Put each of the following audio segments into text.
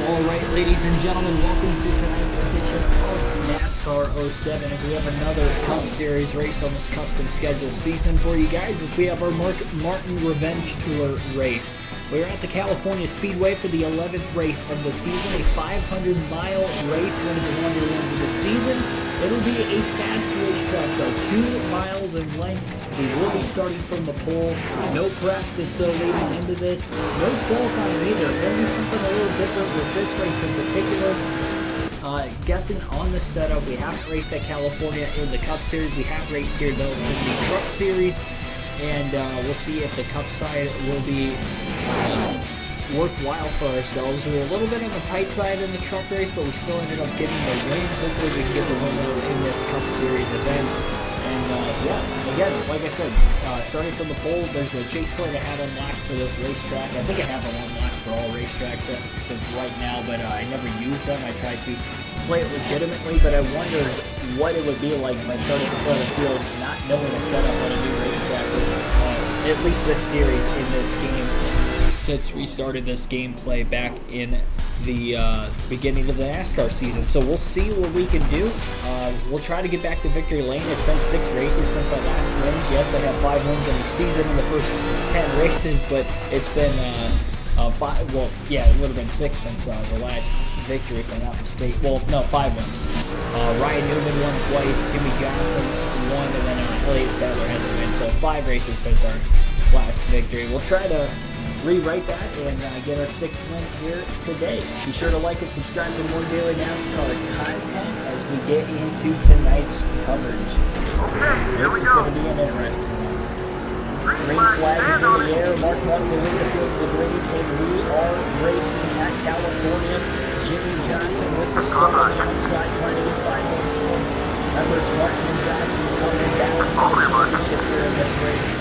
Alright, ladies and gentlemen, welcome to tonight's edition of NASCAR 07 as we have another Cup Series race on this custom schedule season for you guys as we have our Martin Revenge Tour race. We're at the California Speedway for the 11th race of the season, a 500-mile race, one of the longer ones of the season. It'll be a fast racetrack though, 2 miles in length. We will be starting from the pole. No practice leading into this. No qualifying either. Going to be something a little different with this race in particular. Guessing on the setup, we haven't raced at California in the Cup Series. We have raced here though in the Truck Series. And we'll see if the Cup side will be worthwhile for ourselves. We were a little bit on the tight side in the truck race, but we still ended up getting the win. Hopefully we can get the win in this Cup Series event. And yeah, again, like I said, starting from the pole, there's a chase plate I have unlocked for this racetrack. I think I have them unlocked for all racetracks since right now, but I never used them. I tried to play it legitimately, but I wondered what it would be like if I started to play the field not knowing a setup on a new racetrack, at least this series in this game, since we started this gameplay back in the beginning of the NASCAR season. So we'll see what we can do. We'll try to get back to victory lane. It's been 6 races since my last win. Yes, I have 5 wins in the season in the first 10 races, but it's been 5. Well, yeah, it would have been 6 since the last victory, if I'm not mistaken. Well, no, 5 wins. Ryan Newman won twice, Jimmy Johnson won, and then Elliott Sadler has a win. So 5 races since our last victory. We'll try to rewrite that and get our 6th win here today. Be sure to like and subscribe for more daily NASCAR content as we get into tonight's coverage. This is going to be an interesting one. Green flag is in the air. Mark Martin will lead the field to the green, and we are racing at California. Jimmy Johnson with the start on the outside, trying to get 5 bonus points. Remember, it's Martin and Johnson coming down for the championship here in this race.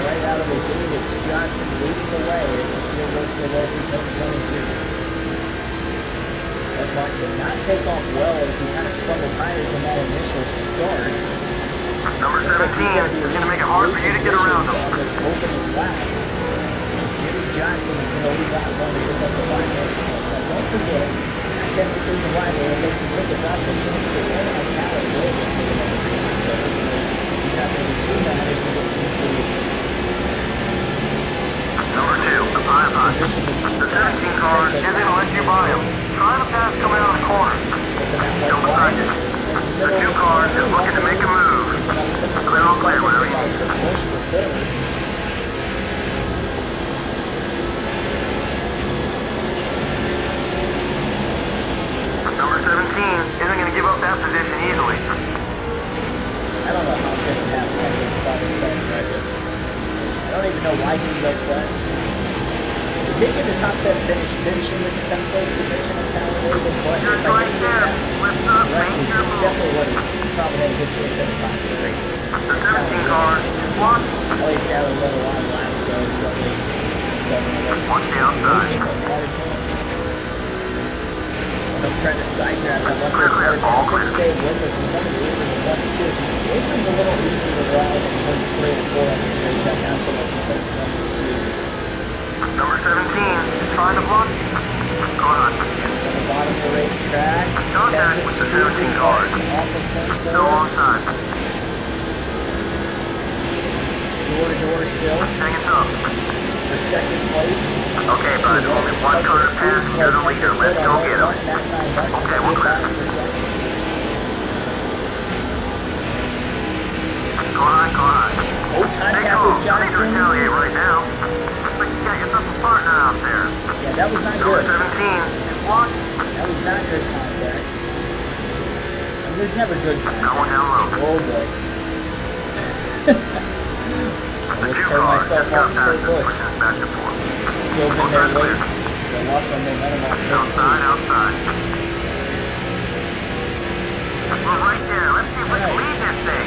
Right out of the gate, it's Johnson leading the way as the field works their way through turn 22. But Martin did not take off well as he kind of spun the tires in that initial start. Looks like he's going to be losing 3 positions on this opening lap. And Jimmy Johnson is going to leave that one to pick up the 5 bonus points. Now don't forget, I can't take this rival in this and took us out of the chance to win on talent for whatever reason. So he's not going to be too mad as we get into Number 2, the 5-5. The 17 car isn't going to let you by him. Try to pass coming out of the corner. Don't beside you. The 2 car is looking to make a move. Clear on clear, Larry. Number 17 isn't going to give up that position easily. I don't know how good a pass Kendrick if I would try to practice. I don't even know why he was upset. We did get the top 10 finish, finishing with the 10th place position in Talladega, but if I didn't get that, we definitely would have probably had a good chance at the top 3. The 17 car is blocked. Elliott Sadler led a lot of laps, so probably 7 situation, but had a chance. I'm trying to side draft. I left her card, but I could stay with her because I'm going to leave her in 1 and 2. Apron's a little easier to ride in turns 3 and 4 on this racetrack, not so much in turns 1 and 2. Number 17 is trying to block you. Go on. At the bottom of the racetrack, Contact with the 17 car. off of turn 4. Still alongside. Door to door still. Hanging tough. For 2nd place. Okay, bud. Only 1 car to pass. You're the leader. Let's go get him. Okay, we'll clear. Go on. Oh, contact with Johnson. Retaliate right now. Looks like you got yourself a partner out there. Yeah, that was not Number good. 17 is blocked. That was not good contact. I mean, there's never good contact. Going down low. Oh boy. I just turned myself off the third bush. Drove in there late. I lost my momentum off turn 2. Outside. We're right there. Let's see if we can lead this thing.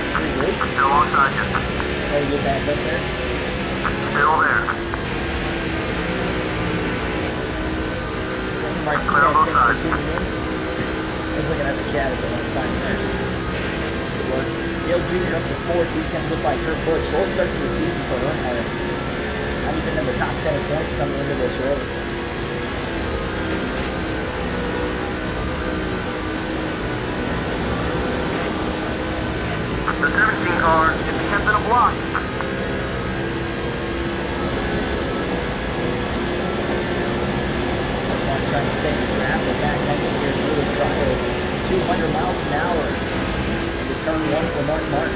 Still alongside you. Try to get back up there. Still there. Martinez, thanks for tuning in. I was looking at the chat at the wrong time there. It worked. Dale Jr. up to 4th. He's going to look like Kurt Busch. Slow start to the season for Earnhardt. Not even in the top 10 points coming into this race. watch. Trying to stay in the draft and Matt Kenseth here through the trial, 200 miles an hour into turn 1 for Mark Martin.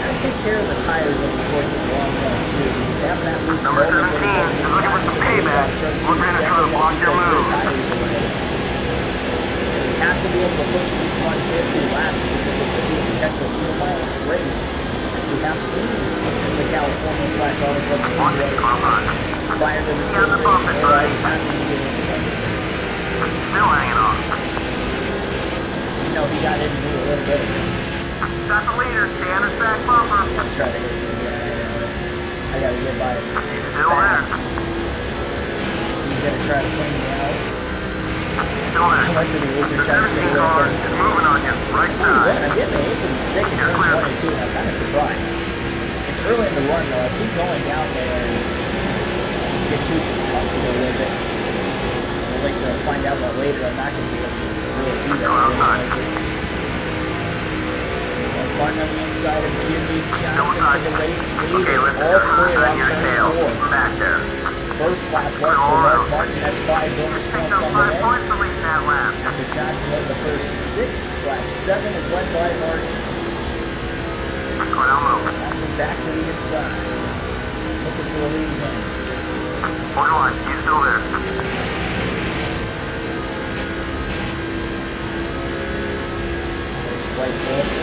Gotta take care of the tires over the course of the long run too, because you have that loose Number moment 17 getting is looking for some payback. turn 2 We're going to try to block your move. tires away. And we have to be able to push each run 50 laps because it could be a potential fuel mileage race, as we have seen in the California/Auto Club Speedway prior to the stages. Still hanging on. You know, he got in me a little bit. Got the leader, stay on his back bumper. He's gonna try to hit me. Yeah, I gotta get by him Still fast. there. So he's gonna try to clean me out. Still there. I went to the apron The trying to stay 17 away car from is him. moving on you. Right Tell you what, side. I'm getting the apron stick in turns 1 and 2, and I'm kind of surprised. It's early in the run, though. I keep going down there and get too comfortable with it. I'd like to find out that later. I'm not going to be able to really do that. Martin on the inside of Jimmy Johnson for the race lead. Okay, listen, All clear on your turn tail. 4. Back there. First lap run for Mark Martin. That's 5 bonus points on the way. Points to lead that lap. After Johnson led the first 6, lap 7 is led by Martin. Johnson back to the inside. Looking for the lead again. Hold on, you still there. There's slight blister.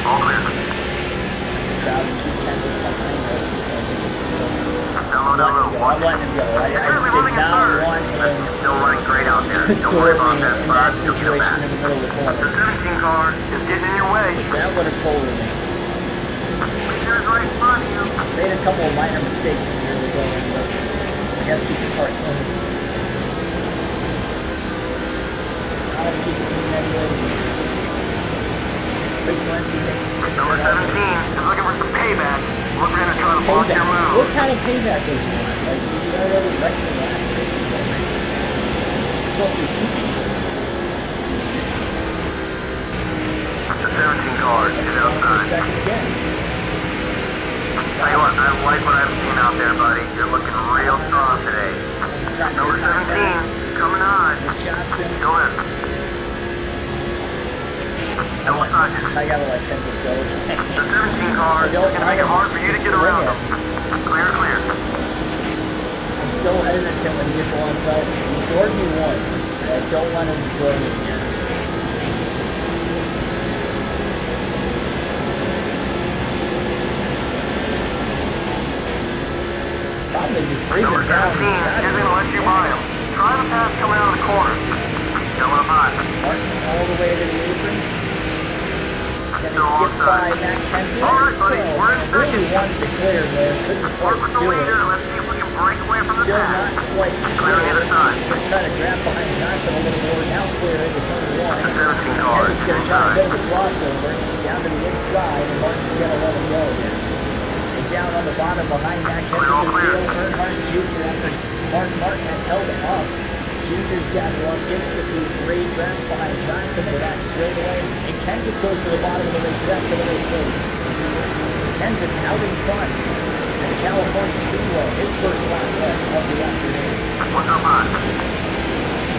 All clear. Crowd and keep Kenseth behind us. He's going to take a swing. No. I'm letting him go. I did not want him Still running great out there. to Don't door worry me about that. in that situation in the middle of the The corner. 17 car is getting in your way. Because that would have told me. Leader's right in front of you. Made a couple of minor mistakes in the early going, but I got to keep the car clean. I want to keep it clean anyway. Big Zelensky takes some ticket. Number 17 is looking for some payback. We're going to try to block your Payback. move. What kind of payback does he want? Like, you already wrecked the last race in one race. It's supposed to be teammates. It's insane. The 17 car is For a outside. second again. Tell you what, I like what I've seen out there, buddy. You're looking real strong today. Number 17 coming on. Johnson. Still in. I gotta let Kenseth go. The 17 car is going to make it hard for you to get around them. Clear. I'm so hesitant when he gets alongside me. He's doored me once, and I don't want him to door me again. Problem is, he's breathing Number 17 down. isn't going to let you by him. Try the pass coming out of the corner. Coming up high. Martin all the way to the apron. Gonna get by Matt Kenseth. All right, buddy. We're in Really second. wanted to clear there. Couldn't Work quite with the do it. leader. Let's see if we can break away from the Still pass. not quite Clear on the other side. Gonna try to draft behind Johnson a little more. Now clear into turn 1. The 17 car is Kenseth's gonna try to inside. go to the crossover down to the inside, and Martin's gonna let him go again. And down on the bottom behind Matt Kenseth is Dale Earnhardt Jr. after Mark Martin had held him up. Junior's got one, gets the P3, drafts behind Johnson in the back straightaway, and Kenseth goes to the bottom of the racetrack for the race lead. Kenseth out in front at the California Speedway, his first lap of the afternoon. What's up high?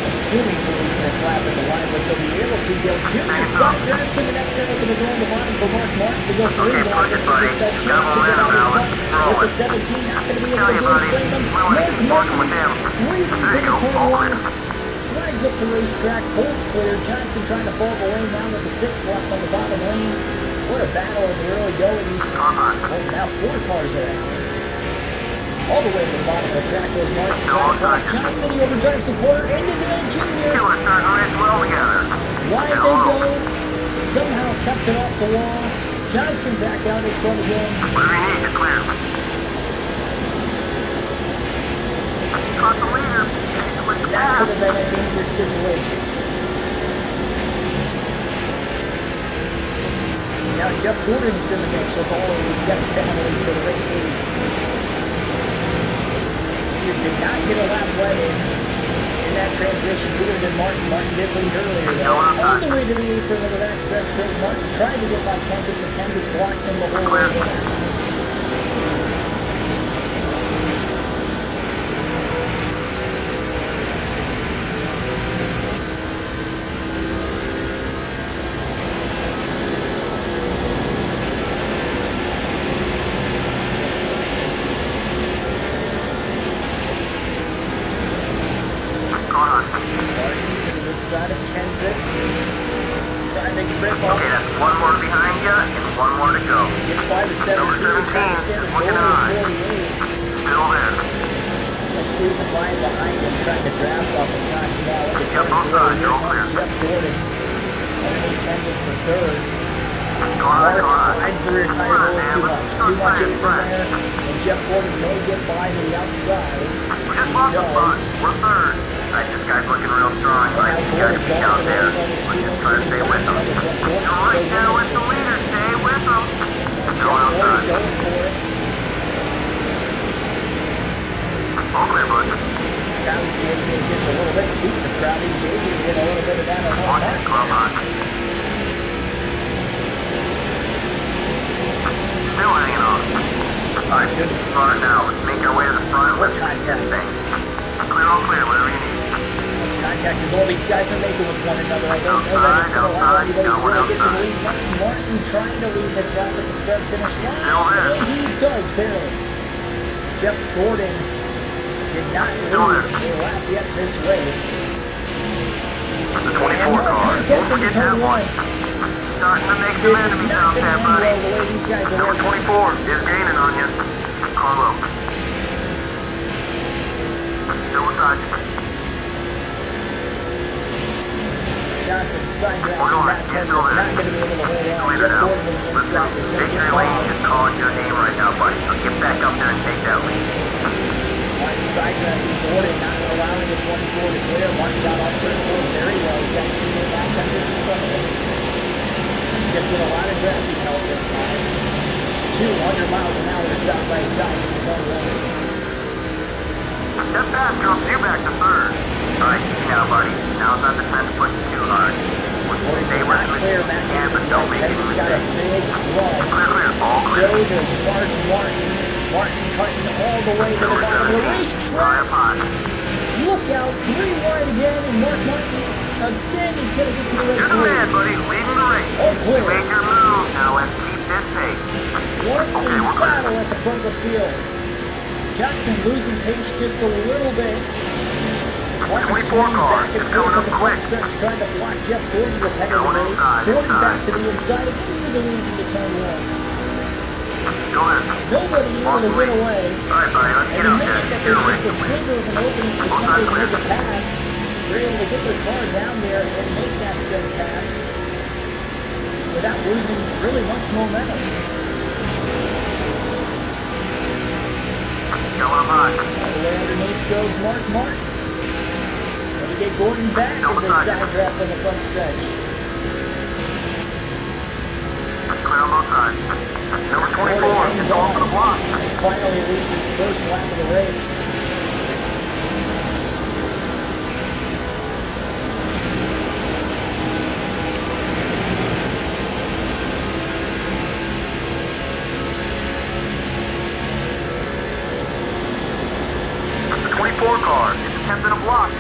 Assuming he leaves this lap at the line, which he'll be able to. Dale Jr. side Johnson, and that's going to open the door on the bottom for Mark Martin to go through. But this is his best chance to get out in front with the 17. Not going to be able to do the same. Mark Martin, 3 deep into turn 1. Slides up the racetrack, pulls clear. Johnson trying to fall the lane now with the 6 left on the bottom lane. What a battle in the early going. He's now 4 cars ahead. All the way to the bottom of the track goes Martin. Trying to block Johnson. He overdrives the corner into Dale Jr. Wide they go. Somehow kept it off the wall. Johnson back out in front again. That could have been a dangerous situation. Now Jeff Gordon's in the mix with all of his guys battling for the race lead. Junior did not get a lap wet in in that transition, who would have been Martin? Martin did lead earlier, though. All the way to the apron of the backstretch goes Martin, trying to get by Kenseth, but Kenseth blocks him the whole way there. Side of Kenseth, trying to grip up. Okay, that's one more behind you and one more to go. Gets by the 17, trying to stay with goal of 48. Still there. He's going to squeeze him right behind him, trying to draft off of Johnson now into turn 3. Here comes Jeff Gordon underneath Kenseth for third. Mark slides the rear tires a little too much. Too much apron there, and Jeff Gordon may get by to the outside. He does. We're third. Alright, this guy's looking real strong. I think he's got to beat out there. Try to stay with him. You're right there with the leader. Stay with him. Going outside. Going for it. All clear, bud. Crowdy's JJ just a little bit. Speaking of Crowdy, JJ did a little bit of that on Watch it, club on. Still hanging on. Alright, goodness. Start now. Let's make our way to the front. Let's get this thing. Clear, all clear. Whatever you need. Contact as all these guys are making with one another. I don't know that it's going to allow anybody to really get to the lead. Martin trying to lead this lap at the start-finish line. And he does, barely. Jeff Gordon did not lead a lap yet this race. The 24 car. Contact into turn 1. Starting to make This some is enemies not out going to there, end buddy. well the way these guys are Number racing. 24 is gaining on you. Carlo. Still inside. Johnson side drafting back Kenseth, not going to be able to hold on. Jeff Gordon on the inside is going to get Victory by. Lane is calling your name right now, buddy. So get back up there and take that lead. Martin side drafting Gordon, not allowing the 24 to clear. Martin got off turn 4 very well. He's got his teammate now Kenseth in front of him. Going to get a lot of drafting help this time. 200 miles an hour side by side in the turn 1. That pass drops you back to third. Alright, now, buddy. Now's not the time to push it too hard. Gordon Stay did with not me. clear back Yeah, into but the don't right. make it Kenseth's got a big run. Clear. All So clear. does Martin. Martin cutting all the way to the bottom of the racetrack. Look out, 3 wide again, and Mark Martin again is going to get to the race You're the lead. man, buddy. Leading the race. All clear. Make your move. Now let's keep this pace. What Okay, a we're clear. battle at the front of the field. Johnson losing pace just a little bit. Martin 24 swinging car back and is forth coming at up the front quick. stretch, trying to block Jeff Gordon repetitively. Going inside, Gordon inside. back to the inside again for the lead into turn 1. Go ahead. Nobody able to get away. Alright, buddy. Let's And get the out there. minute that Get there's away. just a sliver of an opening for somebody to make a pass, they're able to get their car down there and make that said pass without losing really much momentum. Going up high. All the way underneath goes Mark Martin. Going to get Gordon back as they side draft on the front stretch. Clear on both sides. Number 24 Gordon is hangs going for the on block. and finally leads his first lap of the race. The 24 car is attempting a block.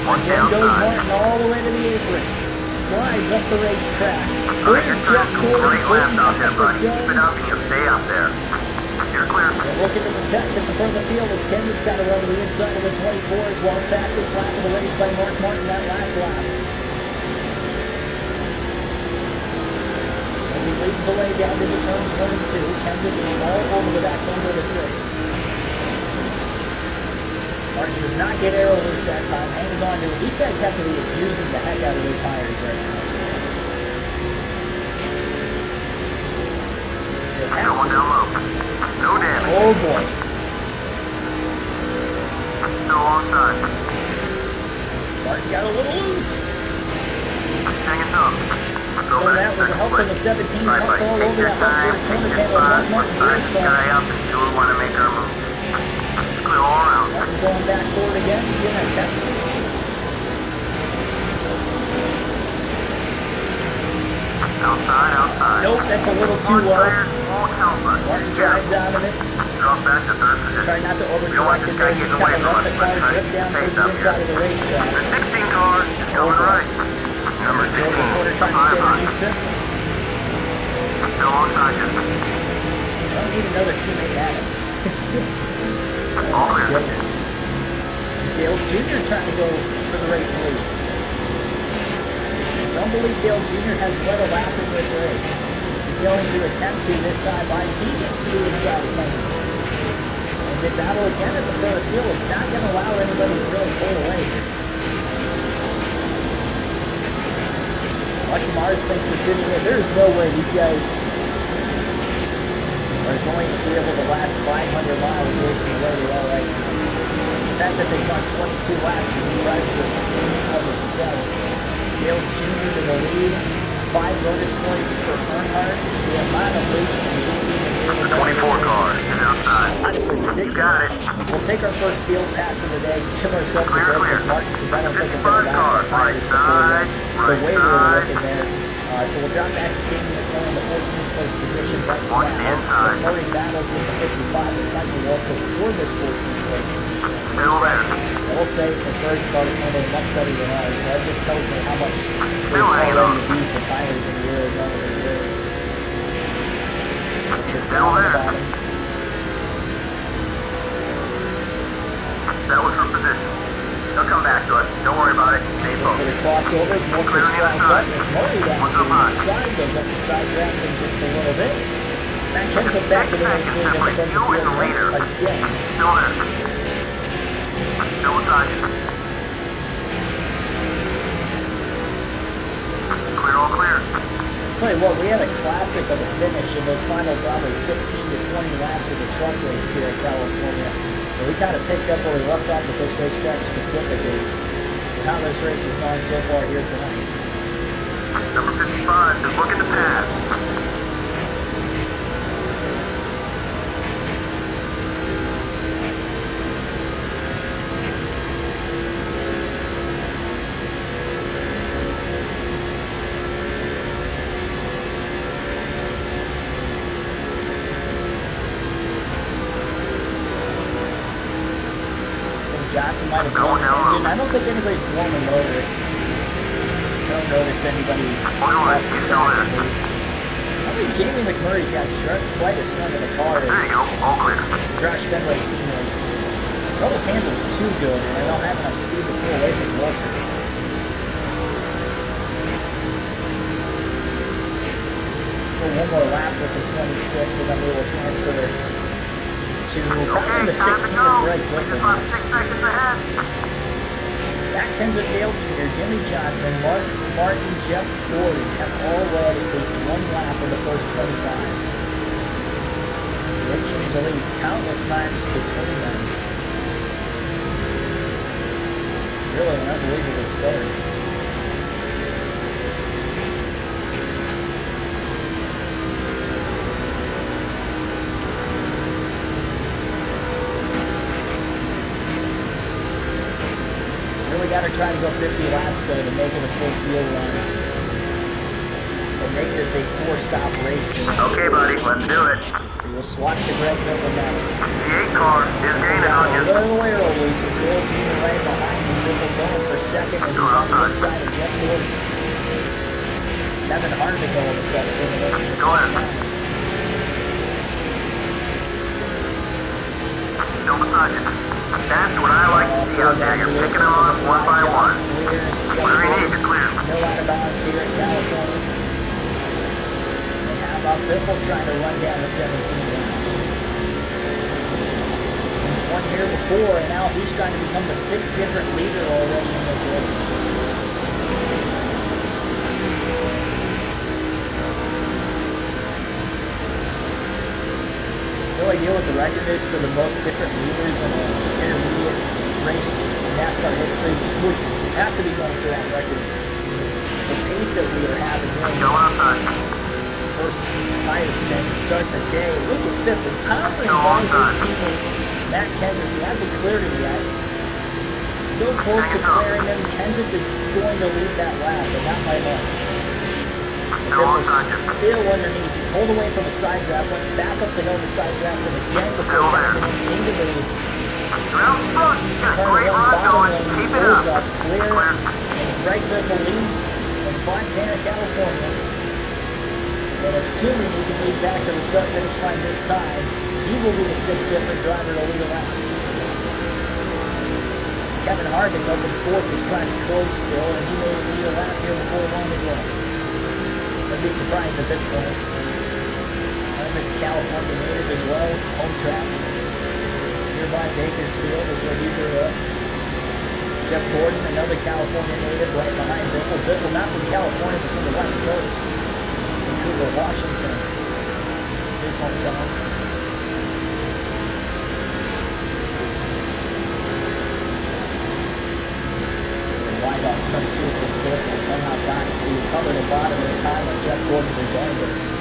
One Again goes downside. Martin all the way to the apron. Slides up the racetrack. Clears You're Jeff doing some Gordon. great Gordon laps out there, pass buddy. Keep it again. up and you'll stay up there. You're clear. They're looking to protect at the front of the field as Kendrick's got to run to the inside of the 24 as well. Fastest lap of the race by Mark Martin that last lap. As he leads the way down into turns 1 and 2, Kenseth is all over the back window to 6. Martin does not get aero loose that time, hangs on to it. These guys have to be abusing the heck out of their tires right now. They have Going to. down low. No damage. Oh boy. Still alongside. Martin got a little loose. Hanging tough. So that was a help from the 17, tucked all over that left rear corner panel of Mark Martin's race car. Guy up and do we want to make our move. Clear all around. Martin going back forward again, he's going to attempt to. Outside. Nope, that's a little too low. Martin drives out of it. Drop back to third position. Try not to overcorrect it there. Just kind of let the car drift down towards the inside of the racetrack. The 16 car is going right. Number 16. Quarter trying to stay underneath Biff. Still alongside you. I don't need another teammate Adams. Oh my goodness. Dale Jr. trying to go for the race lead. Don't believe Dale Jr. has led a lap in this race. He's going to attempt to this time as he gets through inside of Kenton. As they battle again at the third field, it's not going to allow anybody to really pull away here. Lucky Mars thinks we're tuning in. There's no way these guys are going to be able to last 500 miles racing the way they are right now. The fact that they've gone 22 laps is impressive in and of itself. Dale Jr. to the lead. 5 bonus points for Earnhardt. The amount of late changes we've seen in here with 24 cars is outside. honestly ridiculous. We'll take our first field pass of the day, give ourselves a break with Martin, because I don't think I'm going to last our tires before the way we were looking there. So we'll drop back to Jamie McMurray in the 14th place position right now. McMurray battles with the 55 with Michael Waltrip for this 14th place position. I will say McMurray's car is handling much better than ours, so that just tells me how much they've already abused the tires in the aerodynamic race. Down on the bottom. That was from position. He'll come back to us. Don't worry about it. Stay For focused. the crossovers, Waltrip slides up. McMurray down to the side, goes up the side drafting just a little bit. Matt Kenseth back to the race lead in the front of the field once again. Still there. Still beside you. Clear, all clear. Tell you what, we had a classic of a finish in those final probably 15 to 20 laps of the truck race here in California. And we kind of picked up where we left off with this racetrack specifically, and how this race has gone so far here tonight. Number 55 is looking to pass. Johnson might have blown the engine. I don't think anybody's blown the motor. I don't notice anybody off the track at least. I think Jamie McMurray's got quite a strong in the car as Josh Benway teammates. He almost handles too good, and I don't have enough speed to pull away from Walter. One more lap with the 26, and then we will transfer to probably the 16th of Greg Blicker next. Matt Kenseth, Dale Jr., Jimmy Johnson, Mark Martin, Jeff Gordon have all led at least one lap in the first 25. They changed the lead countless times between them. Really an unbelievable start. Got to try to go 50 laps to make it a full field run and make this a 4-stop race. Okay, buddy, let's do it. We will swap to Greg Miller next. The 8 car is gaining on you. A little early, so Dale Jr. right behind him. Biffle going for second as he's on the inside of Jeff Gordon. Kevin Harvick all of a sudden is in the race in the top 9. Still beside you. That's what I like to see out there. You're picking them off one by one. Whatever you need to clear. No out of bounds here in California. And how about Biffle trying to run down the 17 round? He's won here before, and now he's trying to become the 6th different leader already in this race. No idea what the record is for the most different leaders in an intermediate race in NASCAR history. We have to be going for that record. The pace that we are having here in this first tire stint to start the day. Look at Biffle powering by his teammate Matt Kenseth. He hasn't cleared him yet. So close to clearing them. Kenseth is going to lead that lap, but not by much. Biffle still underneath. He pulled away from a side draft, went back up the hill to side draft him again before diving into the turn one bottom lane. Goes up, clear, and Greg Biffle leads in Fontana, California. And assuming he can lead back to the start-finish line this time, he will be the sixth different driver to lead a lap. Kevin Harvick up in fourth is trying to close still, and he may lead a lap here before long as well. I'd be surprised at this point. Harvick, California native as well, home track. Nearby Bakersfield is where he grew up. Jeff Gordon, another California native, right behind Biffle. Biffle not from California, but from the West Coast. Vancouver, Washington. It's his hometown. Wide off turn 2 for Biffle, somehow got to cover the bottom of the time on Jeff Gordon regardless.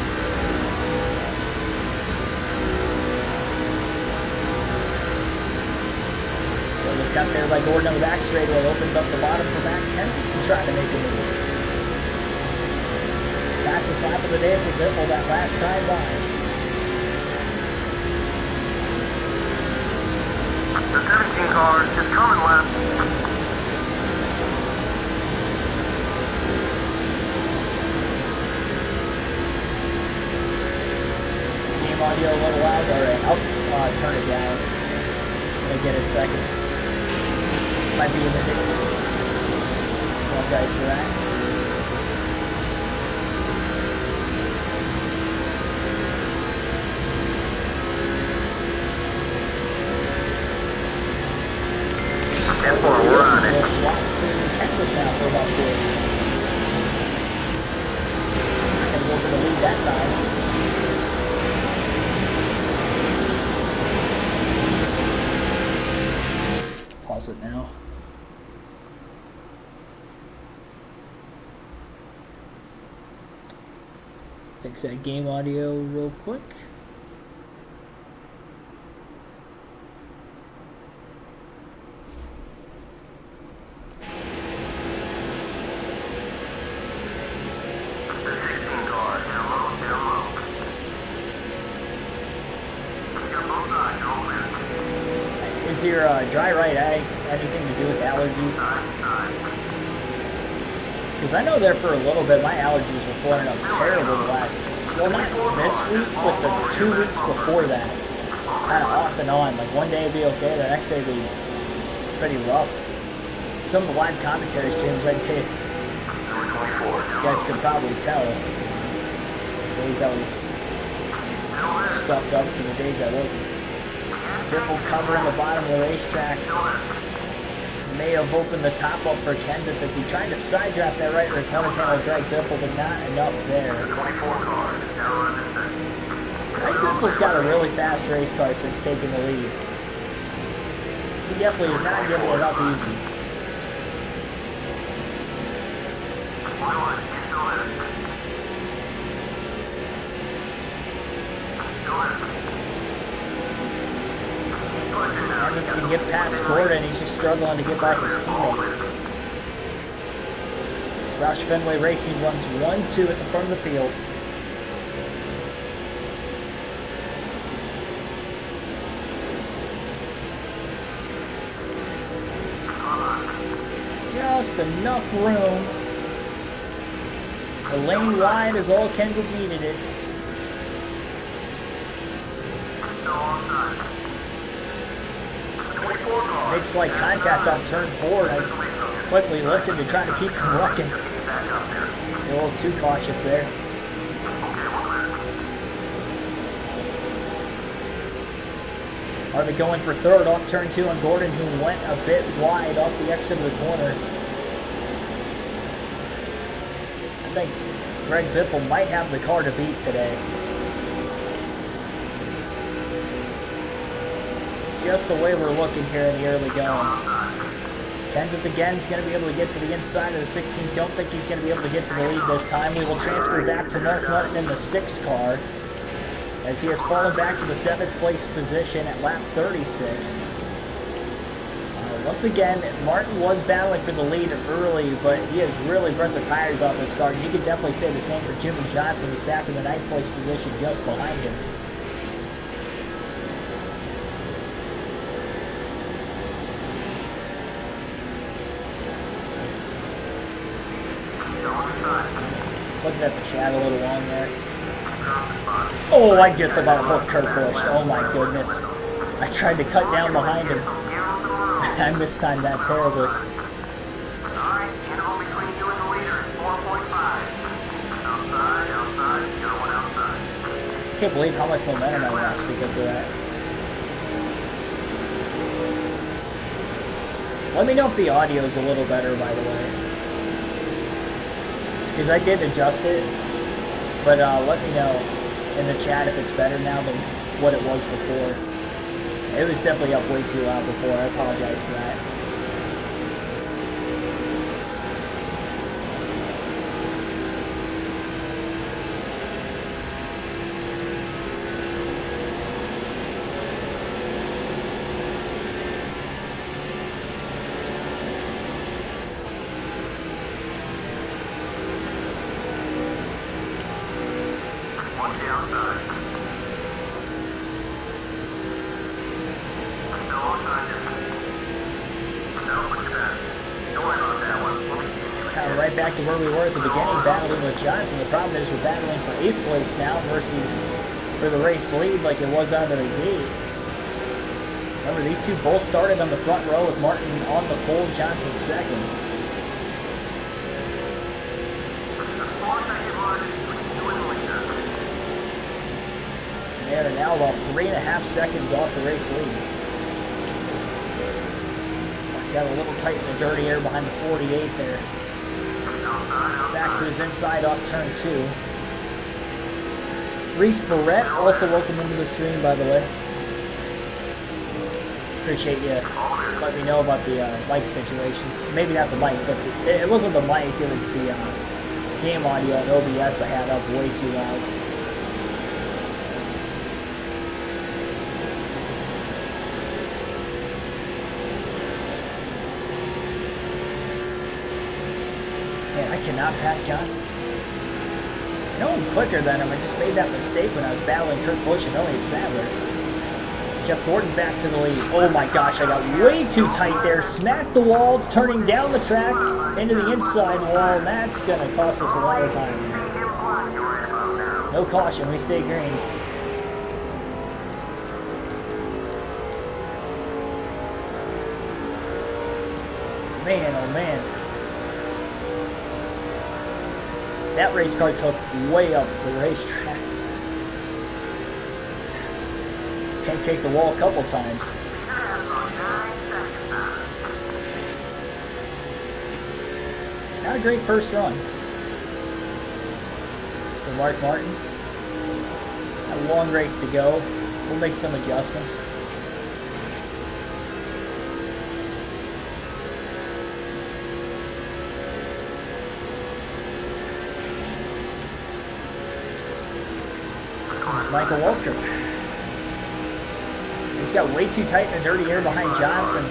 Little attempt there by Gordon on the back straightaway, opens up the bottom for Matt Kenseth to try to make a move. Fastest lap of the day for Biffle that last time by. The 17 car is coming left. Audio a little loud. Alright, I'll turn it down. I'll get it a second. Might be a minute. Apologize for that. We'll swap to Kenseth now for about 4 minutes. And we're going to lead that time. Pause it now. Fix that game audio real quick. Is your dry right eye anything to do with allergies? Because I know there for a little bit my allergies were flaring up terrible the last, well not this week, but the 2 weeks before that. Kind of off and on. Like one day it'd be okay, the next day it'd be pretty rough. Some of the live commentary streams I did, you guys could probably tell. The days I was stuffed up to the days I wasn't. Biffle covering the bottom of the racetrack. May have opened the top up for Kenseth as he tried to side draft that right rear corner panel of Greg Biffle, but not enough there. Greg Biffle's got a really fast race car since taking the lead. He definitely is not giving it up easy. Kenseth can get past Gordon, he's just struggling to get by his teammate. Roush Fenway Racing runs 1-2 at the front of the field. Just enough room. The lane wide is all Kenseth needed it. Makes slight contact on turn 4. I quickly lifted to try to keep from wrecking. A little too cautious there. Harvick going for third off turn 2 on Gordon, who went a bit wide off the exit of the corner. I think Greg Biffle might have the car to beat today. Just the way we're looking here in the early going. Kenseth again is going to be able to get to the inside of the 16. Don't think he's going to be able to get to the lead this time. We will transfer back to Mark Martin in the 6th car, as he has fallen back to the 7th place position at lap 36. Once again, Martin was battling for the lead early, but he has really burnt the tires off this car. And you could definitely say the same for Jimmy Johnson, who's back in the 9th place position just behind him. Just looking at the chat a little long there. Oh, I just about hooked Kurt Busch. Oh my goodness. I tried to cut down behind him. I mistimed that terribly. I can't believe how much momentum I lost because of that. Let me know if the audio is a little better, by the way. Because I did adjust it. But let me know in the chat if it's better now than what it was before. It was definitely up way too loud before. I apologize for that. Right back to where we were at the beginning, battling with Johnson. The problem is we're battling for 8th place now versus for the race lead like it was out of the gate. Remember, these two both started on the front row with Martin on the pole, Johnson second. They are now about 3.5 seconds off the race lead. Got a little tight in the dirty air behind the 48 there. Back to his inside off turn 2. Reese Barrett, also welcome into the stream, by the way. Appreciate you letting me know about the mic situation. Maybe not the mic, but it wasn't the mic, it was the game audio and OBS I had up way too loud. I cannot pass Johnson. I know I'm quicker than him. I just made that mistake when I was battling Kurt Busch and Elliott Sadler. Jeff Gordon back to the lead. Oh my gosh, I got way too tight there. Smacked the wall, turning down the track into the inside wall, and that's going to cost us a lot of time. No caution, we stay green. Man, oh man. That race car took way up the racetrack. Pancaked the wall a couple times. Not a great first run for Mark Martin. Got a long race to go. We'll make some adjustments. Michael Waltrip. He's got way too tight in the dirty air behind Johnson.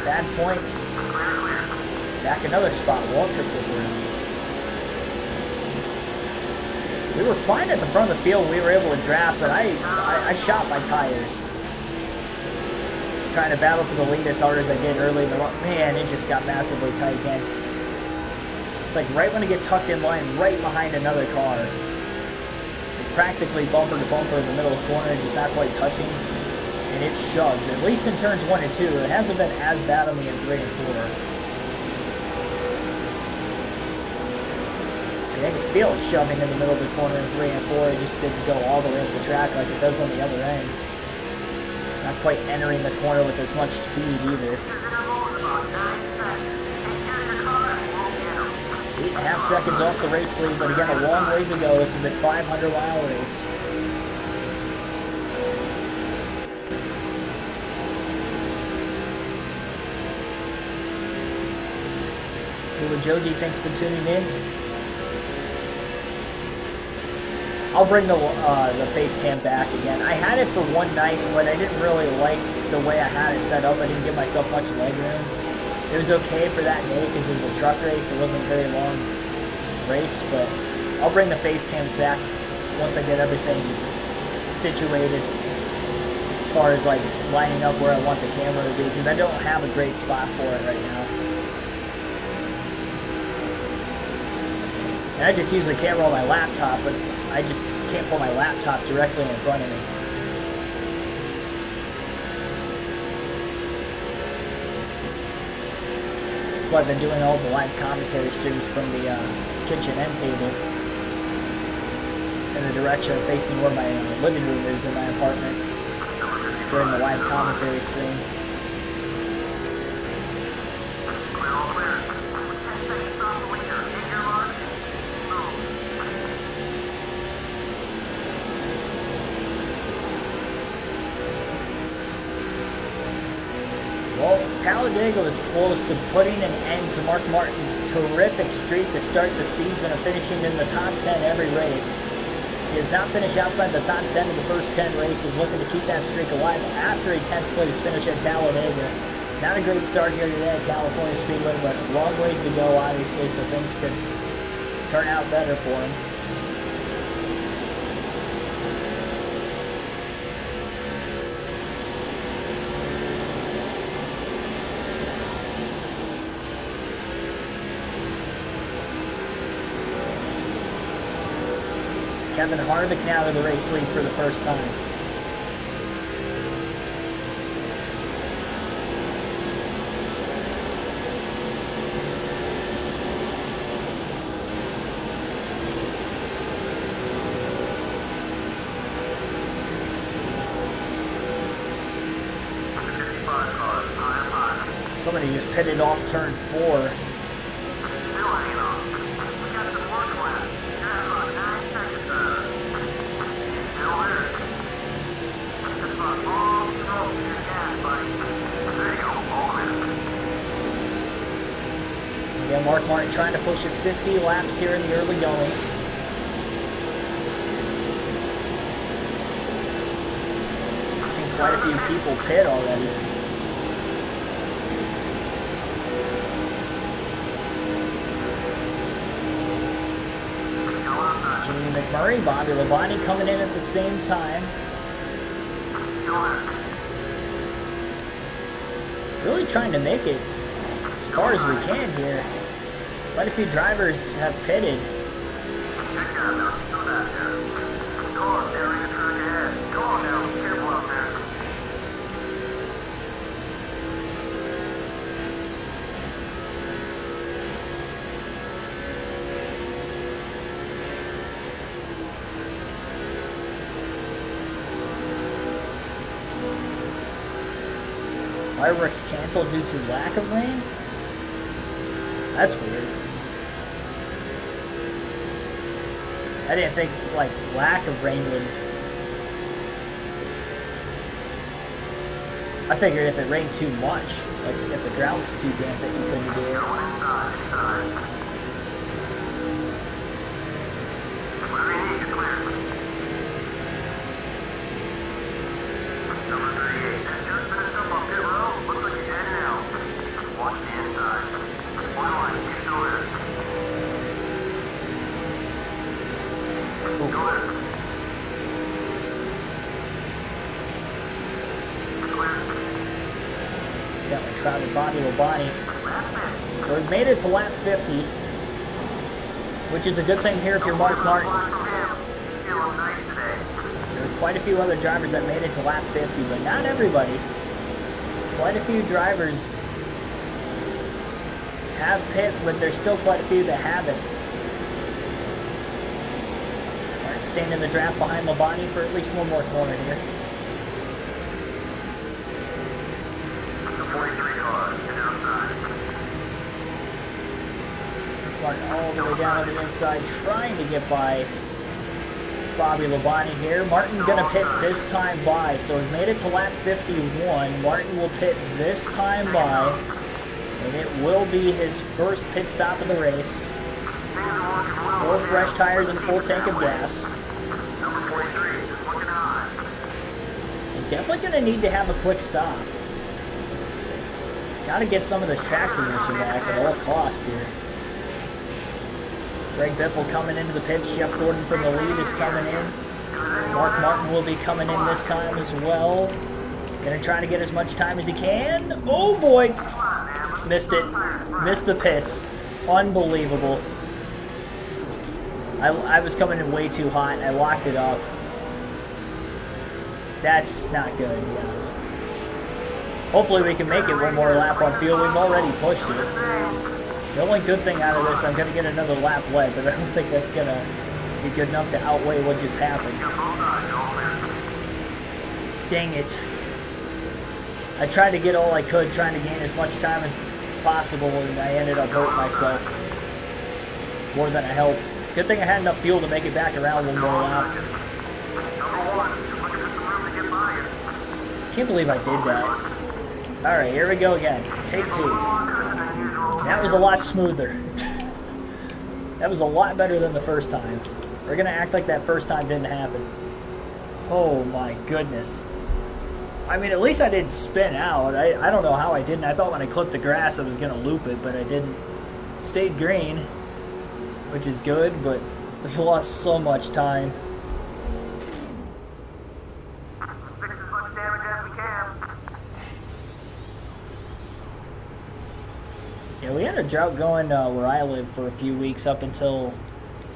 Bad point. Back another spot. Waltrip gets around this. We were fine at the front of the field. We were able to draft, but I shot my tires. Trying to battle for the lead as hard as I did early in the run. Man, it just got massively tight again. It's like right when I get tucked in line, right behind another car. Practically bumper to bumper in the middle of the corner, just not quite touching, and it shoves, at least in turns 1 and 2. It hasn't been as bad on me in 3 and 4. I can feel it shoving in the middle of the corner in 3 and 4. It just didn't go all the way up the track like it does on the other end. Not quite entering the corner with as much speed either. 8.5 seconds off the race lead, but again, a long ways to go. This is a 500-mile race. Joji, thanks for tuning in. I'll bring the face cam back again. I had it for one night, but I didn't really like the way I had it set up. I didn't give myself much leg room. It was okay for that day because it was a truck race. It wasn't a very long race, but I'll bring the face cams back once I get everything situated as far as like lining up where I want the camera to be, because I don't have a great spot for it right now. And I just use the camera on my laptop, but I just can't put my laptop directly in front of me. That's why I've been doing all the live commentary streams from the kitchen end table in the direction facing where my living room is in my apartment during the live commentary streams. Well, Talladega was close to putting an end to Mark Martin's terrific streak to start the season of finishing in the top 10 every race. He has not finished outside the top 10 in the first 10 races, looking to keep that streak alive after a 10th place finish at Talladega. Not a great start here today at California Speedway, but long ways to go, obviously, so things could turn out better for him. Kevin Harvick now to the race lead for the first time. Somebody just pitted off turn 4. Yeah, Mark Martin trying to push it 50 laps here in the early going. I've seen quite a few people pit already. Jamie McMurray, Bobby Labonte coming in at the same time. Really trying to make it as far as we can here. Quite a few drivers have pitted. Fireworks canceled due to lack of rain? That's weird. I didn't think, like, lack of rain would... I figured if it rained too much, like, if the ground was too damp that you couldn't do it. Definitely crowded Bobby Labonte. So we've made it to lap 50, which is a good thing here if you're Mark Martin. There are quite a few other drivers that made it to lap 50, but not everybody. Quite a few drivers have pit, but there's still quite a few that haven't. Martin staying in the draft behind Labonte for at least one more corner here. Martin all the way down on the inside, trying to get by Bobby Labonte here. Martin gonna pit this time by, so we've made it to lap 51. Martin will pit this time by, and it will be his first pit stop of the race. 4 fresh tires and a full tank of gas. Definitely going to need to have a quick stop. Got to get some of this track position back at all costs here. Greg Biffle coming into the pits. Jeff Gordon from the lead is coming in. Mark Martin will be coming in this time as well. Gonna try to get as much time as he can. Oh boy! Missed it. Missed the pits. Unbelievable. I was coming in way too hot. I locked it up. That's not good. Yeah. Hopefully we can make it one more lap on field. We've already pushed it. The only good thing out of this, I'm going to get another lap wet, but I don't think that's going to be good enough to outweigh what just happened. Dang it. I tried to get all I could, trying to gain as much time as possible, and I ended up hurting myself more than I helped. Good thing I had enough fuel to make it back around one more lap. Can't believe I did that. Alright, here we go again. Take 2. That was a lot smoother. That was a lot better than the first time. We're going to act like that first time didn't happen. Oh my goodness. I mean, at least I didn't spin out. I don't know how I didn't. I thought when I clipped the grass I was going to loop it, but I didn't. Stayed green, which is good, but we lost so much time. Yeah, we had a drought going where I live for a few weeks up until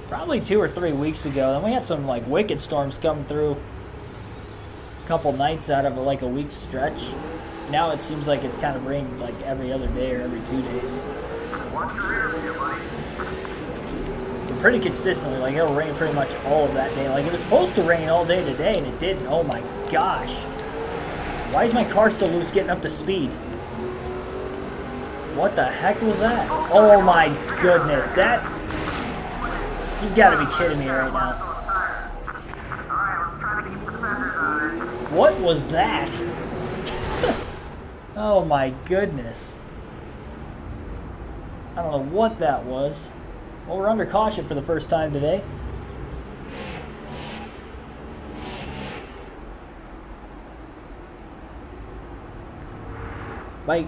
probably 2 or 3 weeks ago. Then we had some like wicked storms come through a couple nights out of like a week's stretch. Now it seems like it's kind of rained like every other day or every 2 days. But pretty consistently, like it'll rain pretty much all of that day. Like it was supposed to rain all day today and it didn't. Oh my gosh. Why is my car so loose getting up to speed? What the heck was that? Oh my goodness, that... You've got to be kidding me right now. What was that? Oh my goodness. I don't know what that was. Well, we're under caution for the first time today.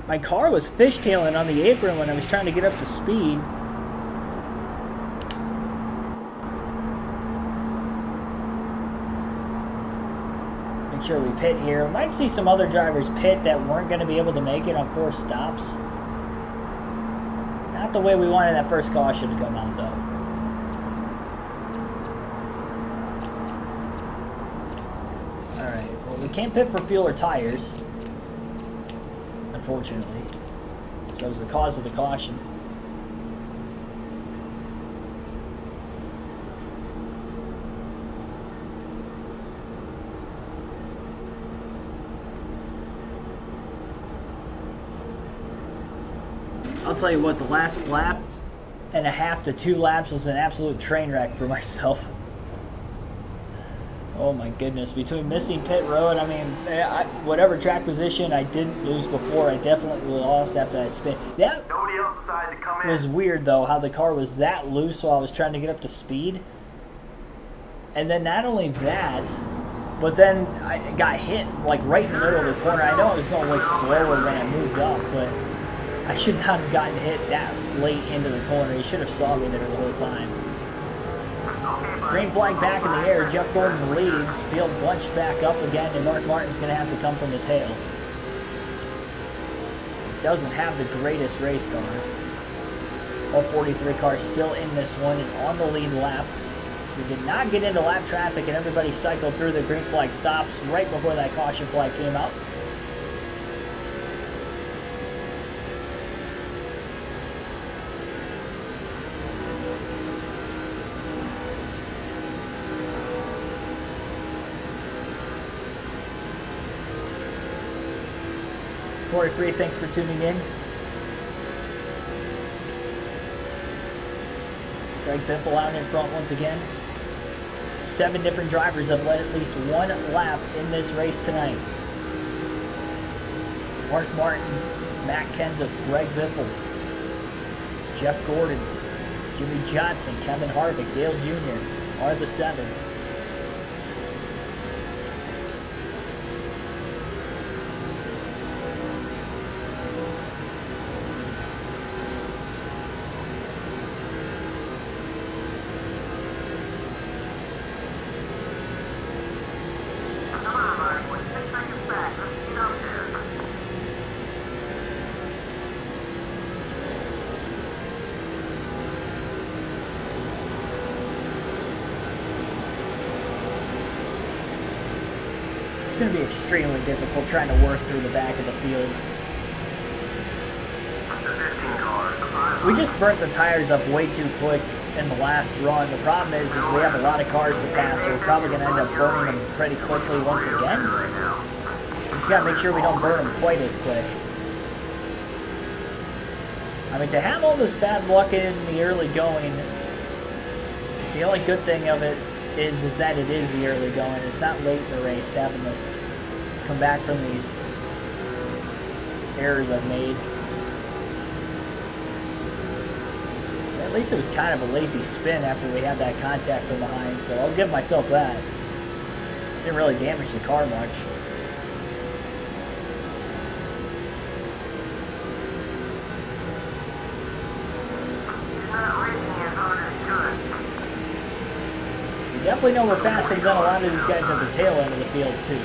My car was fishtailing on the apron when I was trying to get up to speed. Make sure we pit here. We might see some other drivers pit that weren't going to be able to make it on 4 stops. Not the way we wanted that first caution to come out, though. Alright, well, we can't pit for fuel or tires. Unfortunately. So that was the cause of the caution. I'll tell you what, the last lap and a half to 2 laps was an absolute train wreck for myself. Oh my goodness, between missing pit road, I mean, whatever track position I didn't lose before, I definitely lost after I spin. That was weird though, how the car was that loose while I was trying to get up to speed. And then not only that, but then I got hit like right in the middle of the corner. I know I was going way slower when I moved up, but I should not have gotten hit that late into the corner. He should have saw me there the whole time. Green flag back in the air. Jeff Gordon leads. Field bunched back up again, and Mark Martin's going to have to come from the tail. Doesn't have the greatest race car. All 43 cars still in this one and on the lead lap. So we did not get into lap traffic, and everybody cycled through the green flag stops right before that caution flag came out. Corey Free, thanks for tuning in. Greg Biffle out in front once again. 7 different drivers have led at least 1 lap in this race tonight. Mark Martin, Matt Kenseth, Greg Biffle, Jeff Gordon, Jimmy Johnson, Kevin Harvick, Dale Jr. are the 7. It's going to be extremely difficult trying to work through the back of the field. We just burnt the tires up way too quick in the last run. The problem is we have a lot of cars to pass, so we're probably going to end up burning them pretty quickly once again. We just got to make sure we don't burn them quite as quick. I mean, to have all this bad luck in the early going, the only good thing of it is that it is the early going. It's not late in the race having to come back from these errors I've made. At least it was kind of a lazy spin after we had that contact from behind, so I'll give myself that. Didn't really damage the car much. We definitely know we're faster than a lot of these guys at the tail end of the field, too.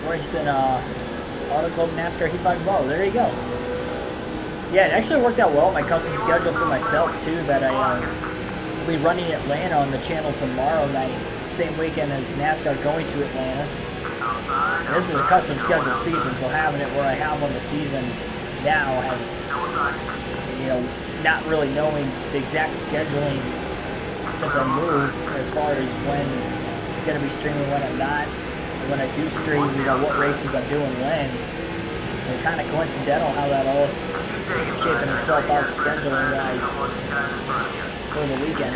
Racing Auto Club NASCAR Heat 5 ball. There you go. Yeah, it actually worked out well, my custom schedule for myself too, that I'll be running Atlanta on the channel tomorrow night, same weekend as NASCAR going to Atlanta. And this is a custom schedule season, so having it where I have on the season now, not really knowing the exact scheduling since I moved as far as when I'm going to be streaming, when I'm not. When I do stream, what races I'm doing when. So kind of coincidental how that all shaping itself out scheduling wise for the weekend.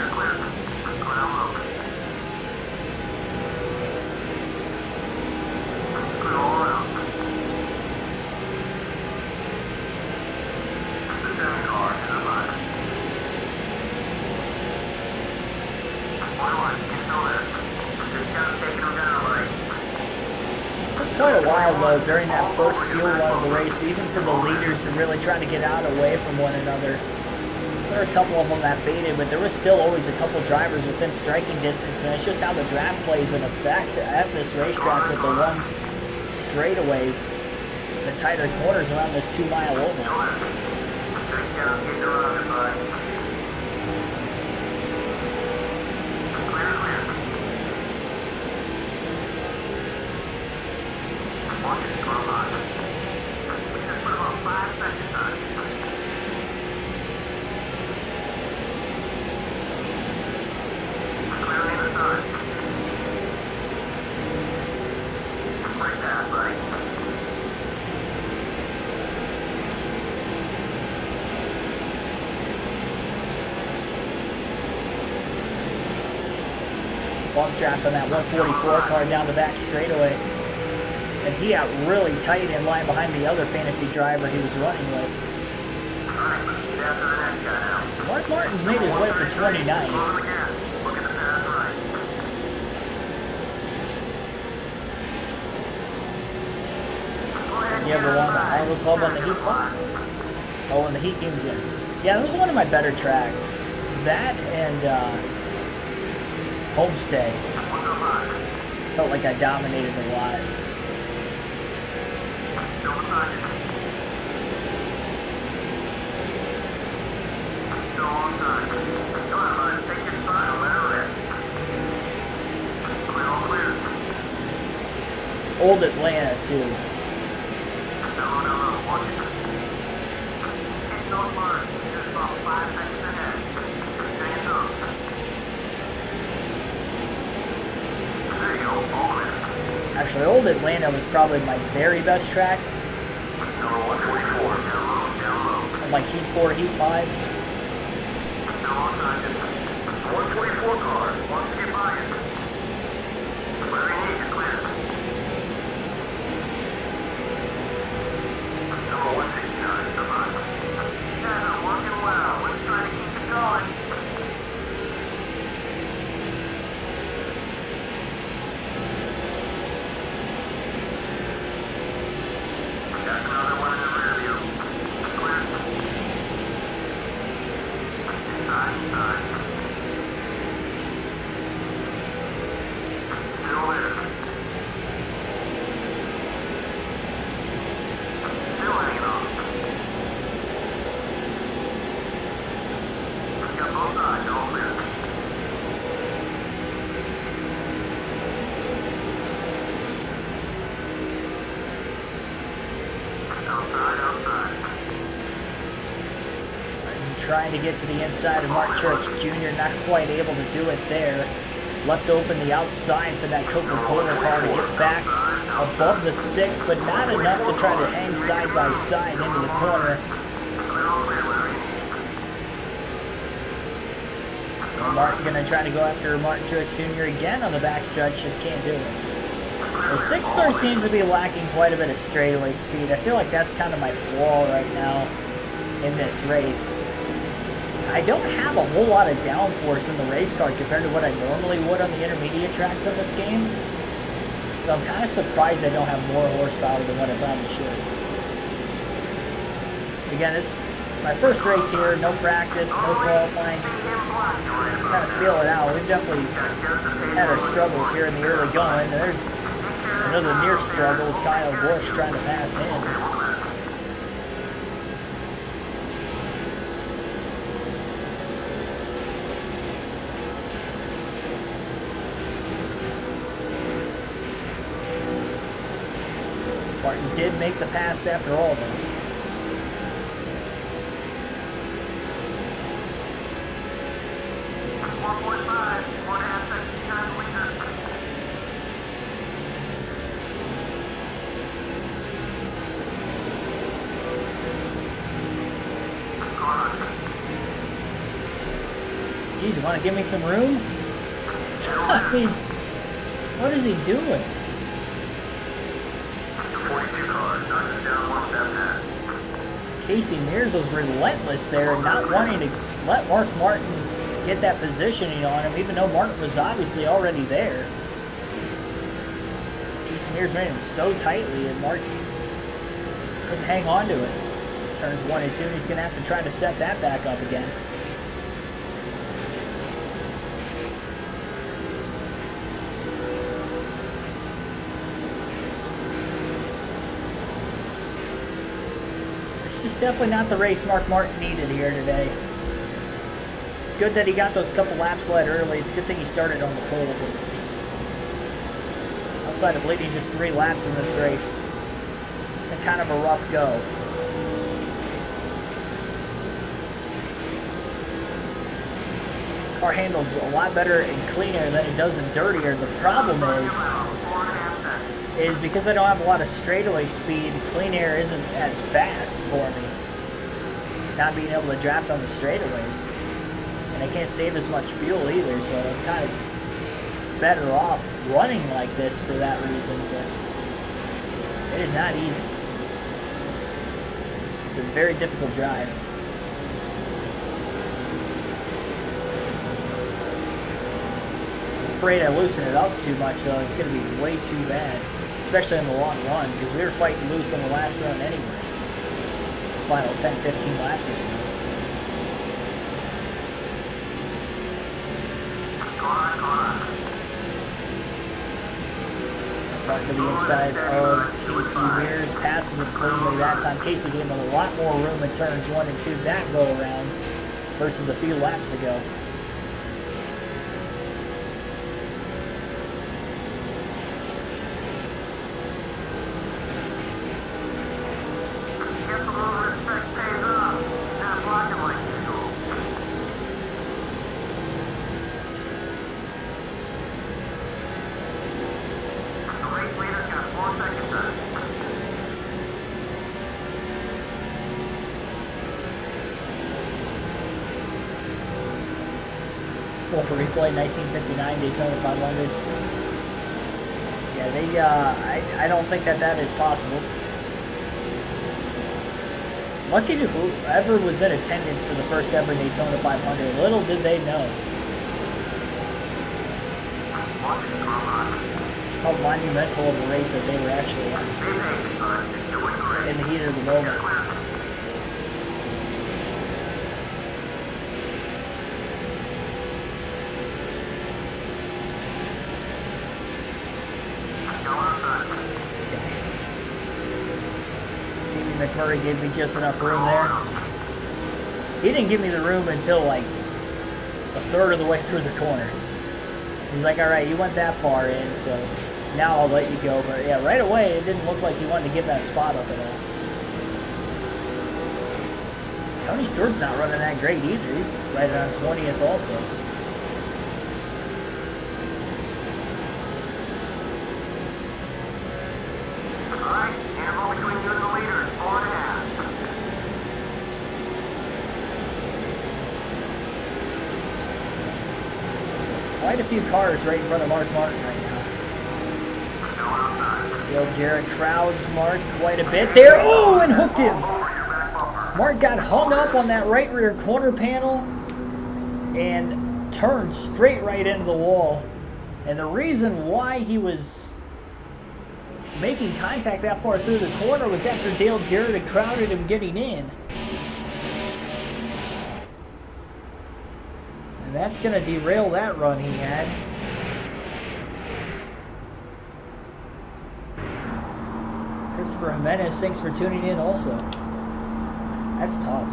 Quite a while though during that first fuel run of the race, even for the leaders to really try to get out away from one another. There were a couple of them that faded, but there was still always a couple drivers within striking distance, and it's just how the draft plays an effect at this racetrack with the long straightaways, the tighter corners around this 2-mile oval. Bump draft on that 144 car down the back straightaway. And he got really tight in line behind the other fantasy driver he was running with. So Mark Martin's made his way up to 29. You ever won the Auto Club on the Heat 5? Oh, when the Heat game's in. Yeah, that was one of my better tracks. That and Homestead. Felt like I dominated a lot. Old Atlanta too. Actually, old Atlanta was probably my very best track. Number 144, down low. Like Heat 4, Heat 5. Still on target. 144 car, wants to get by it. Whatever you need to clear. Number 169, come on. You guys are working well. Let's try to keep it going. Got another one in the rear view. Clear. Inside. Still there. Still hanging on. Got both sides all clear. Outside. I'm trying to get to the inside of Mark Church Jr., not quite able to do it there. Left open the outside for that Coca-Cola car to get back above the 6, but not enough to try to hang side by side into the corner. Martin gonna try to go after Martin Church Jr. again on the backstretch, just can't do it. The 6 car seems to be lacking quite a bit of straightaway speed. I feel like that's kind of my flaw right now in this race. I don't have a whole lot of downforce in the race car compared to what I normally would on the intermediate tracks of this game. So I'm kind of surprised I don't have more horsepower than what I probably should. Again, this is my first race here, no practice, no qualifying, just trying to feel it out. We've definitely had our struggles here in the early going. There's another near struggle with Kyle Busch trying to pass him. Martin did make the pass after all, though. Geez, you want to give me some room? I mean, what is he doing? Casey Mears was relentless there, not wanting to let Mark Martin get that positioning on him, even though Martin was obviously already there. Casey Mears ran him so tightly, and Mark couldn't hang on to it. Turns 1 and 2, and he's going to have to try to set that back up again. Just definitely not the race Mark Martin needed here today. It's good that he got those couple laps led early. It's a good thing he started on the pole. But outside of leading just 3 laps in this race, and kind of a rough go. Car handles a lot better and cleaner than it does in dirtier. The problem is because I don't have a lot of straightaway speed, clean air isn't as fast for me. Not being able to draft on the straightaways. And I can't save as much fuel either, so I'm kind of better off running like this for that reason, but it is not easy. It's a very difficult drive. I'm afraid I loosen it up too much, though. It's going to be way too bad. Especially in the long run, because we were fighting loose on the last run anyway. This final 10-15 laps or so. Martin to the inside of Casey Mears, passes him cleanly that time. Casey gave him a lot more room in turns 1 and 2 that go around versus a few laps ago. Wait, Full replay 1959 Daytona 500. Yeah, I don't think that is possible. Lucky to whoever was in attendance for the first ever Daytona 500. Little did they know how monumental of a race that they were actually on in the heat of the moment. McMurray gave me just enough room there. He didn't give me the room until like a third of the way through the corner. He's like, all right, you went that far in, so now I'll let you go. But yeah, right away, it didn't look like he wanted to give that spot up at all. Tony Stewart's not running that great either. He's right around 20th also. Quite a few cars right in front of Mark Martin right now. Dale Jarrett crowds Mark quite a bit there. Oh, and hooked him. Mark got hung up on that right rear corner panel and turned straight right into the wall. And the reason why he was making contact that far through the corner was after Dale Jarrett had crowded him getting in. That's going to derail that run he had. Christopher Jimenez, thanks for tuning in also. That's tough.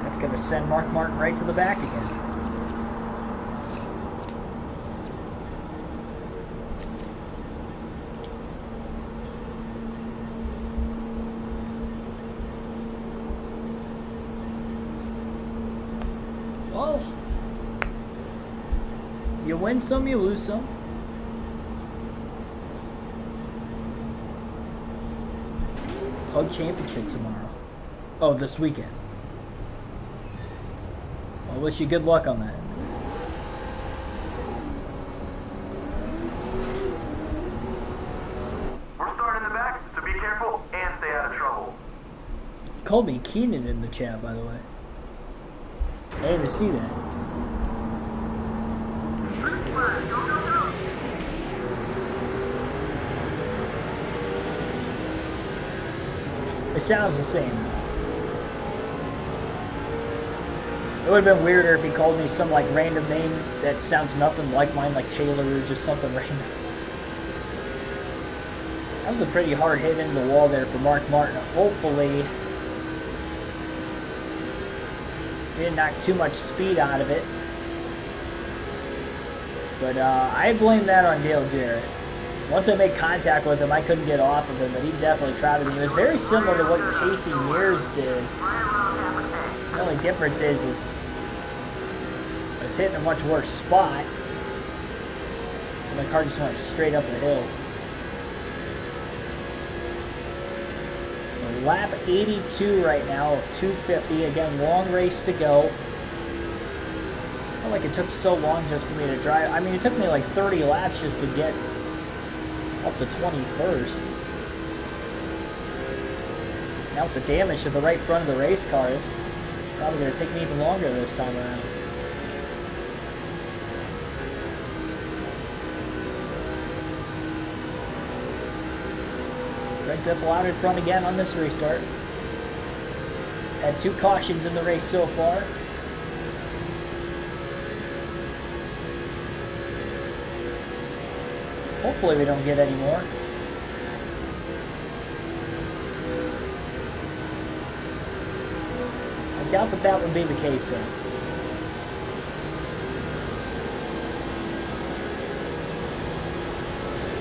That's going to send Mark Martin right to the back again. Well, you win some, you lose some. Club championship tomorrow. Oh, this weekend. I wish you good luck on that. We're starting in the back, so be careful and stay out of trouble. Called me Keenan in the chat, by the way. I didn't even see that. It sounds the same. It would have been weirder if he called me some like random name that sounds nothing like mine, like Taylor or just something random. That was a pretty hard hit into the wall there for Mark Martin. Hopefully, he didn't knock too much speed out of it. But I blame that on Dale Jarrett. Once I made contact with him, I couldn't get off of him, but he definitely crowded me. It was very similar to what Casey Mears did. The only difference is I was hitting a much worse spot, so my car just went straight up the hill. Lap 82 right now of 250. Again, long race to go. I felt like it took so long just for me to drive. I mean, it took me like 30 laps just to get up to 21st. Now with the damage to the right front of the race car, it's probably going to take me even longer this time around. Greg Biffle out in front again on this restart. Had 2 cautions in the race so far. Hopefully we don't get any more. I doubt that would be the case though.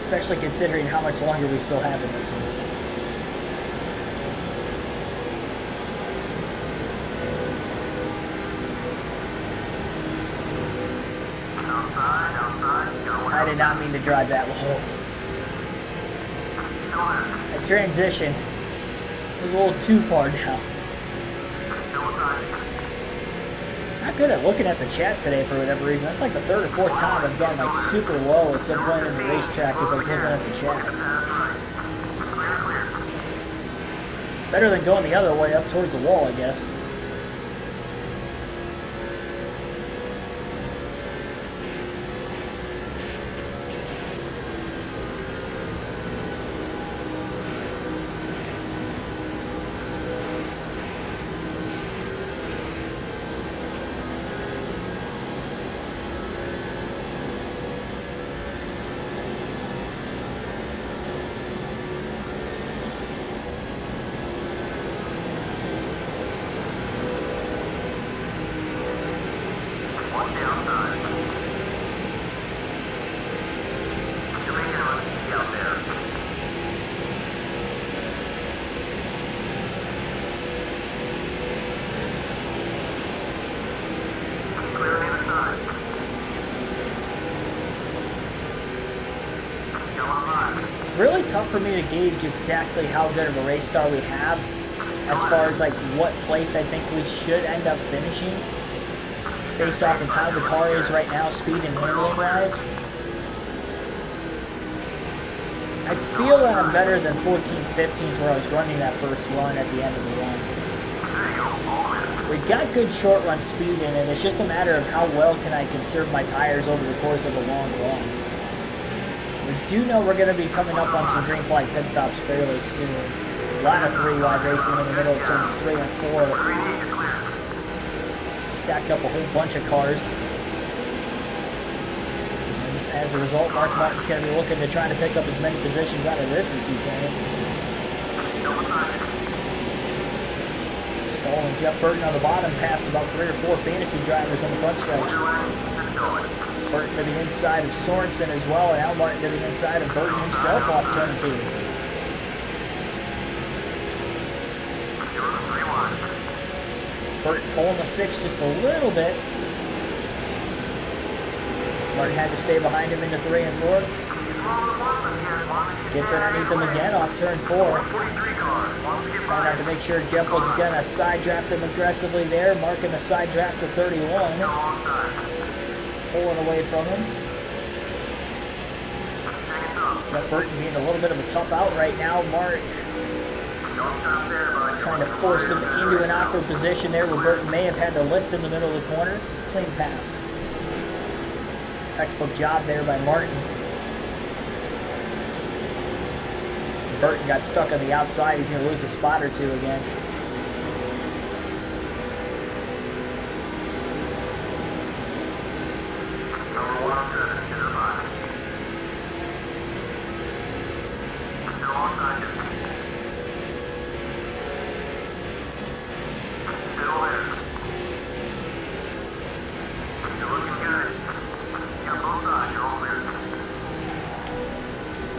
Especially considering how much longer we still have in this one. I did not mean to drive that low. I Rough transition. It was a little too far now. Not good at looking at the chat today for whatever reason. That's like the third or fourth time I've gone like super low at some point in the racetrack because I was looking at the chat. Better than going the other way up towards the wall, I guess. It's really tough for me to gauge exactly how good of a race car we have as far as like what place I think we should end up finishing based off of how the car is right now, speed and handling wise. I feel that I'm better than 14-15s where I was running that first run at the end of the run. We've got good short run speed in it. It's just a matter of how well can I conserve my tires over the course of a long run. We do know we're going to be coming up on some green flag pit stops fairly soon. A lot of 3-wide racing in the middle of turns 3 and 4. Stacked up a whole bunch of cars. And as a result, Mark Martin's going to be looking to try to pick up as many positions out of this as he can. He's following Jeff Burton on the bottom, past about 3 or 4 fantasy drivers on the front stretch. Burton to the inside of Sorensen as well, and Al Martin to the inside of Burton himself off turn 2. Burton pulling the 6 just a little bit. Martin had to stay behind him into 3 and 4. Gets underneath him again off turn 4. Trying to have to make sure Jeff was going to side draft him aggressively there, marking a side draft to 31. Pulling away from him. Jeff Burton being a little bit of a tough out right now. Mark trying to force him into an awkward position there where Burton may have had to lift in the middle of the corner. Clean pass. Textbook job there by Martin. Burton got stuck on the outside. He's going to lose a spot or two again.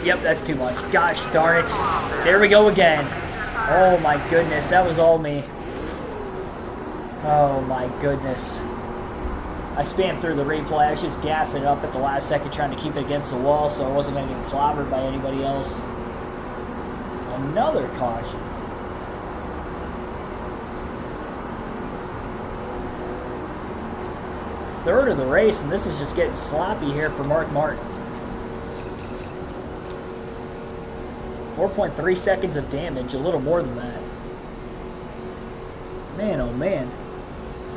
Yep, that's too much. Gosh darn it. There we go again. Oh my goodness, that was all me. Oh my goodness. I spammed through the replay. I was just gassing it up at the last second trying to keep it against the wall so I wasn't going to get clobbered by anybody else. Another caution. Third of the race, and this is just getting sloppy here for Mark Martin. 4.3 seconds of damage, a little more than that. Man, oh man.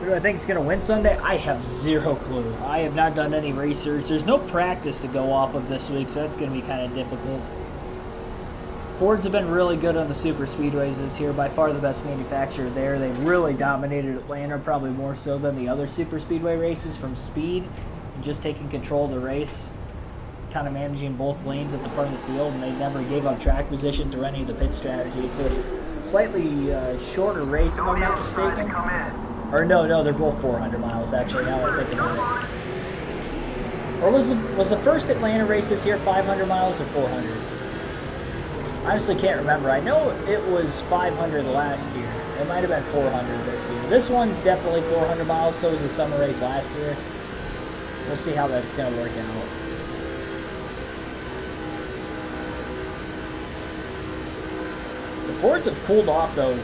Who do I think is going to win Sunday? I have zero clue. I have not done any research. There's no practice to go off of this week, so that's going to be kind of difficult. Fords have been really good on the super speedways this year. By far the best manufacturer there. They really dominated Atlanta, probably more so than the other super speedway races from speed and just taking control of the race. Kind of managing both lanes at the front of the field, and they never gave up track position through any of the pit strategy. It's a slightly shorter race, if I'm not mistaken. Or no, they're both 400 miles, actually, now I think about it. Or was the first Atlanta race this year 500 miles or 400? Honestly, can't remember. I know it was 500 last year. It might have been 400 this year. This one, definitely 400 miles, so was the summer race last year. We'll see how that's going to work out. Fords have cooled off, though,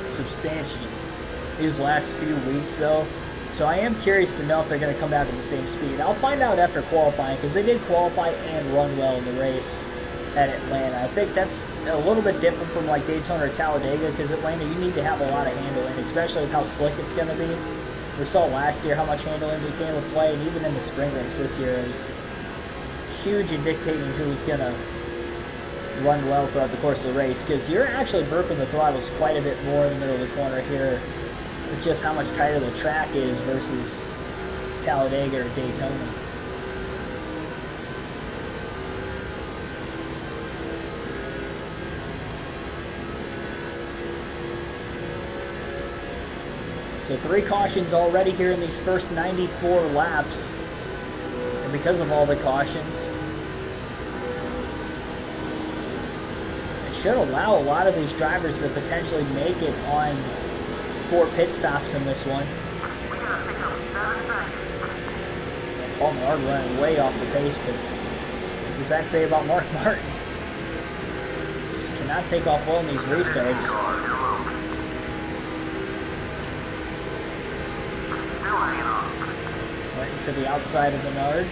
substantially these last few weeks, though. So I am curious to know if they're going to come back at the same speed. I'll find out after qualifying, because they did qualify and run well in the race at Atlanta. I think that's a little bit different from like Daytona or Talladega, because Atlanta, you need to have a lot of handling, especially with how slick it's going to be. We saw last year how much handling came into play, and even in the spring race this year, it was huge in dictating who's going to run well throughout the course of the race, because you're actually burping the throttles quite a bit more in the middle of the corner here with just how much tighter the track is versus Talladega or Daytona. So 3 cautions already here in these first 94 laps, and because of all the cautions, it should allow a lot of these drivers to potentially make it on 4 pit stops in this one. Paul Menard running way off the pace, but what does that say about Mark Martin? Just cannot take off well in these restarts. Right into the outside of Menard.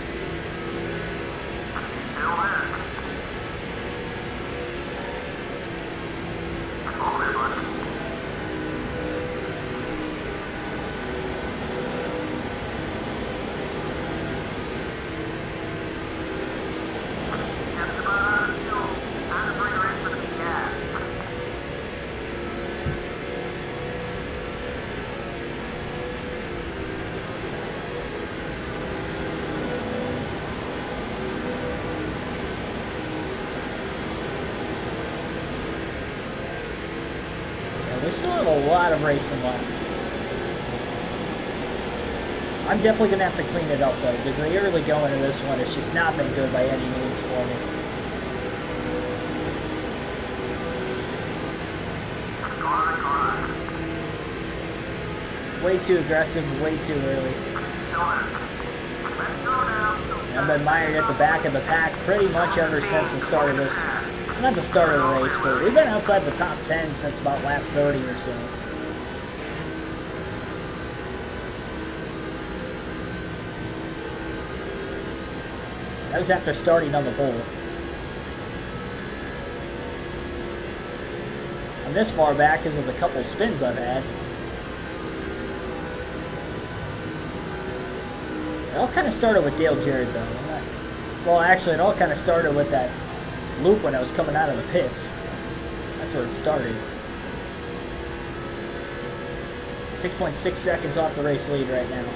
We still have a lot of racing left. I'm definitely going to have to clean it up, though, because the early going of this one has just not been good by any means for me. It's way too aggressive, way too early. I've been mired at the back of the pack pretty much ever since the start of this. Not the start of the race, but we've been outside the top 10 since about lap 30 or so. That was after starting on the pole. I'm this far back because of the couple spins I've had. It all kind of started with Dale Jarrett, though. Well, actually, it all kind of started with that loop when I was coming out of the pits. That's where it started. 6.6 seconds off the race lead right now.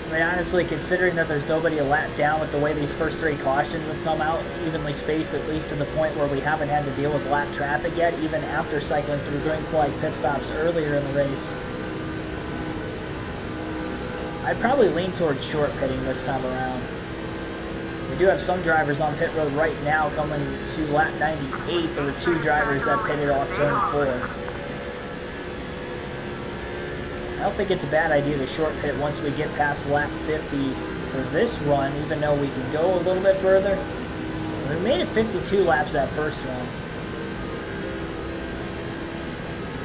I mean, honestly, considering that there's nobody a lap down with the way these first 3 cautions have come out, evenly spaced at least to the point where we haven't had to deal with lap traffic yet, even after cycling through green flag pit stops earlier in the race, I'd probably lean towards short pitting this time around. We do have some drivers on pit road right now coming to lap 98. There were 2 drivers that pitted off turn 4. I don't think it's a bad idea to short pit once we get past lap 50 for this run, even though we can go a little bit further. We made it 52 laps that first run.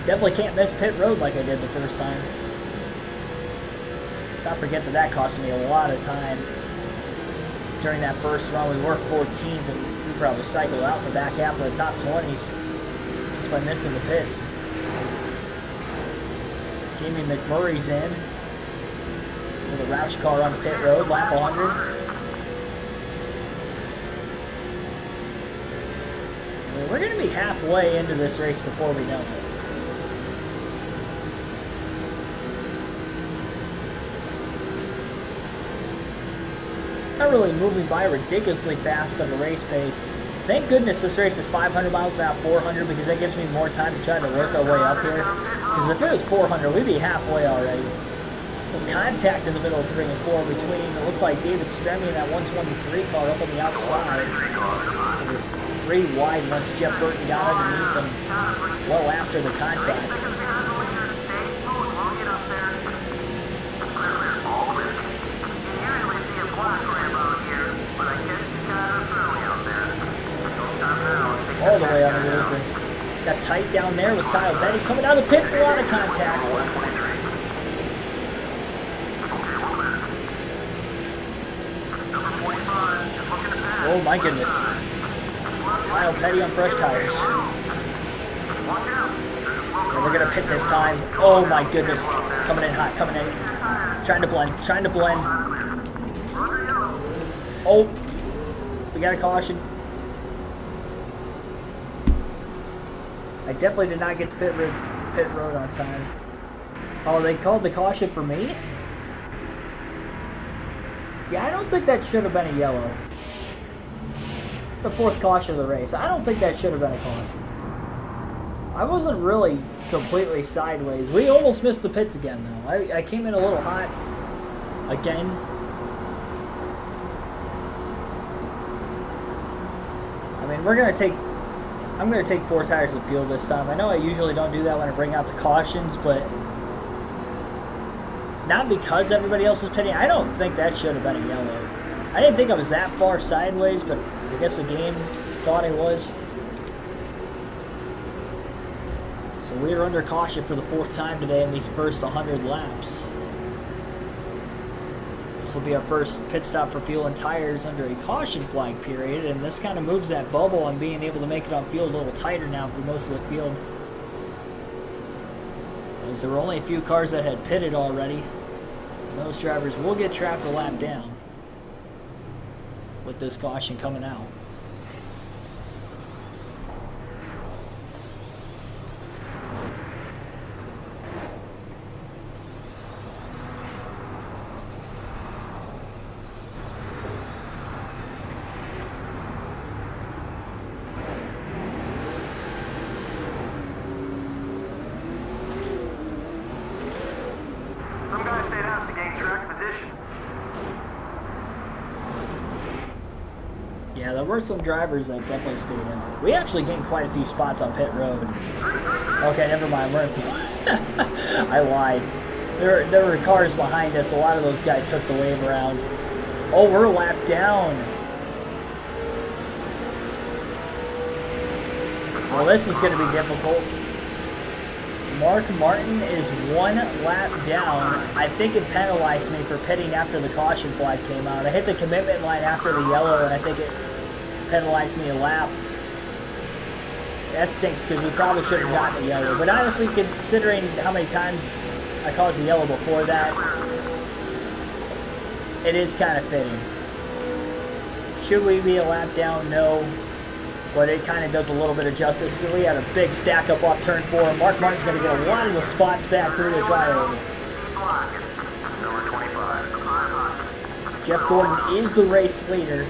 Definitely can't miss pit road like I did the first time. Let's not forget that that cost me a lot of time. During that first run, we were 14th, and we probably cycled out in the back half of the top 20s just by missing the pits. Jamie McMurray's in with a Roush car on the pit road, lap 100. We're going to be halfway into this race before we know it. Not really moving by ridiculously fast at a race pace. Thank goodness this race is 500 miles an hour, 400, because that gives me more time to try to work our way up here. Because if it was 400, we'd be halfway already. Contact in the middle of 3 and 4 between, it looked like David Stremme and that 123 car up on the outside. So we're 3 wide once Jeff Burton got underneath them well after the contact. got tight down there with Kyle Petty. Coming out of the pits, a lot of contact. Oh my goodness. Kyle Petty on fresh tires. And we're going to pit this time. Oh my goodness. Coming in hot, coming in. Trying to blend, trying to blend. Oh, we got a caution. I definitely did not get to pit road on time. Oh, they called the caution for me? Yeah, I don't think that should have been a yellow. It's the 4th caution of the race. I don't think that should have been a caution. I wasn't really completely sideways. We almost missed the pits again, though. I came in a little hot again. I mean, I'm going to take 4 tires of fuel this time. I know I usually don't do that when I bring out the cautions, but not because everybody else is pitting. I don't think that should have been a yellow. I didn't think I was that far sideways, but I guess the game thought I was. So we are under caution for the 4th time today in these first 100 laps. This will be our first pit stop for fuel and tires under a caution flag period, and this kind of moves that bubble on being able to make it on field a little tighter now for most of the field. As there were only a few cars that had pitted already, and those drivers will get trapped a lap down with this caution coming out. Yeah, there were some drivers that definitely stayed out. We actually gained quite a few spots on pit road. Okay, never mind. We're in I lied. There were cars behind us. A lot of those guys took the wave around. Oh, we're lapped down. Well, this is going to be difficult. Mark Martin is 1 lap down. I think it penalized me for pitting after the caution flag came out. I hit the commitment line after the yellow, and I think it penalized me a lap. That stinks because we probably should have gotten the yellow. But honestly, considering how many times I caused the yellow before that, it is kind of fitting. Should we be a lap down? No. But it kind of does a little bit of justice. So we had a big stack up off turn 4. Mark Martin's going to get a lot of the spots back through the trioval. Jeff Gordon is the race leader.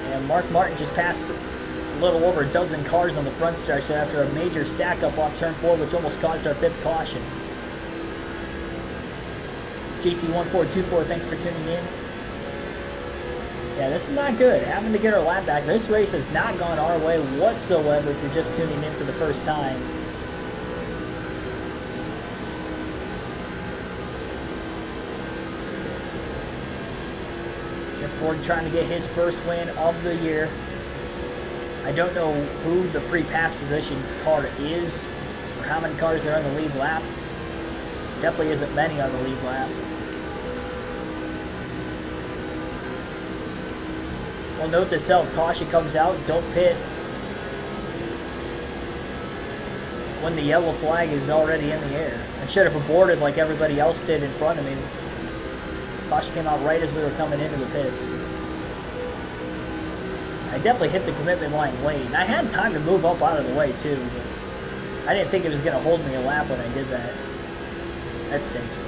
And Mark Martin just passed a little over a dozen cars on the front stretch after a major stack up off turn 4, which almost caused our 5th caution. GC1424, thanks for tuning in. Yeah, this is not good. Having to get our lap back. This race has not gone our way whatsoever if you're just tuning in for the first time. Jeff Gordon trying to get his first win of the year. I don't know who the free pass position car is or how many cars are on the lead lap. Definitely isn't many on the lead lap. Well, note to self, caution comes out, don't pit when the yellow flag is already in the air. I should have aborted like everybody else did in front of me. Caution came out right as we were coming into the pits. I definitely hit the commitment line late, and I had time to move up out of the way too, but I didn't think it was going to hold me a lap when I did that. That stinks.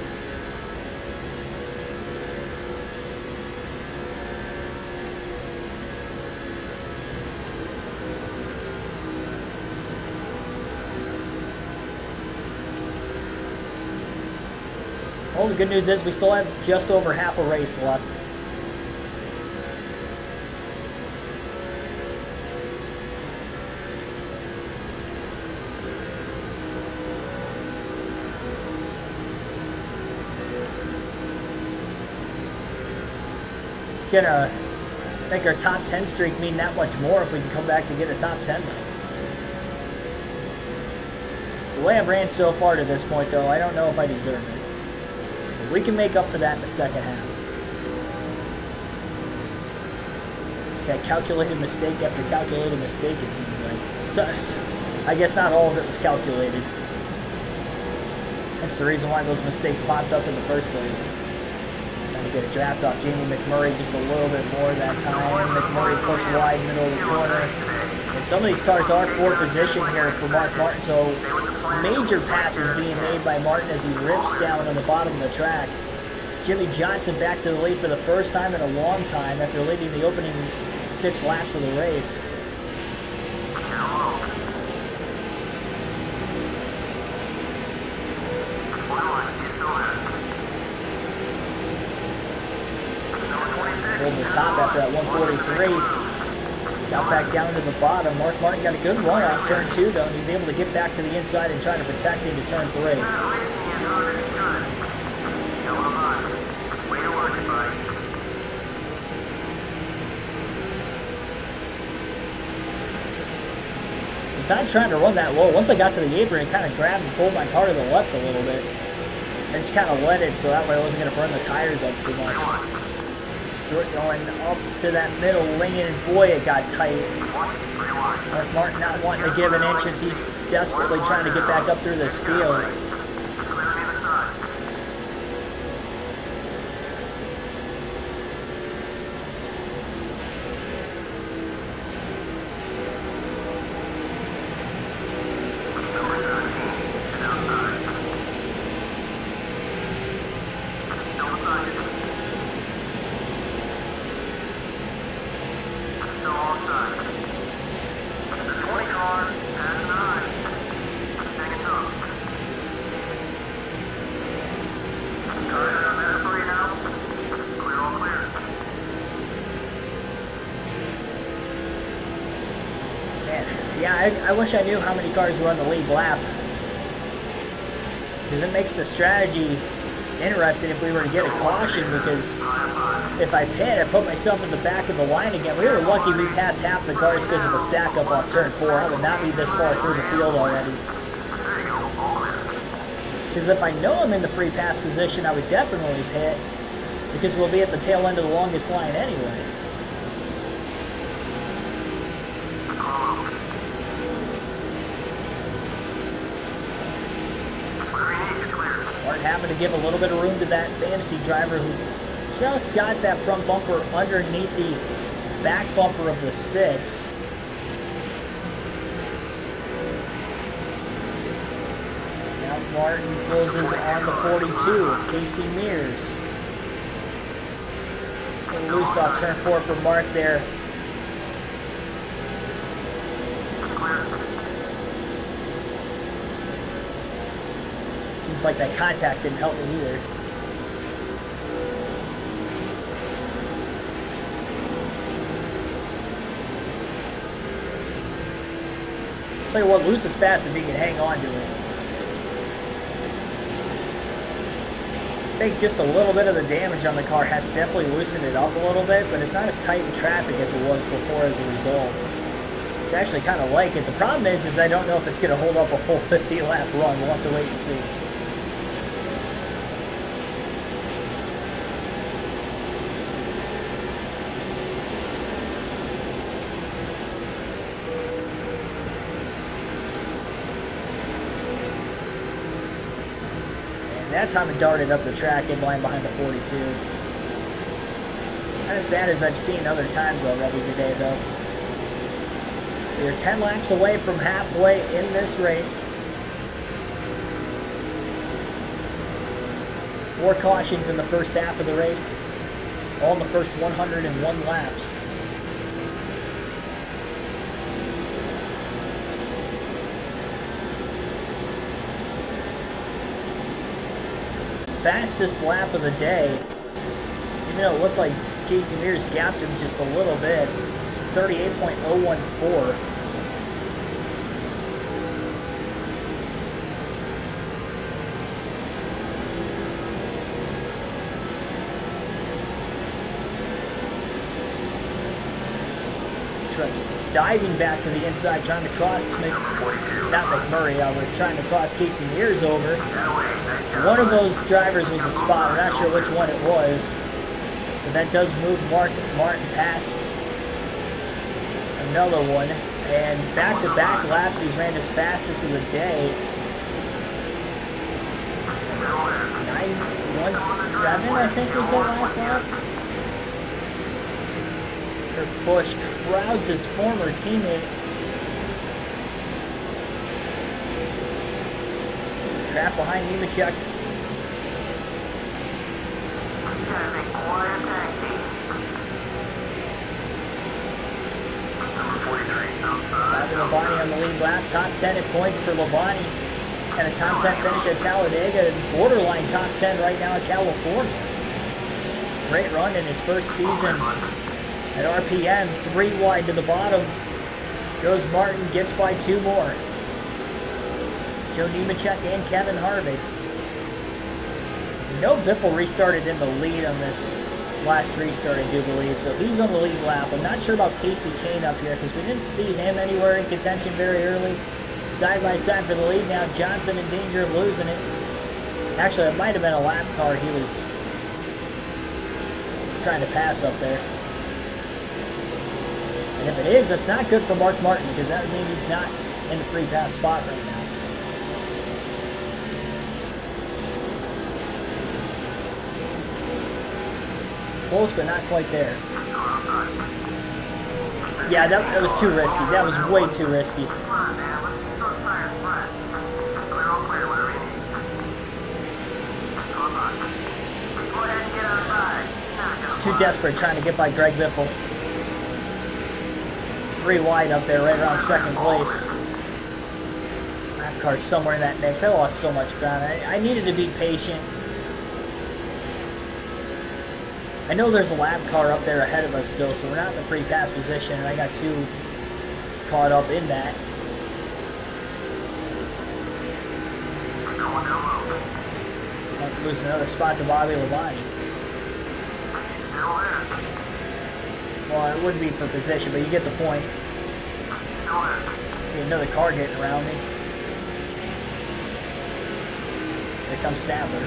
Well, the good news is we still have just over half a race left. It's gonna make our top 10 streak mean that much more if we can come back to get a top 10 though. The way I've ran so far to this point, though, I don't know if I deserve it. But we can make up for that in the second half. It's that calculated mistake after calculated mistake, it seems like. So, I guess not all of it was calculated. That's the reason why those mistakes popped up in the first place. Trying to get a draft off Jamie McMurray just a little bit more that time. McMurray pushed wide, middle of the corner. And some of these cars are for position here for Mark Martin, so major passes being made by Martin as he rips down on the bottom of the track. Jimmy Johnson back to the lead for the first time in a long time after leading the opening 6 laps of the race. Holding the top after that 143. Got back down to the bottom. Mark Martin got a good run off turn 2 though, and he's able to get back to the inside and try to protect into turn 3. He's not trying to run that low. Once I got to the apron, it kind of grabbed and pulled my car to the left a little bit. I just kind of let it so that way I wasn't going to burn the tires up too much. Stewart going up to that middle lane, and boy, it got tight. Mark Martin not wanting to give an inch as he's desperately trying to get back up through this field. Yeah, I wish I knew how many cars were on the lead lap, because it makes the strategy interesting if we were to get a caution, because if I pit, I put myself in the back of the line again. We were lucky we passed half the cars because of a stack up off turn 4. I would not be this far through the field already. Because if I know I'm in the free pass position, I would definitely pit, because we'll be at the tail end of the longest line anyway. Having to give a little bit of room to that fantasy driver who just got that front bumper underneath the back bumper of the 6. Now Martin closes on the 42 of Casey Mears. A little loose off turn 4 for Mark there. Seems like that contact didn't help me either. Tell you what, loose is fast if you can hang on to it. I think just a little bit of the damage on the car has definitely loosened it up a little bit, but it's not as tight in traffic as it was before as a result. Which I actually kind of like it. The problem is I don't know if it's going to hold up a full 50 lap run. We'll have to wait and see. That time it darted up the track in line behind the 42. Not as bad as I've seen other times already today, though. We are 10 laps away from halfway in this race. 4 cautions in the first half of the race, all in the first 101 laps. Fastest lap of the day, even though it looked like Casey Mears gapped him just a little bit. It's 38.014. truck's diving back to the inside, trying to cross not McMurray, we're trying to cross Casey Mears over. One of those drivers was a spot. I'm not sure which one it was, but that does move Martin past another one. And back-to-back laps, he's ran his fastest of the day. 9:17, I think, was that last lap. Kurt Busch crowds his former teammate. Trap behind Nemechek. Labonte on the lead lap. Top 10 at points for Labonte. And a top 10 finish at Talladega. And borderline top 10 right now at California. Great run in his first season at RPM. 3 wide to the bottom. Goes Martin, gets by 2 more. Joe Nemechek and Kevin Harvick. No, Biffle restarted in the lead on this last restart, I do believe, so he's on the lead lap. I'm not sure about Casey Kane up here because we didn't see him anywhere in contention very early. Side by side for the lead now. Johnson in danger of losing it. Actually, it might have been a lap car he was trying to pass up there. And if it is, that's not good for Mark Martin because that would mean he's not in the free pass spot right now. Close, but not quite there. Yeah, that was too risky. That was way too risky. He's too desperate trying to get by Greg Biffle. 3 wide up there, right around second place. Lap car's somewhere in that mix. I lost so much ground. I needed to be patient. I know there's a lap car up there ahead of us still, so we're not in the free pass position, and I got too caught up in that. Might lose another spot to Bobby Labonte. Well, it would be for position, but you get the point. Another car getting around me. Here comes Sadler.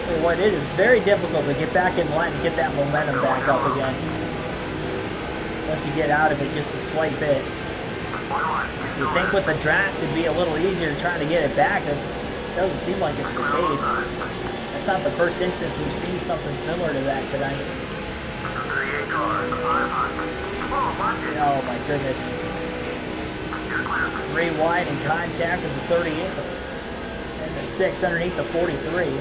Tell you what, it is very difficult to get back in line and get that momentum back up again. Once you get out of it just a slight bit. You'd think with the draft it'd be a little easier trying to get it back. It doesn't seem like it's the case. That's not the first instance we've seen something similar to that tonight. Oh my goodness. 3 wide in contact with the 38 and the 6 underneath the 43.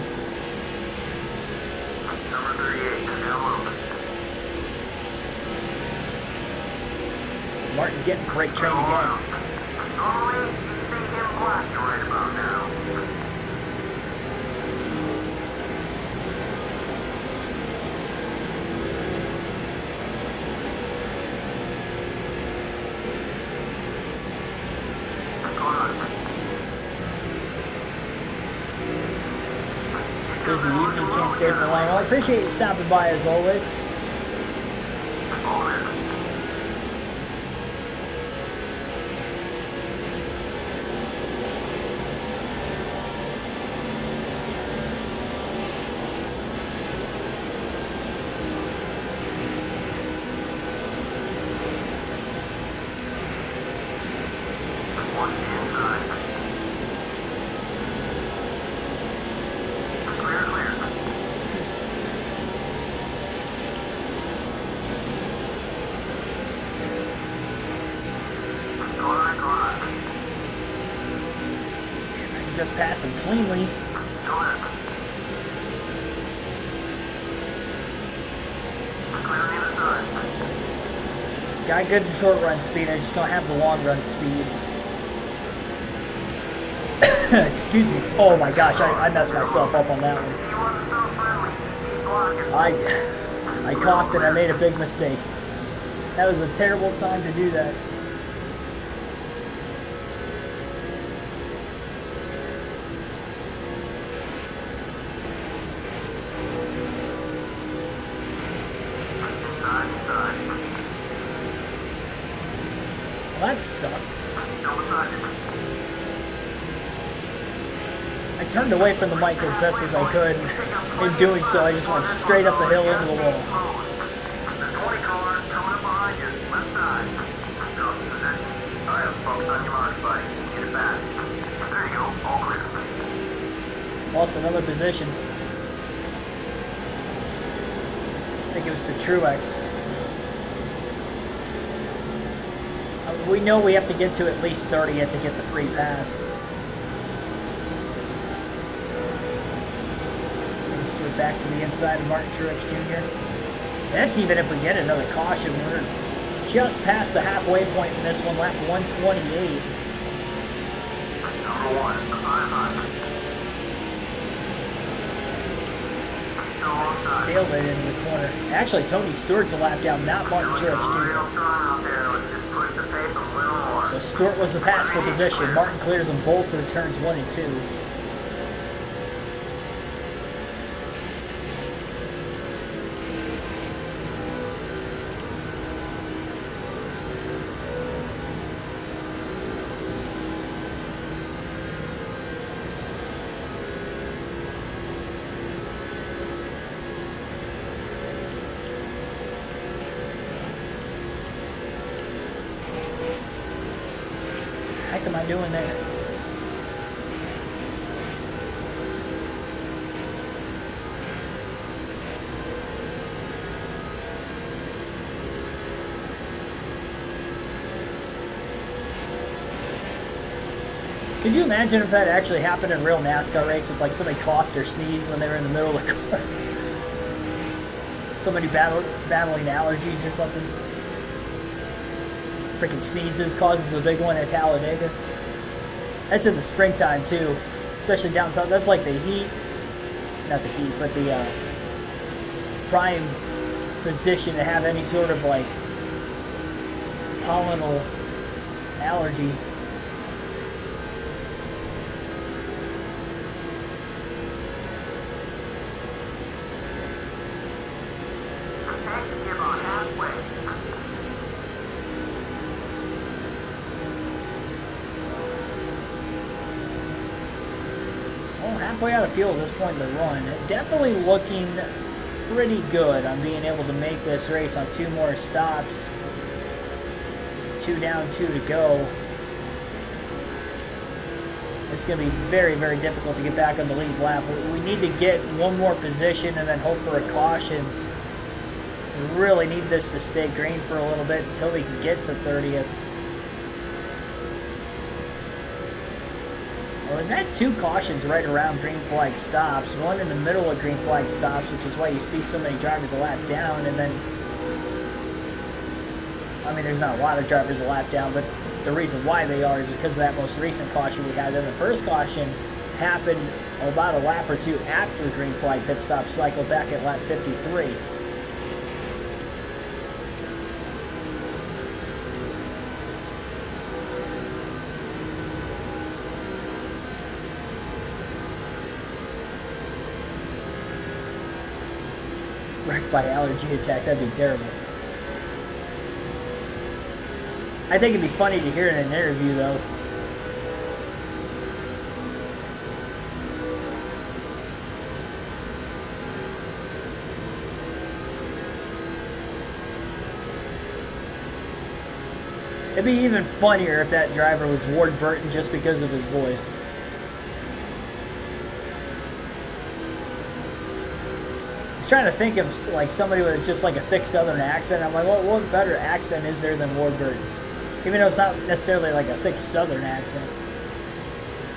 Martin's getting freight train again. Normally, you see him black right about now. Busy evening, can't stay for long. Well, I appreciate you stopping by as always. Just pass him cleanly. Got good short run speed, I just don't have the long run speed. Excuse me. Oh my gosh, I messed myself up on that one. I coughed and I made a big mistake. That was a terrible time to do that. Well, that sucked. I turned away from the mic as best as I could. In doing so, I just went straight up the hill into the wall. Lost another position. I think it was to Truex. We know we have to get to at least 30 yet to get the free pass. Straight back to the inside of Martin Truex Jr. That's even if we get another caution. We're just past the halfway point in this one, lap 128. Sailed it into the corner. Actually, Tony Stewart's a lap down, not Martin Truex Jr. So Stewart was the passable position. Martin clears them both through turns 1 and 2. What am I doing there? Could you imagine if that actually happened in a real NASCAR race? If like somebody coughed or sneezed when they were in the middle of the car? Somebody battling allergies or something? Freaking sneezes causes a big one at Talladega. That's in the springtime too, especially down south. That's like the heat, not the heat, but the prime position to have any sort of like pollenal allergy. Halfway out of fuel at this point in the run. Definitely looking pretty good on being able to make this race on 2 more stops. 2 down, 2 to go. It's going to be very, very difficult to get back on the lead lap. We need to get 1 more position and then hope for a caution. We really need this to stay green for a little bit until we can get to 30th. Well, we've had 2 cautions right around green flag stops, 1 in the middle of green flag stops, which is why you see so many drivers a lap down, and then, I mean, there's not a lot of drivers a lap down, but the reason why they are is because of that most recent caution we had. Then the first caution happened about a lap or 2 after the green flag pit stop cycle back at lap 53. Wrecked by allergy attack, that'd be terrible. I think it'd be funny to hear in an interview, though. It'd be even funnier if that driver was Ward Burton just because of his voice. Trying to think of like somebody with just like a thick Southern accent. I'm like, what better accent is there than Ward Burton's? Even though it's not necessarily like a thick Southern accent.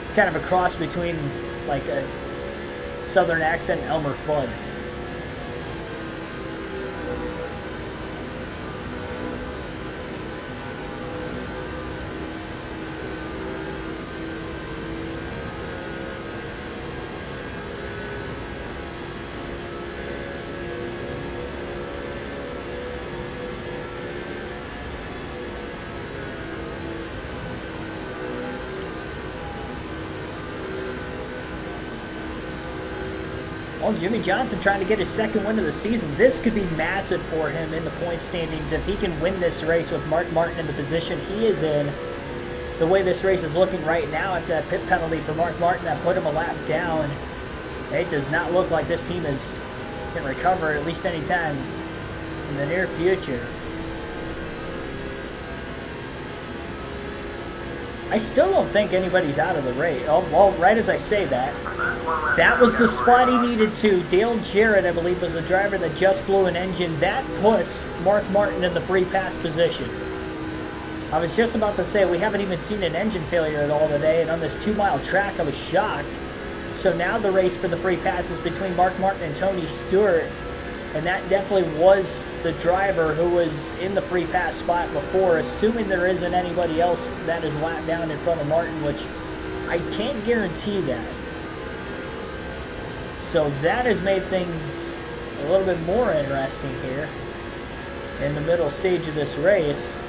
It's kind of a cross between like a Southern accent and Elmer Fudd. Well, Jimmy Johnson trying to get his second win of the season. This could be massive for him in the point standings if he can win this race with Mark Martin in the position he is in. The way this race is looking right now after that pit penalty for Mark Martin that put him a lap down, it does not look like this team can recover at least any time in the near future. I still don't think anybody's out of the race. Oh, well, right as I say that, that was the spot he needed to. Dale Jarrett, I believe, was the driver that just blew an engine. That puts Mark Martin in the free pass position. I was just about to say, we haven't even seen an engine failure at all today, and on this 2-mile track, I was shocked. So now the race for the free pass is between Mark Martin and Tony Stewart. And that definitely was the driver who was in the free pass spot before, assuming there isn't anybody else that is lapped down in front of Martin, which I can't guarantee that. So that has made things a little bit more interesting here in the middle stage of this race.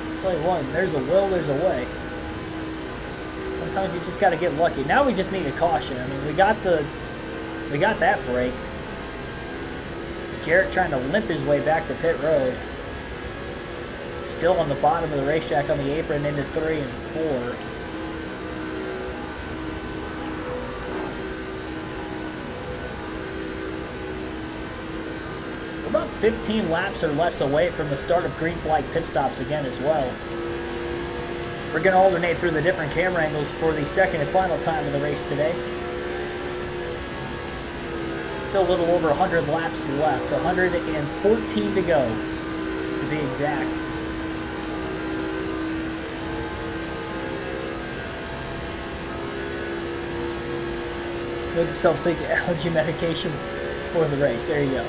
I'll tell you what, there's a will, there's a way. Sometimes you just got to get lucky. Now we just need a caution. I mean, we got that break. Jarrett trying to limp his way back to pit road. Still on the bottom of the racetrack on the apron into 3 and 4. We're about 15 laps or less away from the start of green flag pit stops again as well. We're going to alternate through the different camera angles for the second and final time of the race today. Still a little over 100 laps left, 114 to go, to be exact. Good to still take allergy medication for the race. There you go.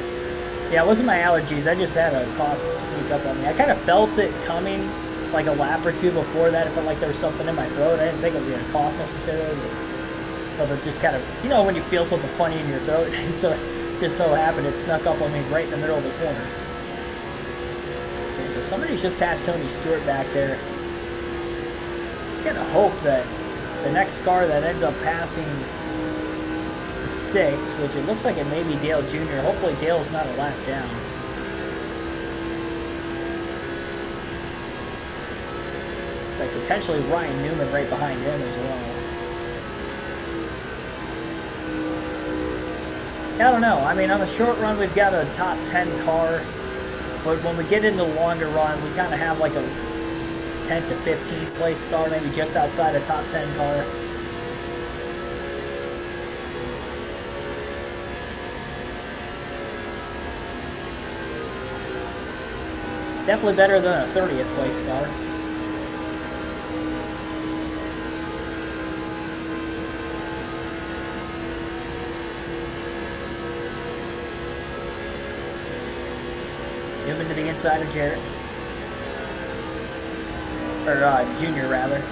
Yeah, it wasn't my allergies. I just had a cough sneak up on me. I kind of felt it coming like a lap or two before that. It felt like there was something in my throat. I didn't think I was going to cough necessarily. So it just kind of, you know, when you feel something funny in your throat. So it just so happened it snuck up on me right in the middle of the corner. Okay, so somebody's just passed Tony Stewart back there. Just going to hope that the next car that ends up passing the 6, which it looks like it may be Dale Jr. Hopefully Dale's not a lap down. Looks like potentially Ryan Newman right behind him as well. I don't know. I mean, on the short run, we've got a top 10 car. But when we get into the longer run, we kind of have like a 10th to 15th place car, maybe just outside a top 10 car. Definitely better than a 30th place car. Newman to the inside of Jarrett. Or Junior, rather.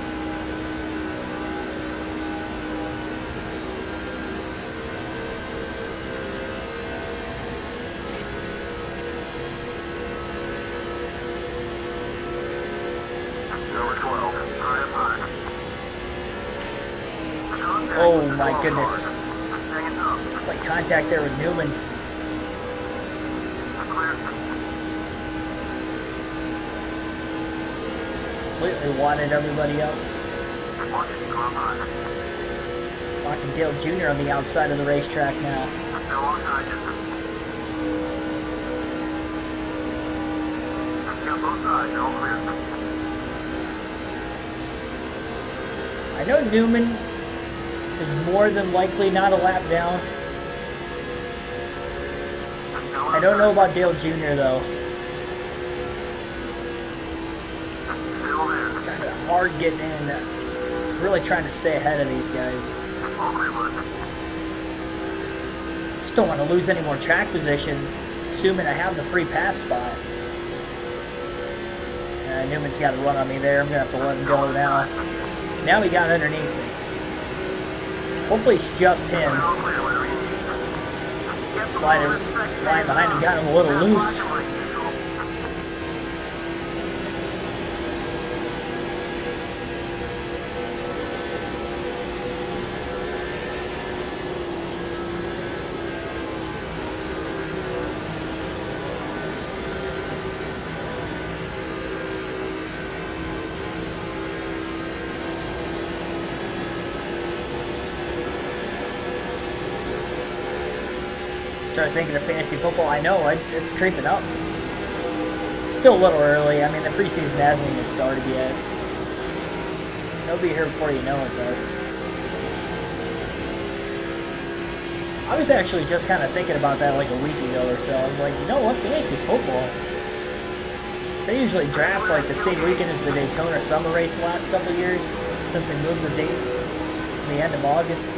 Oh my goodness. It's like contact there with Newman. Completely wadded everybody up. Watching Dale Jr. on the outside of the racetrack now. I know Newman is more than likely not a lap down. I don't know about Dale Jr. though. Trying to hard getting in. Just really trying to stay ahead of these guys. Just don't want to lose any more track position, assuming I have the free pass spot. Newman's got a run on me there. I'm going to have to let him go now. Now he got underneath me. Hopefully it's just him. Sliding right behind him, got him a little loose. start thinking of fantasy football. I know it's creeping up. Still a little early. I mean, the preseason hasn't even started yet. It'll be here before you know it, though. I was actually just kind of thinking about that like a week ago or so. I was like, you know what, fantasy football. So they usually draft like the same weekend as the Daytona Summer Race the last couple of years, since they moved the date to the end of August.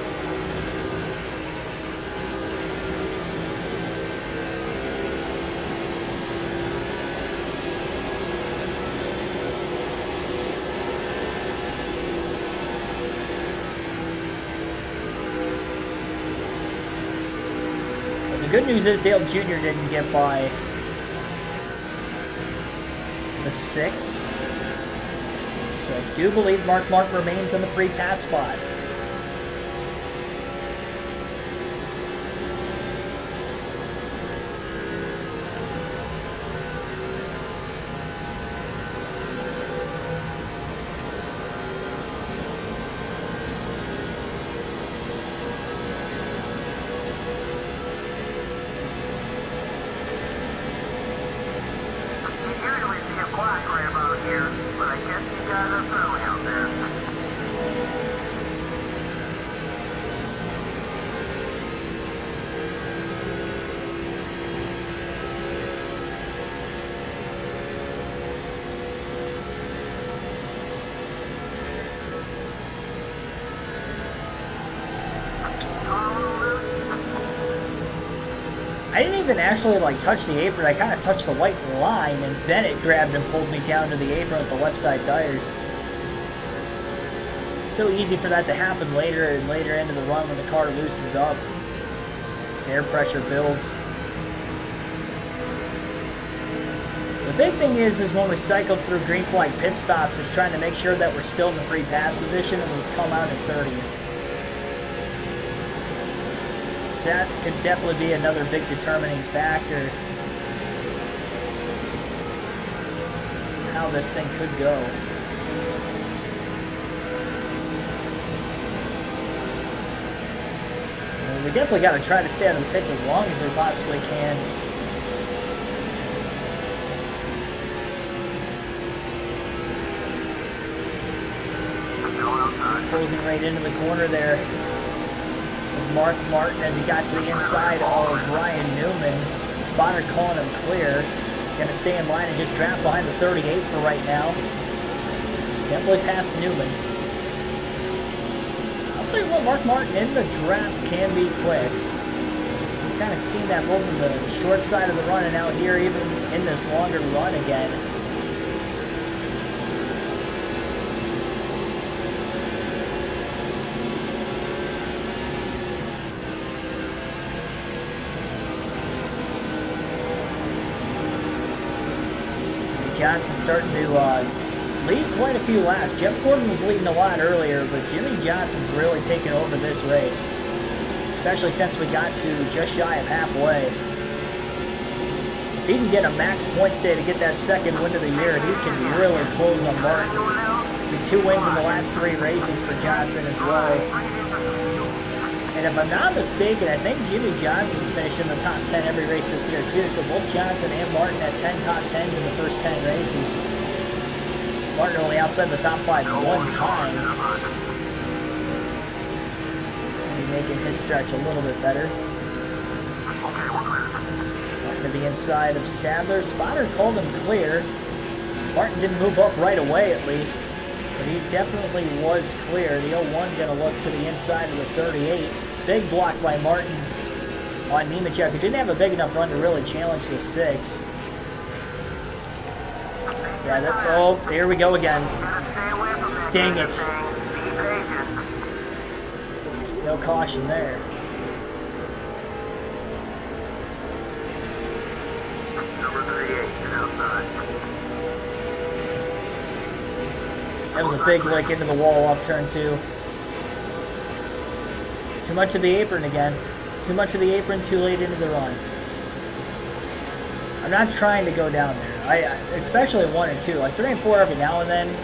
The good news is Dale Jr. didn't get by the 6. So I do believe Mark Martin remains in the free pass spot. I didn't even actually like touch the apron. I kind of touched the white line, and then it grabbed and pulled me down to the apron with the left side tires. So easy for that to happen later and later into the run when the car loosens up. As air pressure builds. The big thing is when we cycled through green flag pit stops, is trying to make sure that we're still in the free pass position and we come out in 30th. So that could definitely be another big determining factor how this thing could go. And we definitely got to try to stay out of the pits as long as we possibly can. Closing right into the corner there. Mark Martin as he got to the inside of Ryan Newman. Spotter calling him clear. Going to stay in line and just draft behind the 38 for right now. Definitely past Newman. I'll tell you what, Mark Martin in the draft can be quick. We've kind of seen that both in the short side of the run and out here, even in this longer run again. Johnson starting to lead quite a few laps. Jeff Gordon was leading a lot earlier, but Jimmy Johnson's really taken over this race, especially since we got to just shy of halfway. If he can get a max points day to get that second win of the year, he can really close on Martin. Be 2 wins in the last 3 races for Johnson as well. And if I'm not mistaken, I think Jimmy Johnson's finished in the top 10 every race this year too. So both Johnson and Martin had 10 top 10s in the first 10 races. Martin only outside the top 5 one time. Maybe making his stretch a little bit better. Martin to the inside of Sadler. Spotter called him clear. Martin didn't move up right away at least. But he definitely was clear. The 01 going to look to the inside of the 38. Big block by Martin on Nemechek, who didn't have a big enough run to really challenge the 6. Yeah, oh, there we go again. Dang it. No caution there. Number 38, outside. That was a big lick into the wall off turn 2. Too much of the apron again. Too much of the apron, too late into the run. I'm not trying to go down there. Especially 1 and 2. Like 3 and 4 every now and then.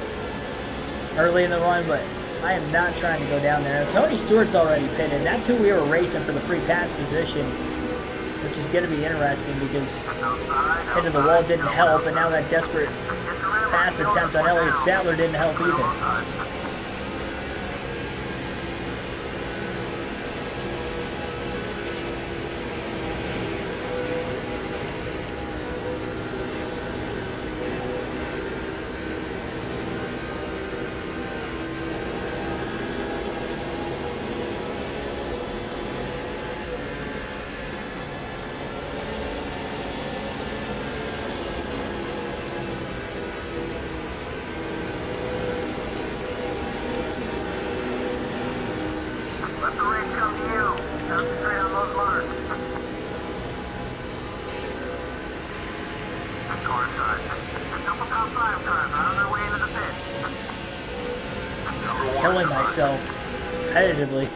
Early in the run, but I am not trying to go down there. Tony Stewart's already pitted. That's who we were racing for the free pass position. which is going to be interesting because hitting the wall didn't help, and now that desperate pass attempt on Elliott Sadler didn't help either. Killing myself competitively.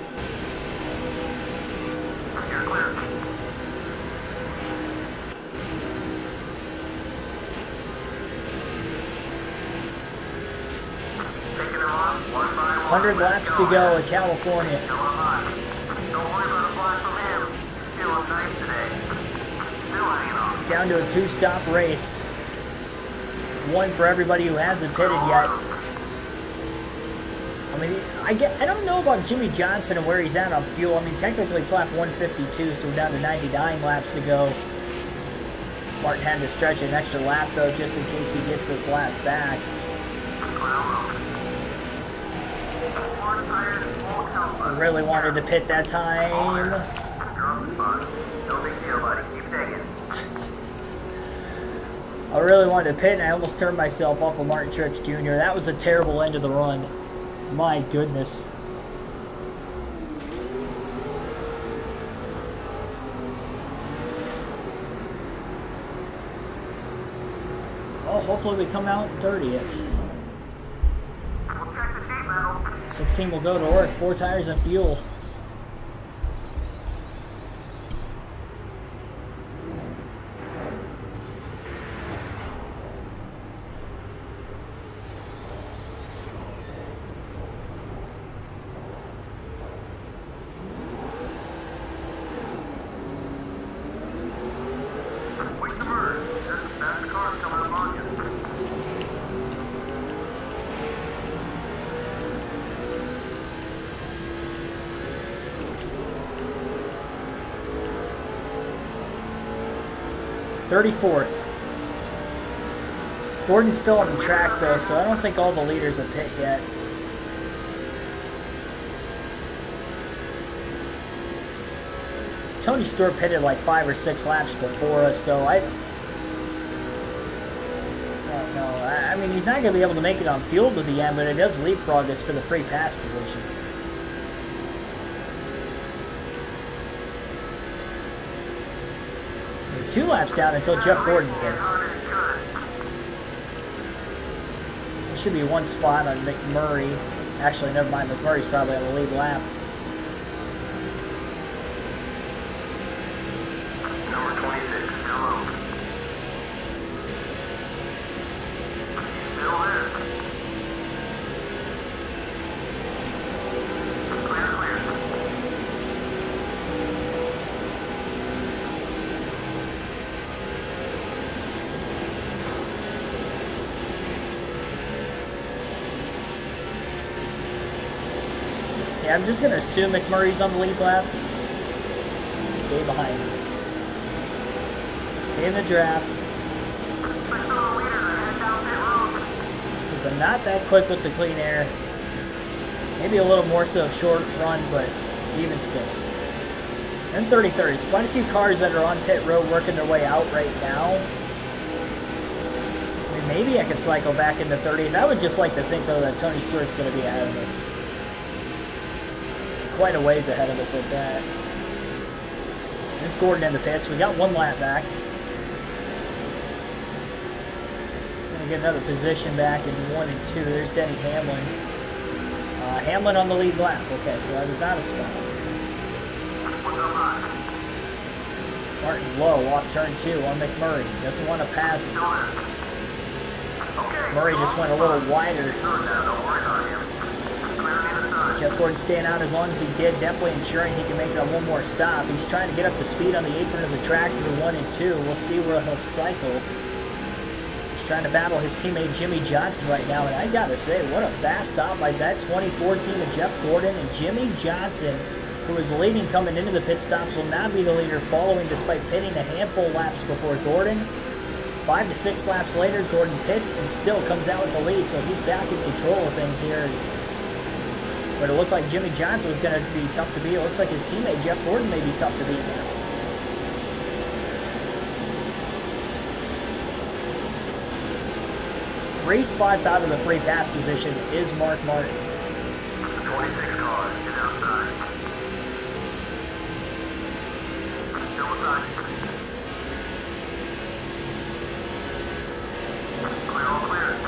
$100 laps to go at California. Down to a 2-stop race. One for everybody who hasn't pitted yet. I mean, I don't know about Jimmy Johnson and where he's at on fuel. I mean, technically it's lap 152, so we're down to 99 laps to go. Martin had to stretch an extra lap, though, just in case he gets this lap back. I really wanted to pit that time. I really wanted to pit, and I almost turned myself off of Martin Truex Jr. That was a terrible end of the run. My goodness. Well, hopefully we come out 30th. 16 will go to work. 4 tires and fuel. .34th. Gordon's still on the track though, so I don't think all the leaders have pit yet. Tony Stewart pitted like 5 or 6 laps before us, so I don't know. I mean, he's not going to be able to make it on fuel to the end, but it does leapfrog us for the free pass position. We're 2 laps down until Jeff Gordon pits. There should be 1 spot on McMurray. Actually, never mind. McMurray's probably on the lead lap. Number 26, hello. Still there. Clear. Yeah, I'm just going to assume McMurray's on the lead lap. Stay behind him. Stay in the draft. Because I'm not that quick with the clean air. Maybe a little more so short run, but even still. And 33rd. There's quite a few cars that are on pit road working their way out right now. I mean, maybe I could cycle back into 30th. I would just like to think, though, that Tony Stewart's going to be ahead of us. Quite a ways ahead of us at that. There's Gordon in the pits. We got 1 lap back. Gonna get another position back in 1 and 2. There's Denny Hamlin. Hamlin on the lead lap. Okay, so that was not a spot. Martin low off turn 2 on McMurray. Doesn't want to pass him. Murray just went a little wider. Jeff Gordon staying out as long as he did, definitely ensuring he can make that one more stop. He's trying to get up to speed on the apron of the track through 1 and 2. We'll see where he'll cycle. He's trying to battle his teammate Jimmy Johnson right now, and I gotta say, what a fast stop by that 2014 of Jeff Gordon. And Jimmy Johnson, who was leading coming into the pit stops, will now be the leader following despite pitting a handful of laps before Gordon. 5 to 6 laps later, Gordon pits and still comes out with the lead, so he's back in control of things here. But it looked like Jimmy Johnson was going to be tough to beat. It looks like his teammate Jeff Gordon may be tough to beat now. Three spots out of the free pass position is Mark Martin. 26 cars, get outside. Still outside. Clear, all clear.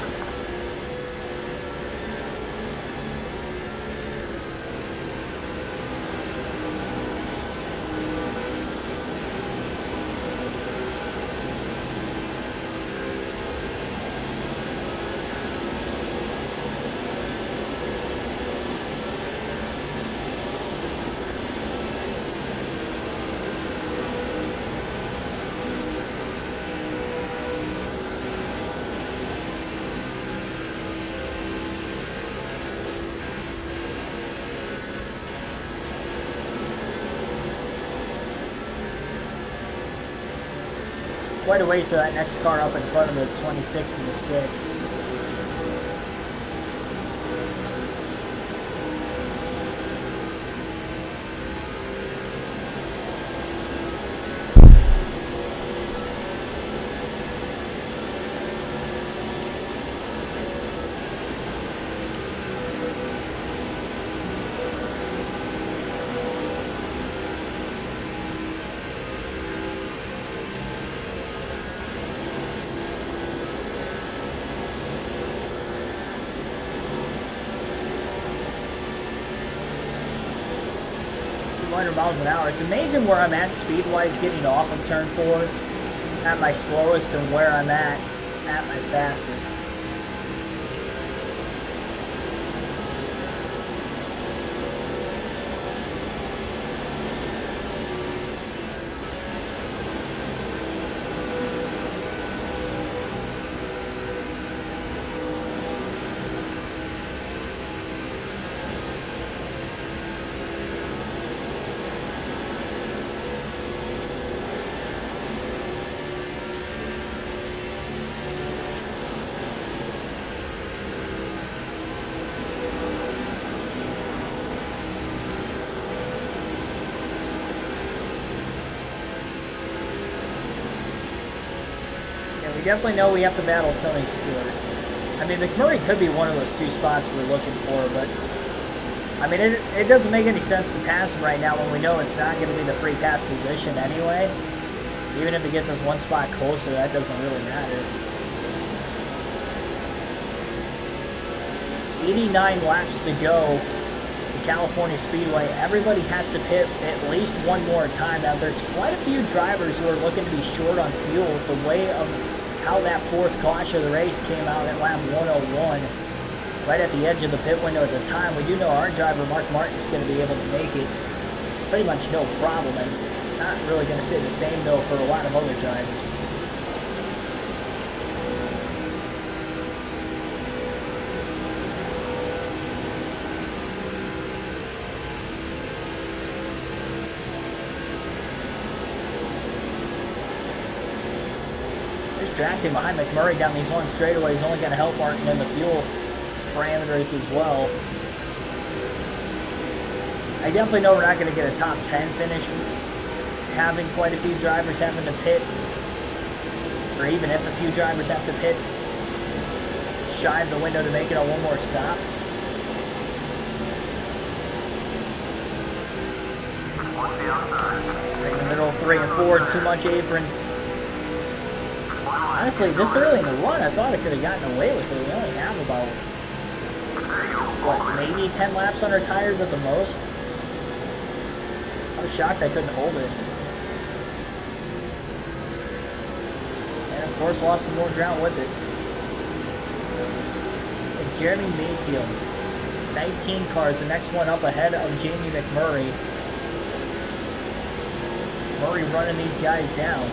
Quite a ways to that next car up in front of the 26 and the 6. Miles an hour. It's amazing where I'm at speed-wise getting off of turn 4 at my slowest and where I'm at my fastest. Definitely know we have to battle Tony Stewart. I mean, McMurray could be one of those 2 spots we're looking for, but I mean, it doesn't make any sense to pass him right now when we know it's not going to be the free pass position anyway. Even if it gets us 1 spot closer, that doesn't really matter. 89 laps to go. California Speedway. Everybody has to pit at least 1 more time. Now, there's quite a few drivers who are looking to be short on fuel with the way of how that 4th caution of the race came out at lap 101, right at the edge of the pit window at the time. We do know our driver, Mark Martin, is going to be able to make it pretty much no problem, and not really going to say the same, though, for a lot of other drivers. Drafting behind McMurray down these long straightaways is only going to help Martin in the fuel parameters as well. I definitely know we're not going to get a top 10 finish having quite a few drivers having to pit, or even if a few drivers have to pit shy of the window to make it on 1 more stop. Right in the middle of 3 and 4, too much apron. Honestly, this early in the run, I thought I could have gotten away with it. We only have about, what, maybe 10 laps on our tires at the most? I was shocked I couldn't hold it. And of course, lost some more ground with it. So Jeremy Mayfield 19 cars, the next one up ahead of Jamie McMurray. Murray running these guys down.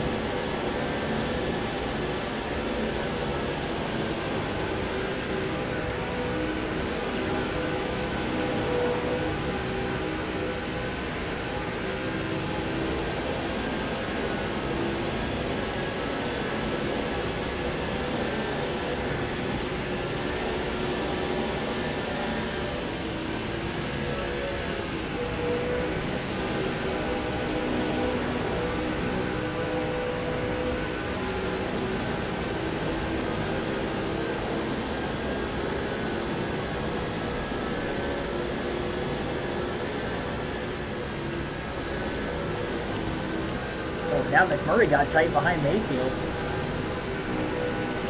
Now McMurray got tight behind Mayfield.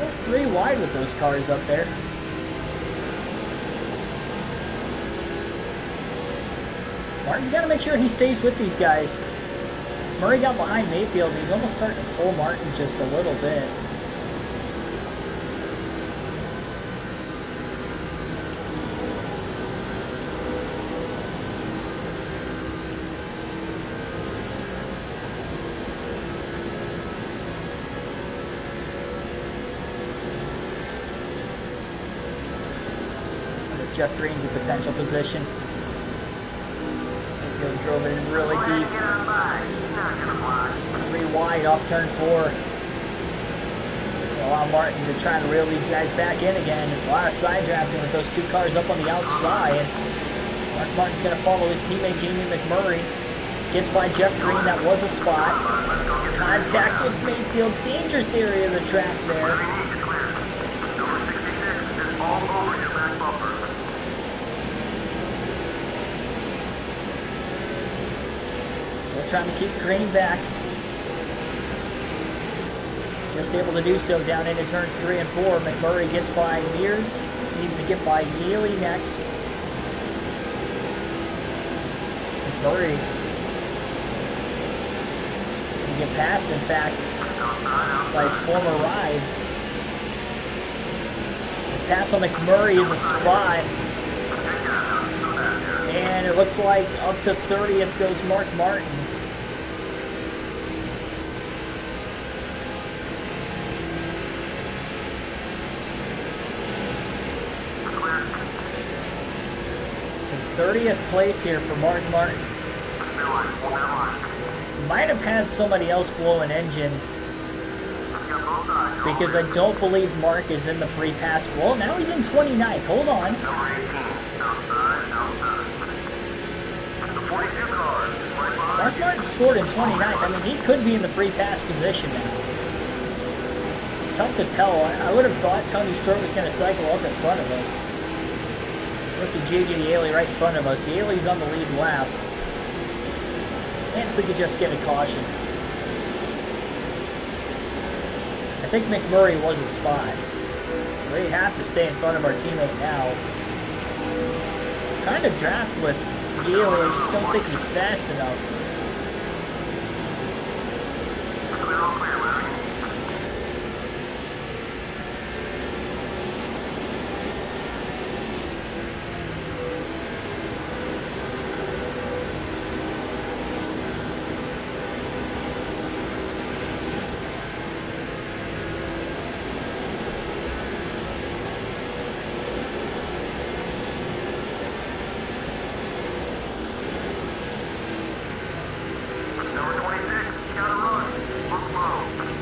It's 3 wide with those cars up there. Martin's got to make sure he stays with these guys. Murray got behind Mayfield and he's almost starting to pull Martin just a little bit. Jeff Green's a potential position. Mayfield drove it in really deep. 3 wide off turn 4. It's going to allow Martin to try and reel these guys back in again. A lot of side drafting with those 2 cars up on the outside. Mark Martin's going to follow his teammate Jamie McMurray. Gets by Jeff Green, that was a spot. Contact with Mayfield, dangerous area of the track there. Trying to keep Green back. Just able to do so down into turns 3 and 4. McMurray gets by Mears. Needs to get by Yaley next. McMurray can get past, in fact, by his former ride. His pass on McMurray is a spot. And it looks like up to 30th goes Mark Martin. So 30th place here for Mark Martin. Might have had somebody else blow an engine because I don't believe Mark is in the free pass. Well, now he's in 29th. Hold on. Mark Martin scored in 29th. I mean, he could be in the free pass position now. It's tough to tell. I would have thought Tony Stewart was going to cycle up in front of us. Look at J.J. Yaley right in front of us. Yaley's on the lead lap. And if we could just get a caution. I think McMurray was a spot. So we have to stay in front of our teammate now. Trying to draft with Yaley, I just don't think he's fast enough.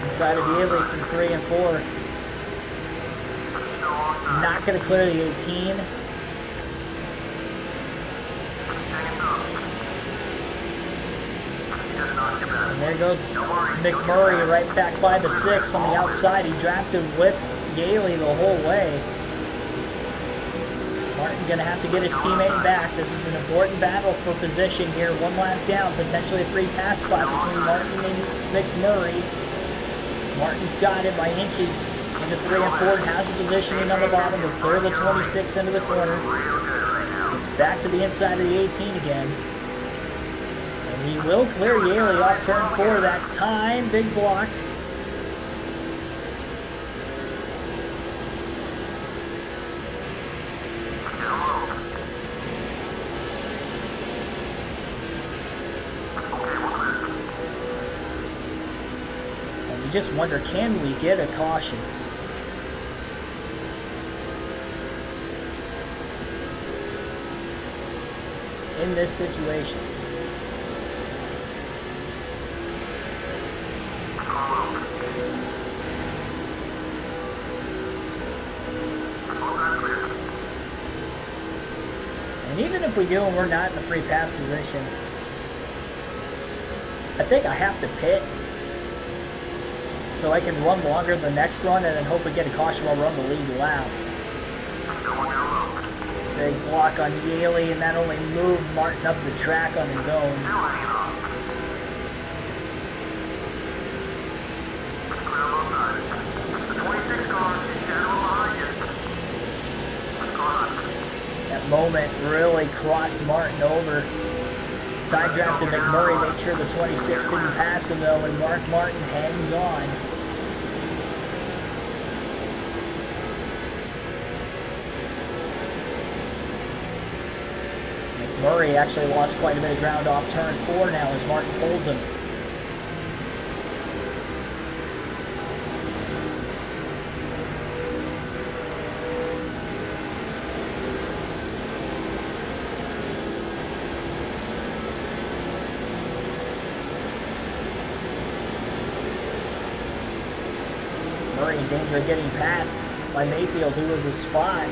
Inside of Yaley through 3 and 4. Not going to clear the 18. And there goes McMurray right back by the 6 on the outside. He drafted with Yaley the whole way. Martin going to have to get his teammate back. This is an important battle for position here. 1 lap down, potentially a free pass spot between Martin and McMurray. Martin's got it by inches into 3 and 4 and has the positioning on the bottom. Will clear the 26 into the corner. It's back to the inside of the 18 again. And he will clear Yaley off turn 4 that time. Big block. You just wonder, can we get a caution? In this situation. And even if we do and we're not in the free pass position, I think I have to pit so I can run longer the next run and then hope we get a caution while we're on the lead lap. Big block on Yaley, and that only moved Martin up the track on his own. That moment really crossed Martin over. Side draft to McMurray, made sure the 26 didn't pass him though, and Mark Martin hangs on. Murray actually lost quite a bit of ground off turn 4 now as Martin pulls him. Murray in danger of getting passed by Mayfield, who was a spot.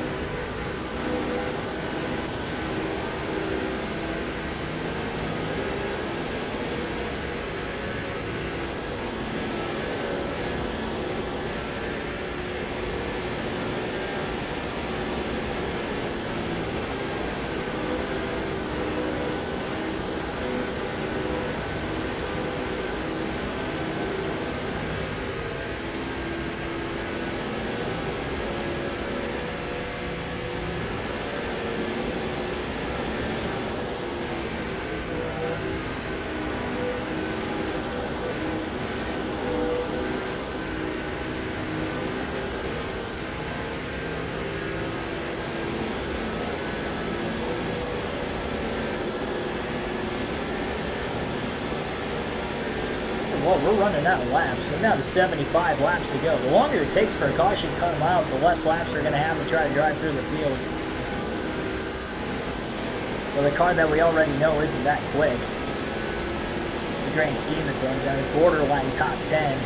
Well, we're running out of laps. We're down to 75 laps to go. The longer it takes for a caution to come out, the less laps we're going to have to try to drive through the field. Well, the car that we already know isn't that quick. In the grand scheme of things, I mean, borderline top 10.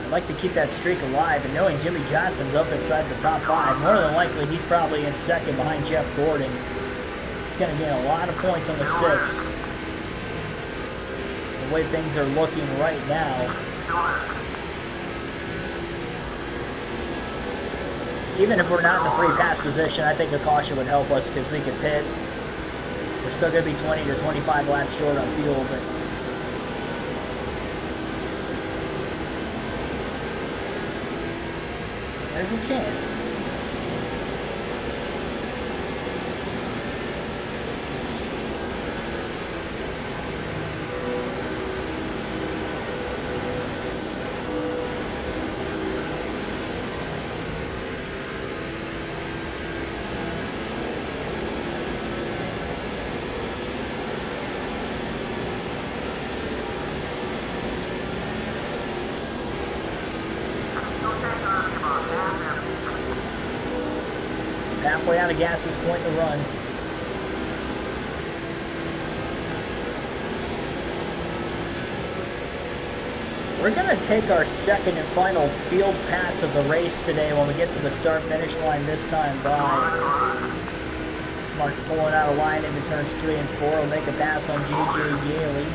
I'd like to keep that streak alive, and knowing Jimmy Johnson's up inside the top 5, more than likely he's probably in second behind Jeff Gordon. He's going to gain a lot of points on the 6. The way things are looking right now. Even if we're not in the free pass position, I think a caution would help us because we could pit. We're still going to be 20 to 25 laps short on fuel, but there's a chance. Halfway out of gas this point in the run. We're going to take our second and final field pass of the race today when we get to the start-finish line this time by. Mark pulling out of line into turns 3 and 4. Will make a pass on J.J. Yaley.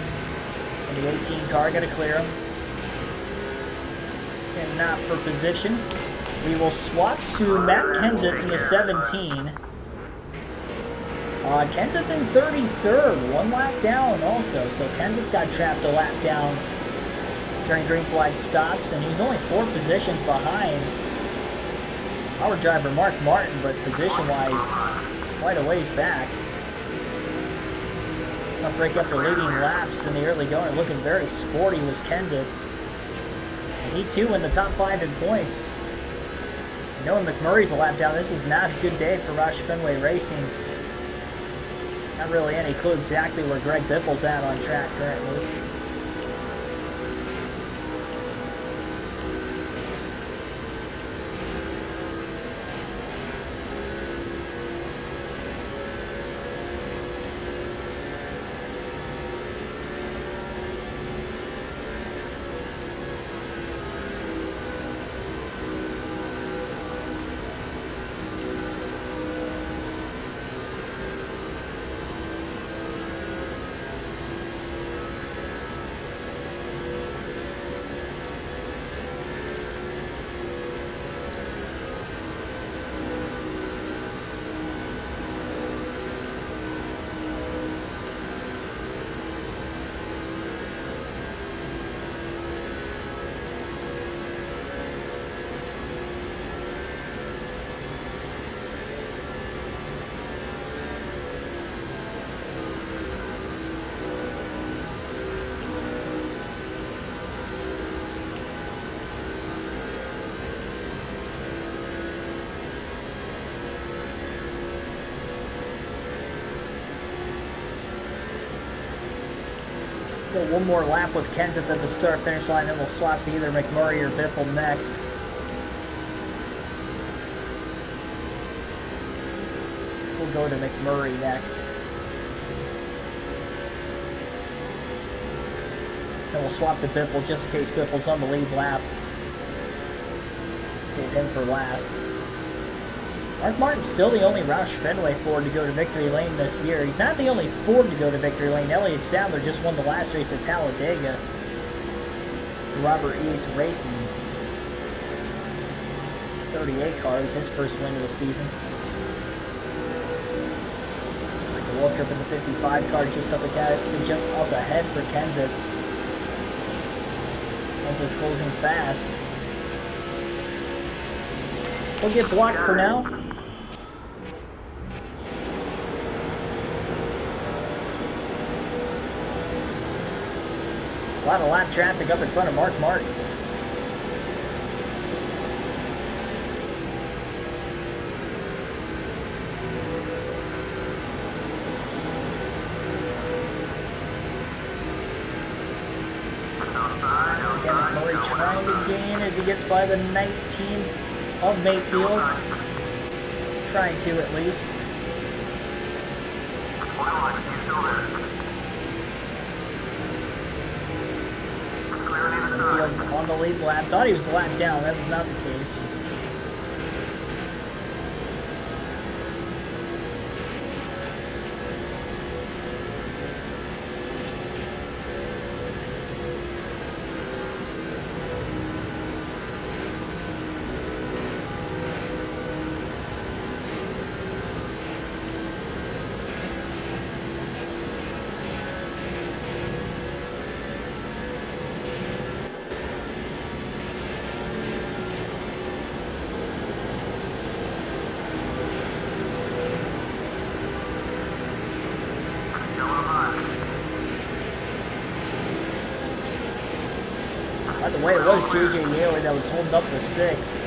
And the 18 car going to clear him. And not for position. We will swap to Matt Kenseth in the 17. Kenseth in 33rd, 1 lap down also. So Kenseth got trapped a lap down during green flag stops, and he's only 4 positions behind our driver Mark Martin, but position-wise, quite a ways back. Tough break after leading laps in the early going. Looking very sporty was Kenseth. And he too in the top 5 in points. Knowing McMurray's a lap down, this is not a good day for Roush Fenway Racing. Not really any clue exactly where Greg Biffle's at on track currently. Go one more lap with Kenseth at the start finish line, then we'll swap to either McMurray or Biffle next. We'll go to McMurray next. Then we'll swap to Biffle just in case Biffle's on the lead lap. Save him for last. Mark Martin's still the only Roush Fenway Ford to go to victory lane this year. He's not the only Ford to go to victory lane. Elliott Sadler just won the last race at Talladega. Robert Yates Racing. 38 car was his first win of the season. Michael Waltrip in the 55 car just up ahead for Kenseth. Kenseth closing fast. He'll get blocked for now. A lot of lap traffic up in front of Mark Martin. Once again, Murray trying to gain as he gets by the 19 of Mayfield. Trying to, at least. Mayfield on the lead lap. Thought he was a lap down. That was not the case. By the way, it was J.J. Yaley that was holding up the 6.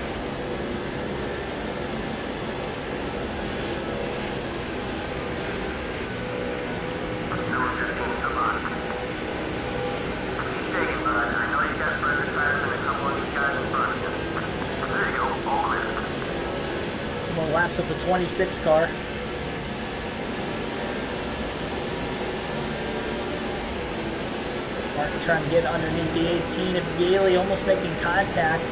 Some more laps of the 26 car. Martin trying to get underneath the 18 of Yaley, almost making contact.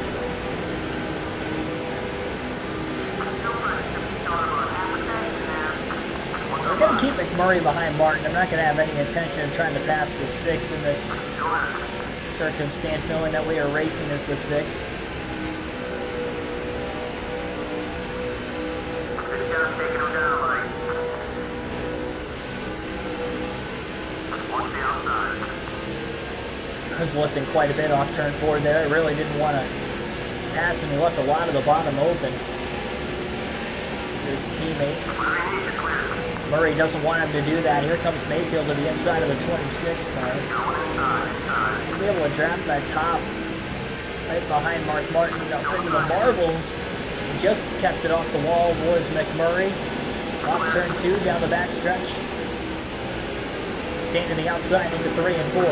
We're going to keep McMurray behind Martin. I'm not going to have any intention of trying to pass the 6 in this circumstance, knowing that we are racing as the 6. Was lifting quite a bit off turn 4 there. I really didn't want to pass him. He left a lot of the bottom open. His teammate. Murray doesn't want him to do that. Here comes Mayfield to the inside of the 26 car. He'll be able to draft that top right behind Mark Martin up into the marbles. He just kept it off the wall was McMurray. Off turn 2 down the backstretch. Staying to the outside into 3 and 4.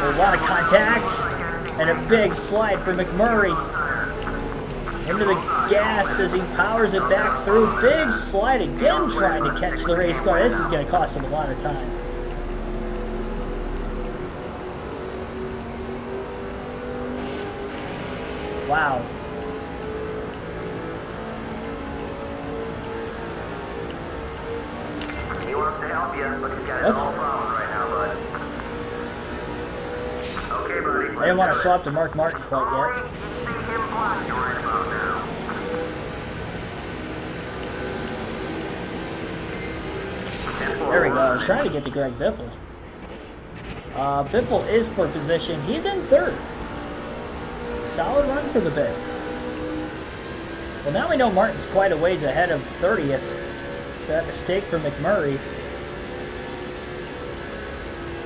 A lot of contact and a big slide for McMurray into the gas as he powers it back through. Big slide again, trying to catch the race car. This is going to cost him a lot of time. Wow. He wants to help you, but he's got his own problem right now, bud. Okay, buddy. I didn't want to swap to Mark Martin quite yet. There we go. I was trying to get to Greg Biffle. Biffle is for position. He's in 3rd. Solid run for the Biff. Well, now we know Martin's quite a ways ahead of 30th. That mistake for McMurray.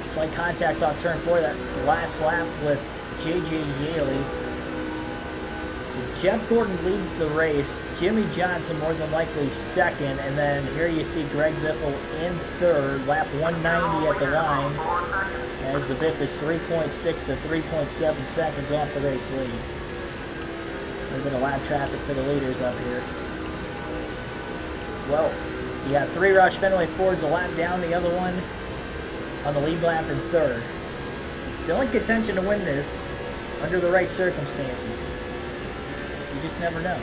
Slight contact off turn 4, that last lap with J.J. Yaley. So Jeff Gordon leads the race. Jimmy Johnson more than likely second. And then here you see Greg Biffle in third. Lap 190 at the line. As the Biff is 3.6 to 3.7 seconds off the race lead. A little bit of lap traffic for the leaders up here. Well, you got 3 Roush Fenway Fords a lap down, the other one on the lead lap in third. It's still in contention to win this under the right circumstances. You just never know.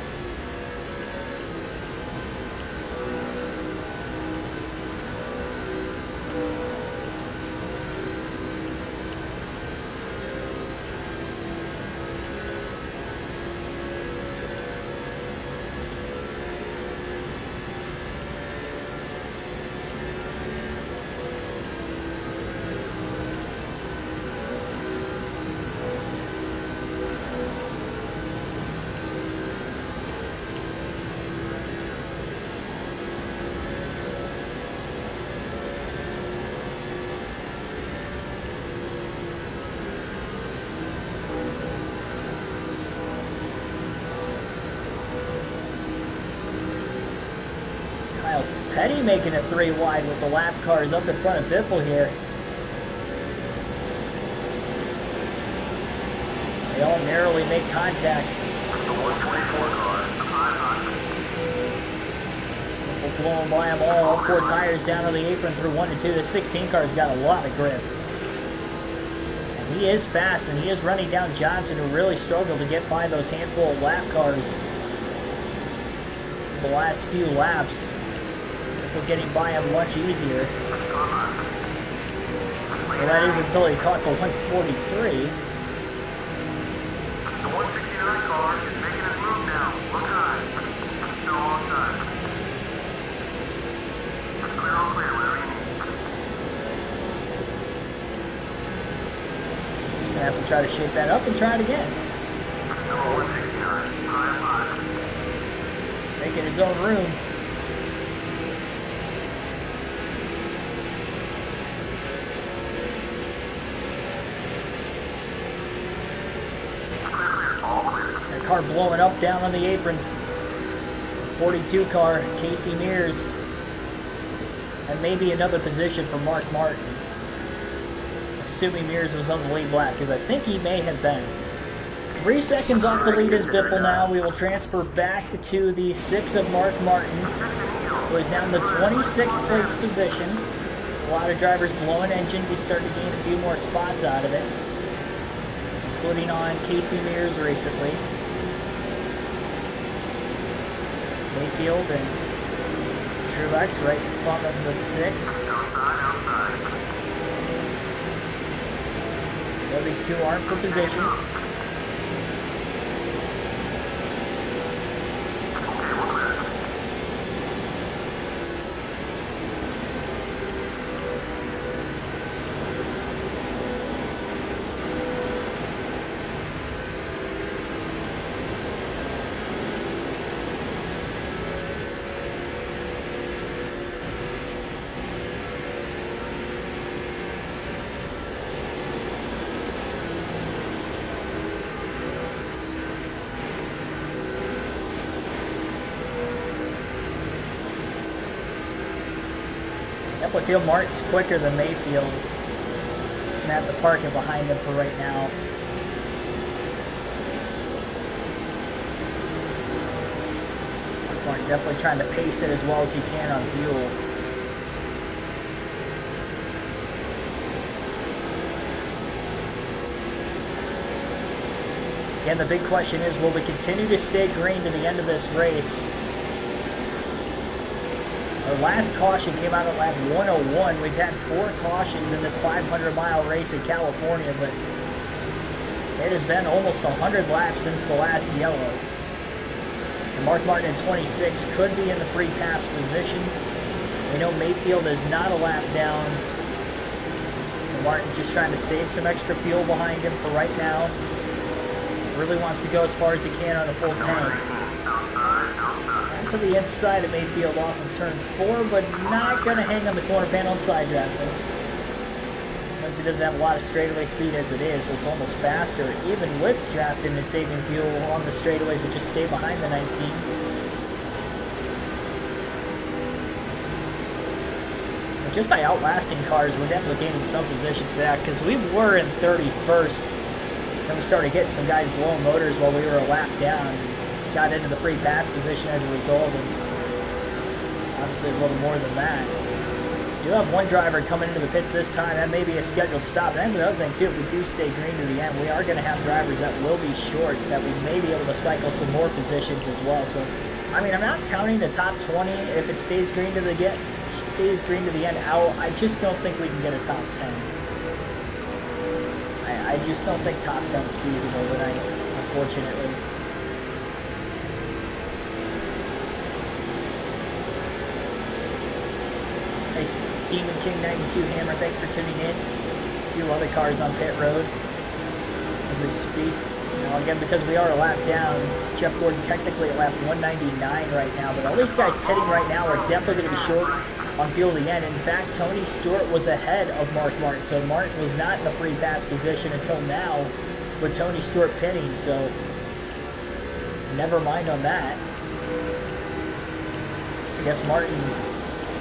Petty making it 3 wide with the lap cars up in front of Biffle here. They all narrowly make contact. The 124 car. Biffle blowing by them all 4 tires down on the apron through 1 and 2. The 16 car's got a lot of grip. And he is fast, and he is running down Johnson, who really struggled to get by those handful of lap cars the last few laps. For getting by him much easier. Well, that is until he caught the 143. The 169 car is making his move now. Look high. Still on time. Clear on clear, whatever you need. He's going to have to try to shape that up and try it again. Number 169, high 5. Making his own room. Car blowing up down on the apron. 42 car, Casey Mears. And maybe another position for Mark Martin. Assuming Mears was on the lead lap, because I think he may have been. 3 seconds off the lead is Biffle now. We will transfer back to the 6 of Mark Martin, who is now in the 26th place position. A lot of drivers blowing engines. He's starting to gain a few more spots out of it, including on Casey Mears recently. Mayfield and Truex right in front of the 6. Well, these two aren't for position. Definitely feel Martin's quicker than Mayfield. Just gonna have to park it behind him for right now. Martin definitely trying to pace it as well as he can on fuel. Again, the big question is, will we continue to stay green to the end of this race? Our last caution came out at lap 101. We've had 4 cautions in this 500-mile race in California, but it has been almost 100 laps since the last yellow. And Mark Martin in 26 could be in the free pass position. We know Mayfield is not a lap down, so Martin's just trying to save some extra fuel behind him for right now. Really wants to go as far as he can on a full tank. To the inside of Mayfield off of turn 4, but not going to hang on the corner panel and side draft him. Honestly, doesn't have a lot of straightaway speed as it is, so it's almost faster. Even with drafting and saving fuel on the straightaways, it just stay behind the 19. But just by outlasting cars, we're definitely gaining some positions back, because we were in 31st. Then we started getting some guys blowing motors while we were a lap down. Got into the free pass position as a result, and obviously a little more than that. We do have one driver coming into the pits this time. That may be a scheduled stop. And that's another thing, too. If we do stay green to the end, we are going to have drivers that will be short, that we may be able to cycle some more positions as well. So, I mean, I'm not counting the top 20 if it stays green to the end out. I just don't think we can get a top 10. I just don't think top 10 is feasible tonight, unfortunately. Nice Demon King 92 Hammer, thanks for tuning in. A few other cars on pit road as we speak. Now again, because we are a lap down, Jeff Gordon technically at lap 199 right now, but all these guys pitting right now are definitely going to be short on fuel to the end. In fact, Tony Stewart was ahead of Mark Martin, so Martin was not in the free pass position until now with Tony Stewart pitting, so never mind on that. I guess Martin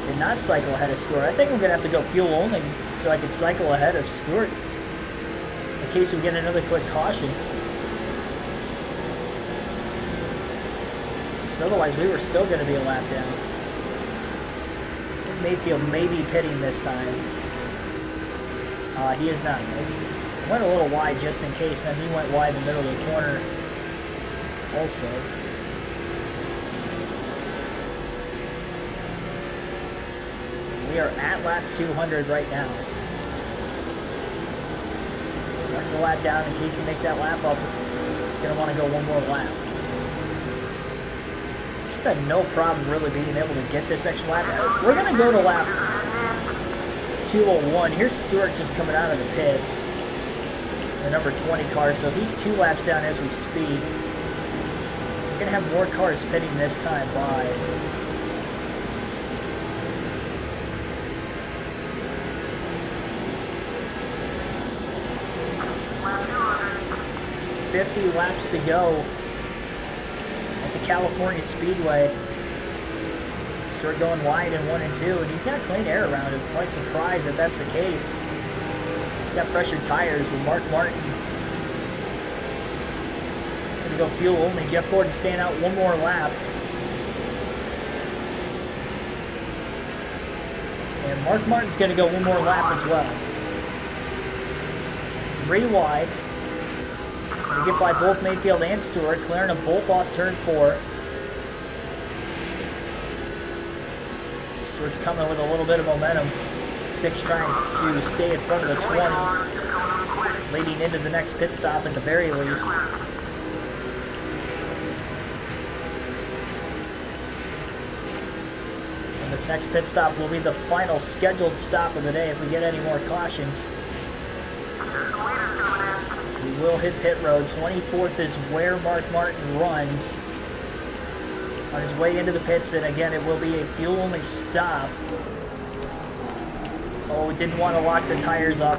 did not cycle ahead of Stewart. I think I'm going to have to go fuel only so I can cycle ahead of Stewart in case we get another quick caution. Because otherwise we were still going to be a lap down. Mayfield may be pitting this time. He is not. He went a little wide just in case, and he went wide in the middle of the corner also. We are at lap 200 right now. Mark's a lap down. In case he makes that lap up, he's going to want to go one more lap. Should have no problem really being able to get this extra lap. We're going to go to lap 201. Here's Stewart just coming out of the pits. The number 20 car, so he's 2 laps down as we speak. We're going to have more cars pitting this time by. $50 laps to go at the California Speedway. Stewart going wide in 1 and 2, and he's got clean air around him. Quite surprised that that's the case. He's got fresher tires, but Mark Martin going to go fuel only. Jeff Gordon staying out one more lap. And Mark Martin's going to go one more lap as well. 3 wide. We get by both Mayfield and Stewart, clearing a bolt off turn 4. Stewart's coming with a little bit of momentum. 6 trying to stay in front of the 20, leading into the next pit stop at the very least. And this next pit stop will be the final scheduled stop of the day if we get any more cautions. We will hit pit road. 24th is where Mark Martin runs on his way into the pits, and again it will be a fuel only stop. Oh, didn't want to lock the tires up.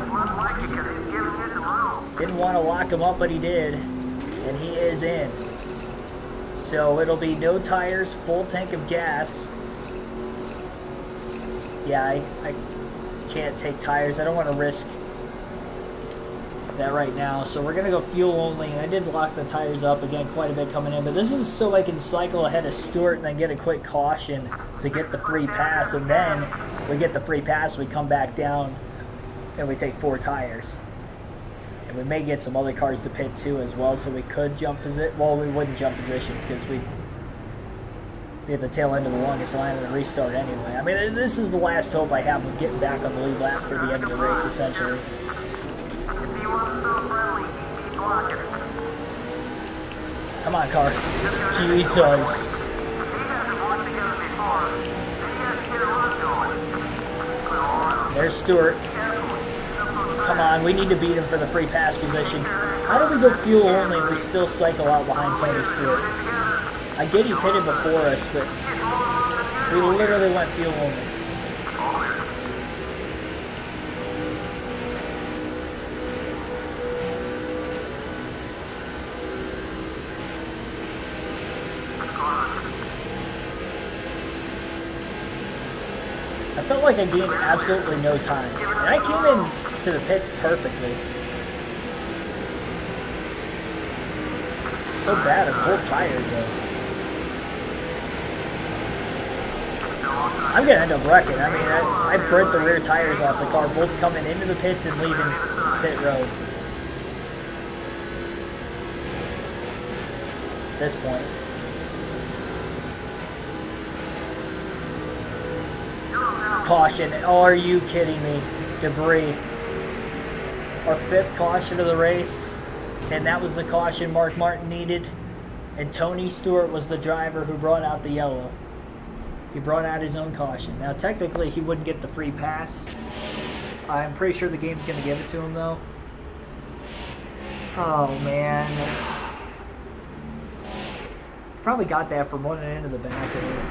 Didn't want to lock them up, but he did, and he is in. So it'll be no tires, full tank of gas. Yeah, I can't take tires. I don't want to risk that right now, so we're gonna go fuel only. I did lock the tires up again, quite a bit coming in, but this is so I can cycle ahead of Stewart and then get a quick caution to get the free pass, and then we get the free pass, we come back down and we take 4 tires, and we may get some other cars to pit too as well, so we could jump position. Well, we wouldn't jump positions because we'd be at the tail end of the longest line and restart anyway. I mean, this is the last hope I have of getting back on the lead lap for the end of the race, essentially. Come on, car. Jesus. There's Stewart. Come on, we need to beat him for the free pass position. How do we go fuel only and we still cycle out behind Tony Stewart? I get he pitted before us, but we literally went fuel only. I felt like I gained absolutely no time. And I came in to the pits perfectly. So bad on cold tires, though. I'm gonna end up wrecking. I mean, I burnt the rear tires off the car, both coming into the pits and leaving pit road. At this point. Caution. Oh, are you kidding me? Debris. Our 5th caution of the race. And that was the caution Mark Martin needed. And Tony Stewart was the driver who brought out the yellow. He brought out his own caution. Now, technically, he wouldn't get the free pass. I'm pretty sure the game's going to give it to him, though. Oh, man. Probably got that from running into the back of it.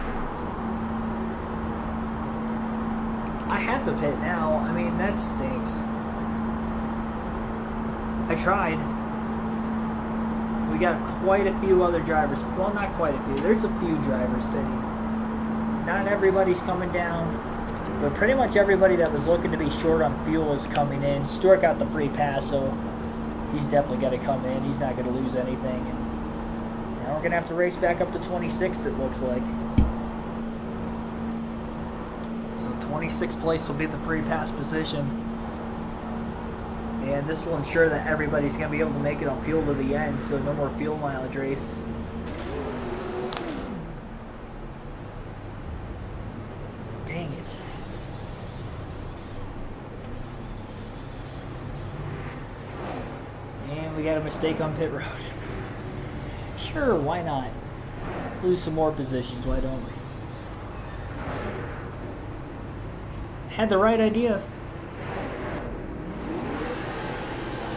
I have to pit now. I mean, that stinks. I tried. We got quite a few other drivers. Well, not quite a few. There's a few drivers pitting. Not everybody's coming down, but pretty much everybody that was looking to be short on fuel is coming in. Stewart got the free pass, so he's definitely got to come in. He's not going to lose anything. And now we're going to have to race back up to 26th, it looks like. So 26th place will be the free pass position. And this will ensure that everybody's going to be able to make it on fuel to the end, so no more fuel mileage race. Dang it. And we got a mistake on pit road. Sure, why not? Let's lose some more positions, why don't we? Had the right idea.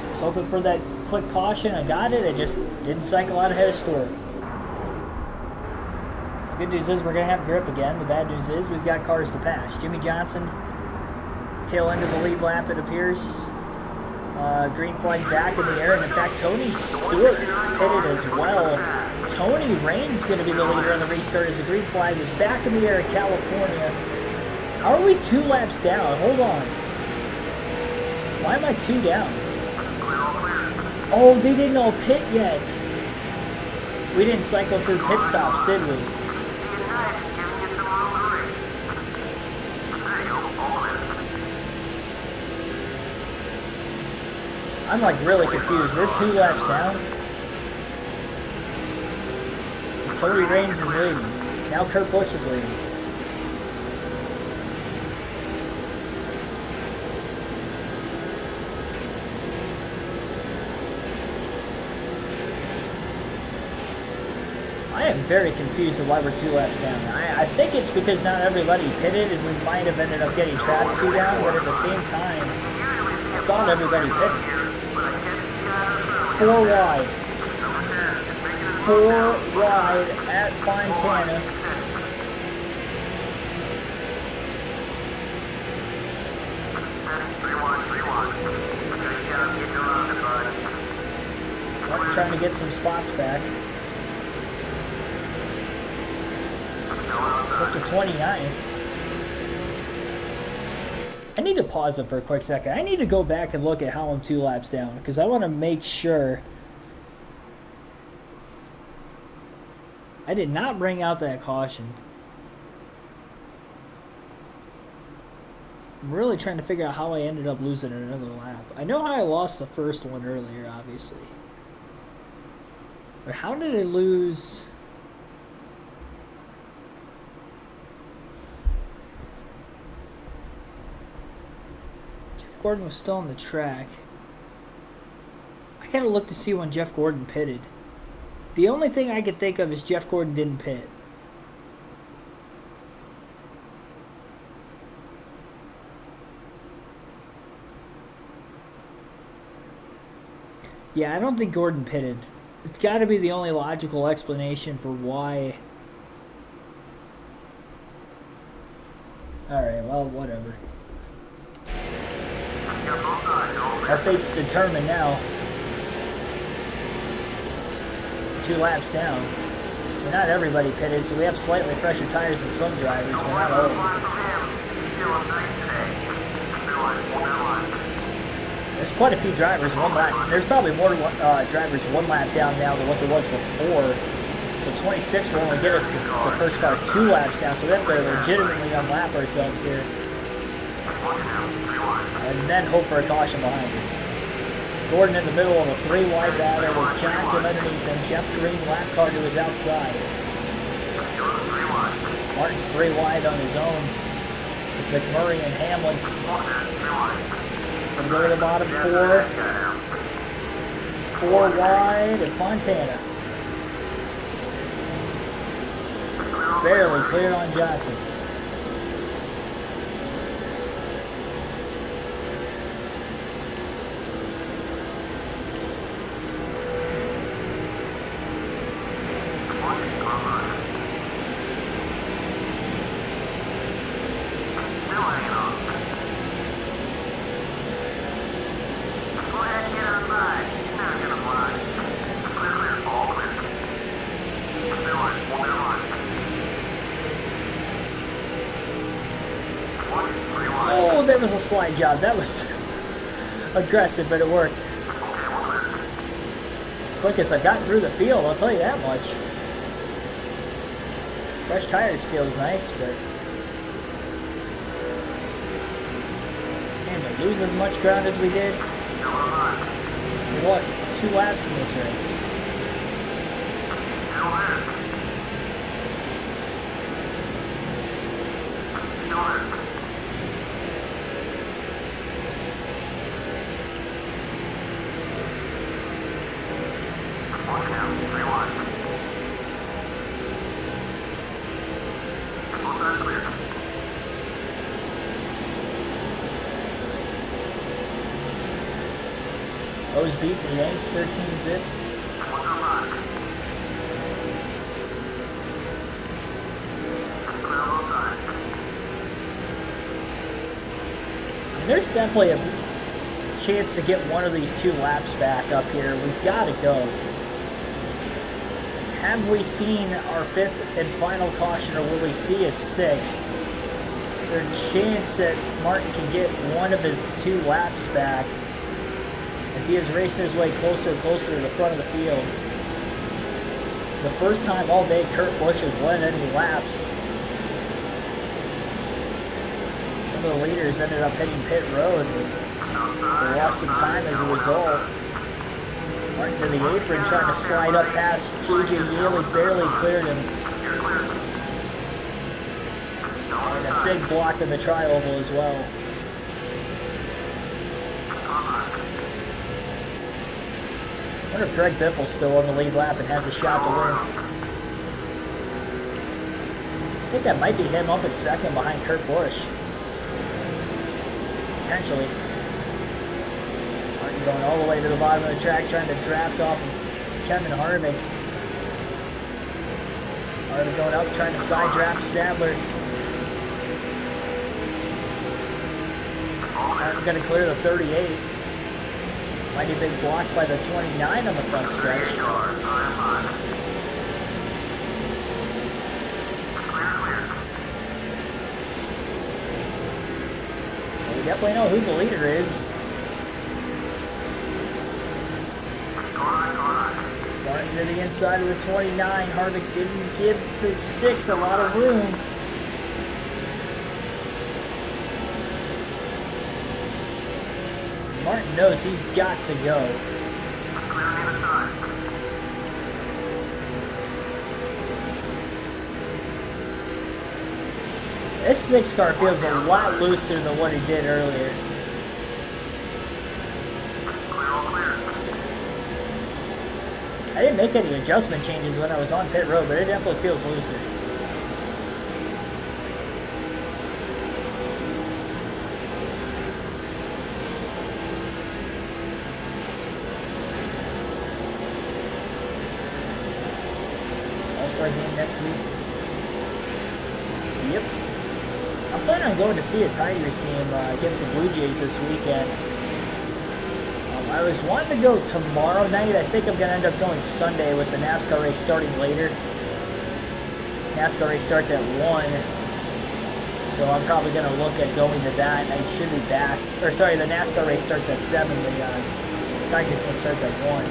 I was hoping for that quick caution. I got it. It just didn't cycle out ahead of Stewart. The good news is we're going to have grip again. The bad news is we've got cars to pass. Jimmy Johnson, tail end of the lead lap, it appears. Green flag back in the air. And in fact, Tony Stewart pitted as well. Tony Rain's going to be the leader on the restart as the green flag is back in the air in California. How are we 2 laps down? Hold on. Why am I 2 down? Oh, they didn't all pit yet. We didn't cycle through pit stops, did we? I'm like really confused. We're 2 laps down. And Tony Raines is leading. Now Kurt Busch is leading. I am very confused at why we're 2 laps down. I think it's because not everybody pitted and we might have ended up getting trapped 2 down, but at the same time, I thought everybody pitted. 4 wide. 4 wide at Fontana. I'm trying to get some spots back. Up to 29th. I need to pause it for a quick second. I need to go back and look at how I'm 2 laps down because I want to make sure I did not bring out that caution. I'm really trying to figure out how I ended up losing another lap. I know how I lost the first one earlier, obviously. But how did I lose? Gordon was still on the track. I gotta look to see when Jeff Gordon pitted. The only thing I could think of is Jeff Gordon didn't pit. Yeah, I don't think Gordon pitted. It's gotta be the only logical explanation for why. Alright, well, whatever. Our fate's determined now. 2 laps down. But not everybody pitted, so we have slightly fresher tires than some drivers, but not all of them. There's quite a few drivers one lap. There's probably more drivers one lap down now than what there was before. So 26 will only get us to the first car 2 laps down, so we have to legitimately unlap ourselves here. And then hope for a caution behind us. Gordon in the middle of a 3-wide battle with Johnson underneath him. Jeff Green lap car to his outside. Martin's 3 wide on his own with McMurray and Hamlin. He's going to go to the bottom 4. 4 wide and Fontana. Barely cleared on Johnson. Oh, that was a slide job. That was aggressive, but it worked. As quick as I've gotten through the field, I'll tell you that much. Fresh tires feels nice, but and to lose as much ground as we did, we lost 2 laps in this race. O's beating the Yanks 13-zip. There's definitely a chance to get one of these 2 laps back up here. We've got to go. Have we seen our 5th and final caution, or will we see a 6th? Is there a chance that Martin can get one of his 2 laps back as he is racing his way closer and closer to the front of the field? The first time all day Kurt Busch has led any laps. Some of the leaders ended up hitting pit road. They lost some time as a result. Martin to the apron trying to slide up past J.J. Yaley, barely cleared him. And a big block in the tri-oval as well. I wonder if Greg Biffle's still on the lead lap and has a shot to win. I think that might be him up in 2nd behind Kurt Busch. Potentially. Martin going all the way to the bottom of the track, trying to draft off of Kevin Harvick. Harvick going up, trying to side draft Sadler. Martin going to clear the 38. Mighty big block by the 29 on the front stretch. Well, we definitely know who the leader is. Martin to the inside of the 29. Harvick didn't give the 6 a lot of room. Martin knows he's got to go. This 6 car feels a lot looser than what he did earlier. I didn't make any adjustment changes when I was on pit road, but it definitely feels looser. All-Star game next week. Yep. I'm planning on going to see a Tigers game against the Blue Jays this weekend. I was wanting to go tomorrow night. I think I'm going to end up going Sunday with the NASCAR race starting later. NASCAR race starts at 1. So I'm probably going to look at going to that. I should be back. Or sorry, the NASCAR race starts at 7. The Tigers game starts at 1.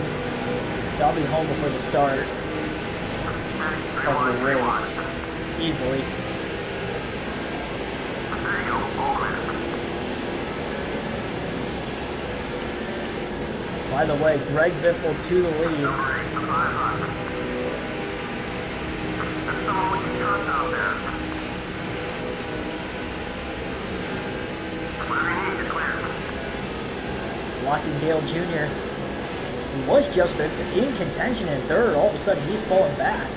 So I'll be home before the start of the race. Easily. By the way, Greg Biffle to the lead. Blocking Dale Jr. He was just in contention in third. All of a sudden, he's falling back.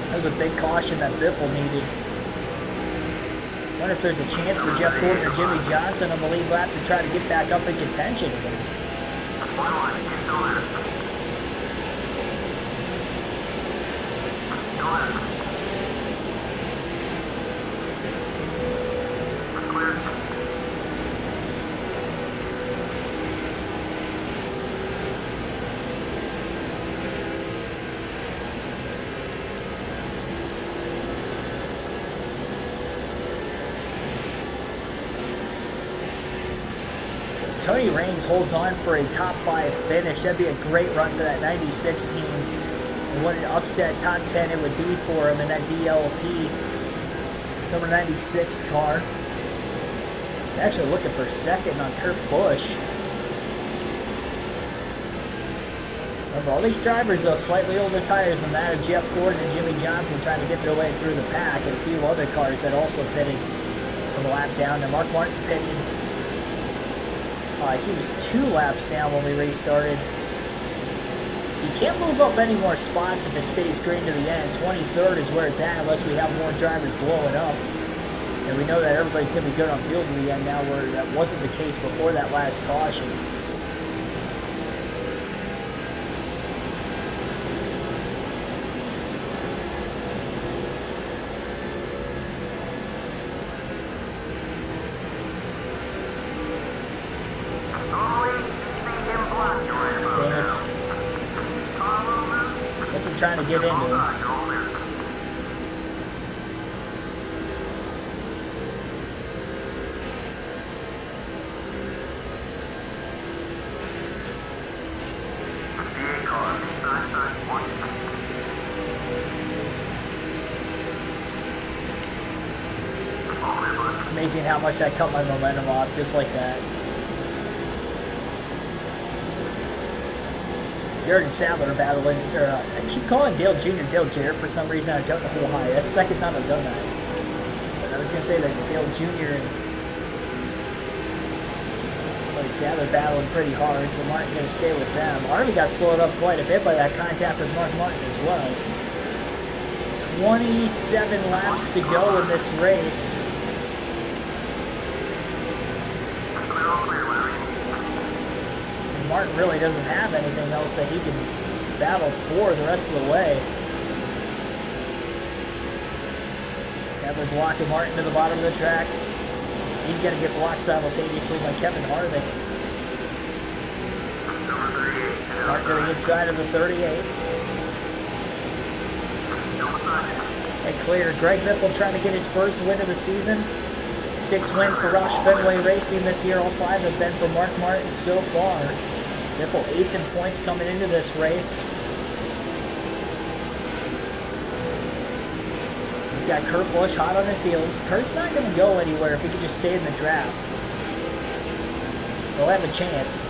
That was a big caution that Biffle needed. Wonder if there's a chance for Jeff Gordon or Jimmy Johnson on the lead lap to try to get back up in contention again. Tony Raines holds on for a top 5 finish. That'd be a great run for that 96 team. And what an upset top 10 it would be for him in that DLP number 96 car. He's actually looking for second on Kurt Busch. Remember, all these drivers, though, slightly older tires than that of Jeff Gordon and Jimmy Johnson trying to get their way through the pack, and a few other cars that also pitted from a lap down. And Mark Martin pitted. He was 2 laps down when we restarted. He can't move up any more spots if it stays green to the end. 23rd is where it's at unless we have more drivers blowing up. And we know that everybody's going to be good on field to the end now, where that wasn't the case before that last caution. Trying to get into him. It's amazing how much I cut my momentum off just like that. Jared and Sadler are battling. I keep calling Dale Jr. Dale Jarrett for some reason. I don't know why. That's the second time I've done that. But I was going to say that Dale Jr. and Sadler battling pretty hard, so Martin going to stay with them. Harvey got slowed up quite a bit by that contact with Mark Martin as well. 27 laps to go in this race. Martin really doesn't have anything else that he can battle for the rest of the way. Sadler blocking Martin to the bottom of the track. He's going to get blocked simultaneously by Kevin Harvick. Martin to the inside of the 38. And clear. Greg Biffle trying to get his first win of the season. 6th win for Roush Fenway Racing this year. All 5 have been for Mark Martin so far. Biffle 8th in points coming into this race. He's got Kurt Busch hot on his heels. Kurt's not going to go anywhere if he could just stay in the draft. He'll have a chance.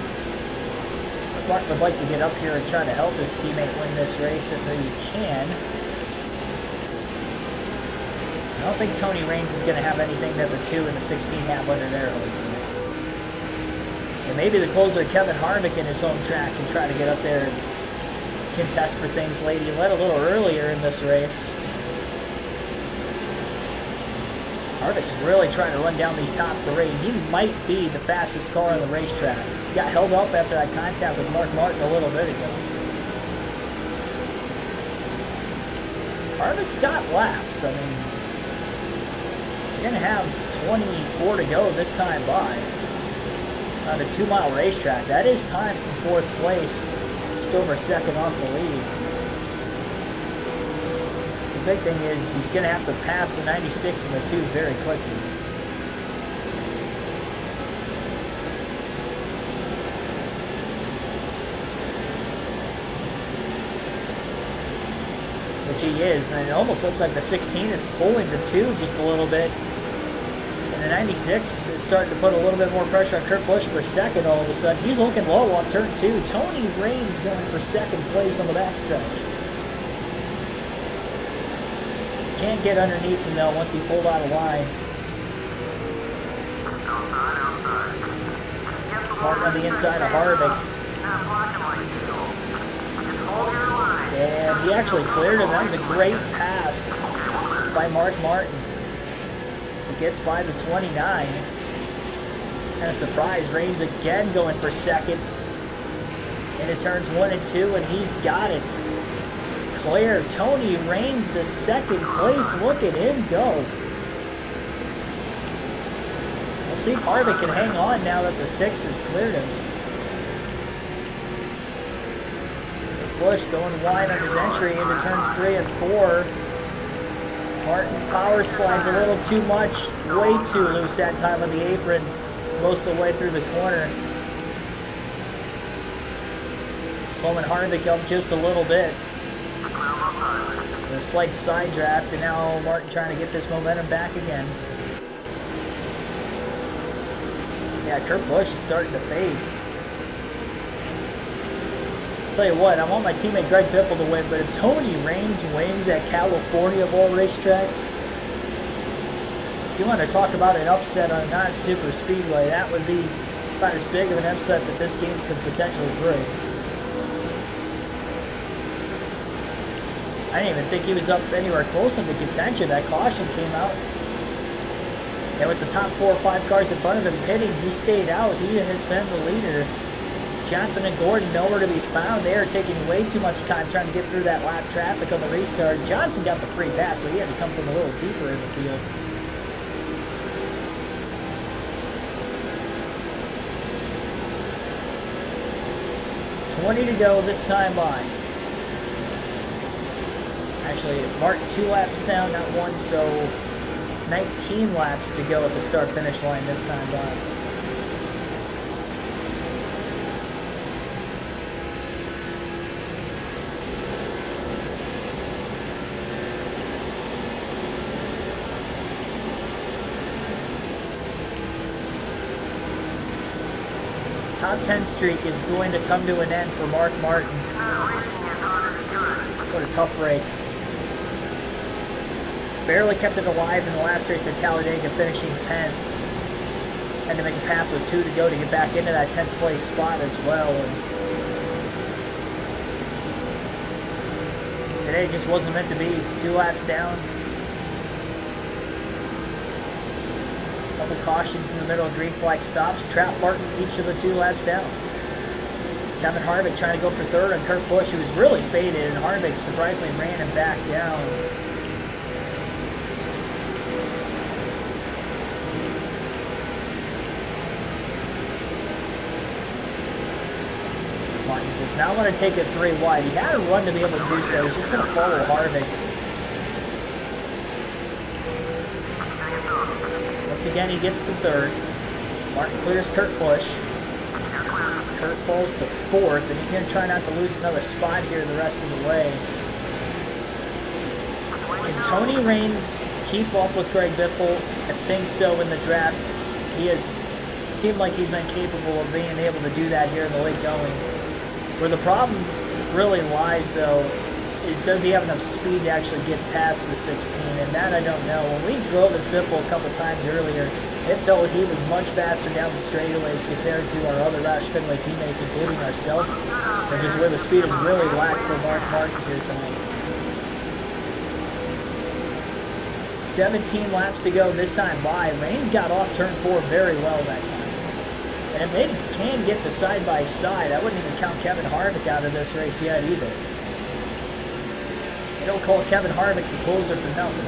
Martin would like to get up here and try to help his teammate win this race if he can. I don't think Tony Raines is going to have anything that the 2 and the 16 have under their hoods here. And maybe the closer Kevin Harvick in his home track can try to get up there and contest for things late. He led a little earlier in this race. Harvick's really trying to run down these top 3. He might be the fastest car on the racetrack. He got held up after that contact with Mark Martin a little bit ago. Harvick's got laps. I mean, you're going to have 24 to go this time by. On a 2-mile racetrack. That is time from 4th place. Just over a second off the lead. big thing is he's going to have to pass the 96 and the 2 very quickly. Which he is, and it almost looks like the 16 is pulling the 2 just a little bit. And the 96 is starting to put a little bit more pressure on Kurt Busch for second all of a sudden. He's looking low off turn 2. Tony Raines going for second place on the backstretch. Can't get underneath him though once he pulled out of line. Martin on the inside of Harvick. And he actually cleared him. That was a great pass by Mark Martin. So gets by the 29. And a surprise. Raines again going for second. And it turns 1 and 2, and he's got it. Clear. Tony Raines to second place. Look at him go. We'll see if Harvick can hang on now that the 6 has cleared him. Busch going wide on his entry into turns 3 and 4. Martin power slides a little too much, way too loose that time on the apron, most of the way through the corner. Slowing Harvick up just a little bit. A slight side draft, and now Martin trying to get this momentum back again. Yeah, Kurt Busch is starting to fade. Tell you what, I want my teammate Greg Biffle to win, but if Tony Raines wins at California of all racetracks, if you want to talk about an upset on a non-super speedway, that would be about as big of an upset that this game could potentially bring. I didn't even think he was up anywhere close into contention. That caution came out. And with the top 4 or 5 cars in front of him pitting, he stayed out. He has been the leader. Johnson and Gordon nowhere to be found. They are taking way too much time trying to get through that lap traffic on the restart. Johnson got the free pass, so he had to come from a little deeper in the field. $20 to go this time by. Actually, Martin 2 laps down, not 1, so 19 laps to go at the start-finish line this time by. Top 10 streak is going to come to an end for Mark Martin. What a tough break. Barely kept it alive in the last race at Talladega, finishing 10th. Had to make a pass with 2 to go to get back into that 10th place spot as well. And today just wasn't meant to be. 2 laps down. Couple cautions in the middle, green flag stops. Trap Martin each of the 2 laps down. Kevin Harvick trying to go for third on Kurt Busch, who was really faded, and Harvick surprisingly ran him back down. Martin does not want to take it 3 wide. He had a run to be able to do so. He's just going to follow Harvick. Once again, he gets to third. Martin clears Kurt Busch. Kurt falls to 4th, and he's going to try not to lose another spot here the rest of the way. Can Tony Raines keep up with Greg Biffle? I think so in the draft. He has seemed like he's been capable of being able to do that here in the late going. Where the problem really lies, though, is does he have enough speed to actually get past the 16? And that I don't know. When we drove this Biffle a couple times earlier, it felt he was much faster down the straightaways compared to our other Roush Fenway teammates, including ourselves. Which is where the speed has really lacked for Mark Martin here tonight. 17 laps to go this time by. Raines got off turn 4 very well that time. And if they can get the side-by-side, I wouldn't even count Kevin Harvick out of this race yet either. They don't call Kevin Harvick the closer for nothing.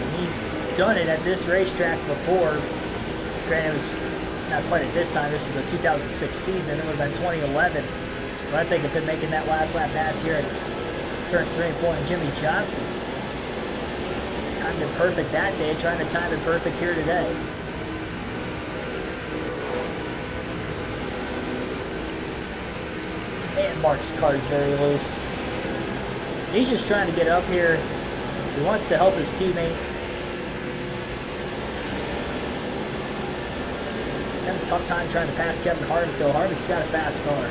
And he's done it at this racetrack before. Granted, it was not quite at this time. This is the 2006 season. It would have been 2011. But I think of him making that last lap pass here at turns 3 and 4, and Jimmy Johnson. Timed it perfect that day, trying to time it perfect here today. And Mark's car is very loose. He's just trying to get up here. He wants to help his teammate. He's having a tough time trying to pass Kevin Harvick, though. Harvick's got a fast car.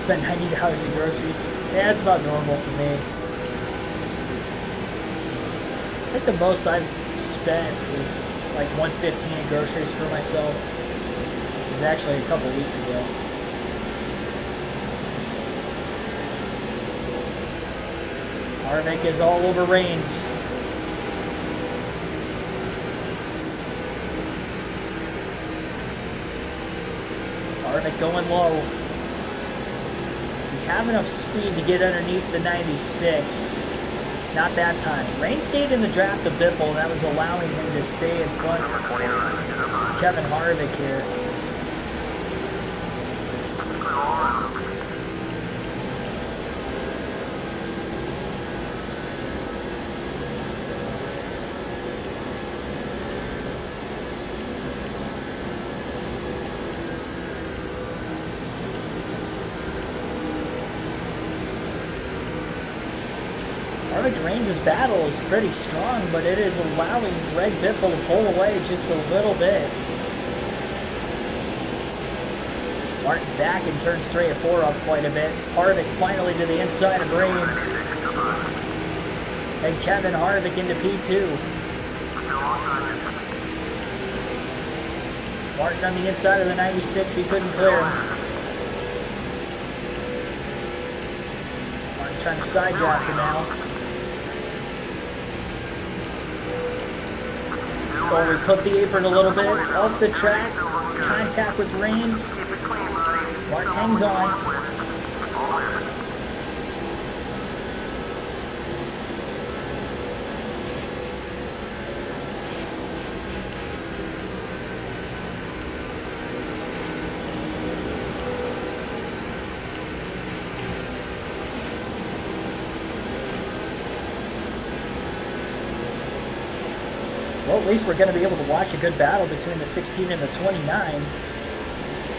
Spent $90 in groceries. Yeah, it's about normal for me. I think the most I've spent was like $115 in groceries for myself. It was actually a couple weeks ago. Harvick is all over Reigns. Harvick going low. Have enough speed to get underneath the 96. Not that time. Reigns stayed in the draft of Biffle, and that was allowing him to stay in front of Kevin Harvick here. Reigns' battle is pretty strong, but it is allowing Greg Biffle to pull away just a little bit. Martin back and turns 3 and 4 up quite a bit. Harvick finally to the inside of Reigns. And Kevin Harvick into P2. Martin on the inside of the 96, he couldn't clear him. Martin trying to side draft him now. Oh, we clipped the apron a little bit, up the track, contact with Reigns. Martin hangs on. Well, at least we're going to be able to watch a good battle between the 16 and the 29.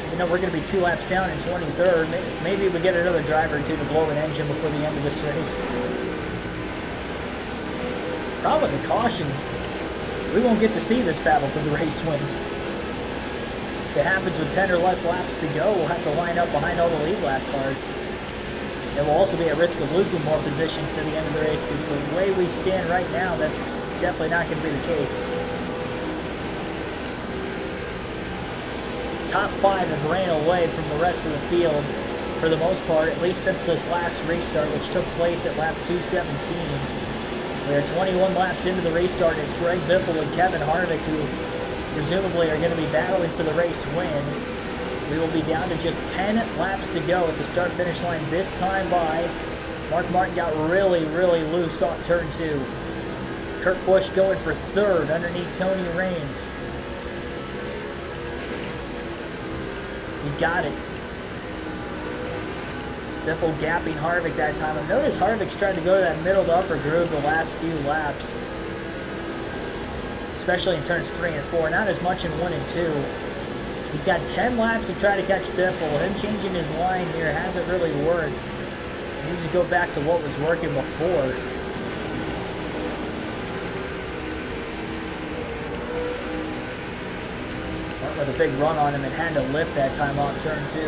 Even though we're going to be 2 laps down in 23rd, maybe we get another driver or two to blow an engine before the end of this race. Problem with the caution, we won't get to see this battle for the race win. If it happens with 10 or less laps to go, we'll have to line up behind all the lead lap cars. And we'll also be at risk of losing more positions to the end of the race, because the way we stand right now, that's definitely not going to be the case. Top 5 have ran away from the rest of the field for the most part, at least since this last restart, which took place at lap 217. We are 21 laps into the restart, and it's Greg Biffle and Kevin Harvick who presumably are going to be battling for the race win. We will be down to just 10 laps to go at the start-finish line this time by. Mark Martin got really, really loose off turn 2. Kurt Busch going for 3rd underneath Tony Reigns. He's got it. Biffle gapping Harvick that time. I noticed Harvick's trying to go to that middle to upper groove the last few laps. Especially in turns 3 and 4. Not as much in 1 and 2. He's got 10 laps to try to catch Biffle. Him changing his line here hasn't really worked. He needs to go back to what was working before. Went with a big run on him and had to lift that time off turn 2.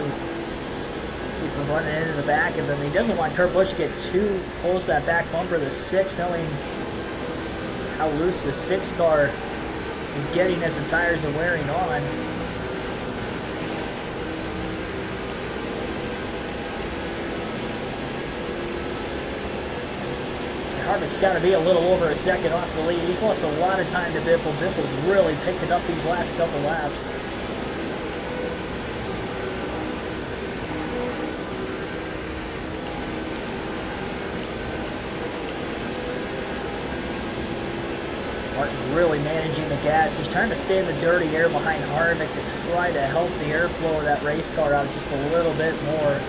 Keep from running into the back of him. He doesn't want Kurt Busch to get too close to that back bumper of the 6, knowing how loose the 6 car is getting as the tires are wearing on. Harvick's got to be a little over a second off the lead. He's lost a lot of time to Biffle. Biffle's really picked it up these last couple laps. really managing the gas. He's trying to stay in the dirty air behind Harvick to try to help the airflow of that race car out just a little bit more.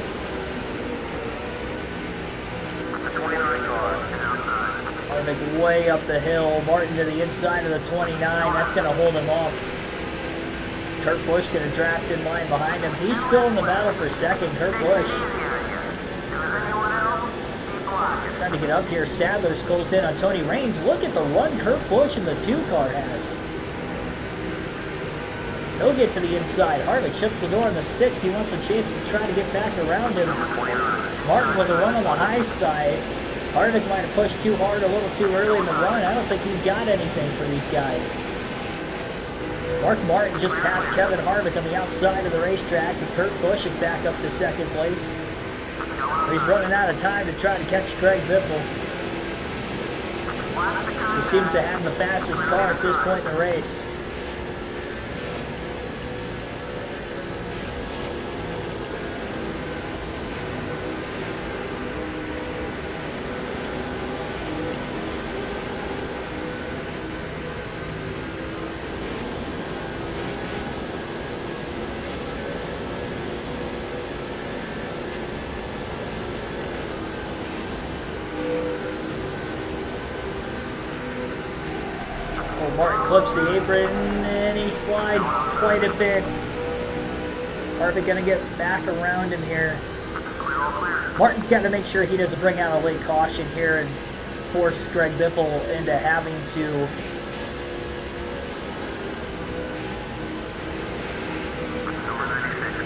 Harvick way up the hill. Martin to the inside of the 29. That's going to hold him up. Kurt Busch going to draft in line behind him. He's still in the battle for second. Kurt Busch trying to get up here. Sadler's closed in on Tony Raines. Look at the run Kurt Busch in the 2 car has. He'll get to the inside. Harvick shuts the door on the 6. He wants a chance to try to get back around him. Martin with a run on the high side. Harvick might have pushed too hard a little too early in the run. I don't think he's got anything for these guys. Mark Martin just passed Kevin Harvick on the outside of the racetrack, and Kurt Busch is back up to second place. He's running out of time to try to catch Greg Biffle. He seems to have the fastest car at this point in the race. Martin clips the apron, and he slides quite a bit. Harvick going to get back around him here. Martin's got to make sure he doesn't bring out a late caution here and force Greg Biffle into having to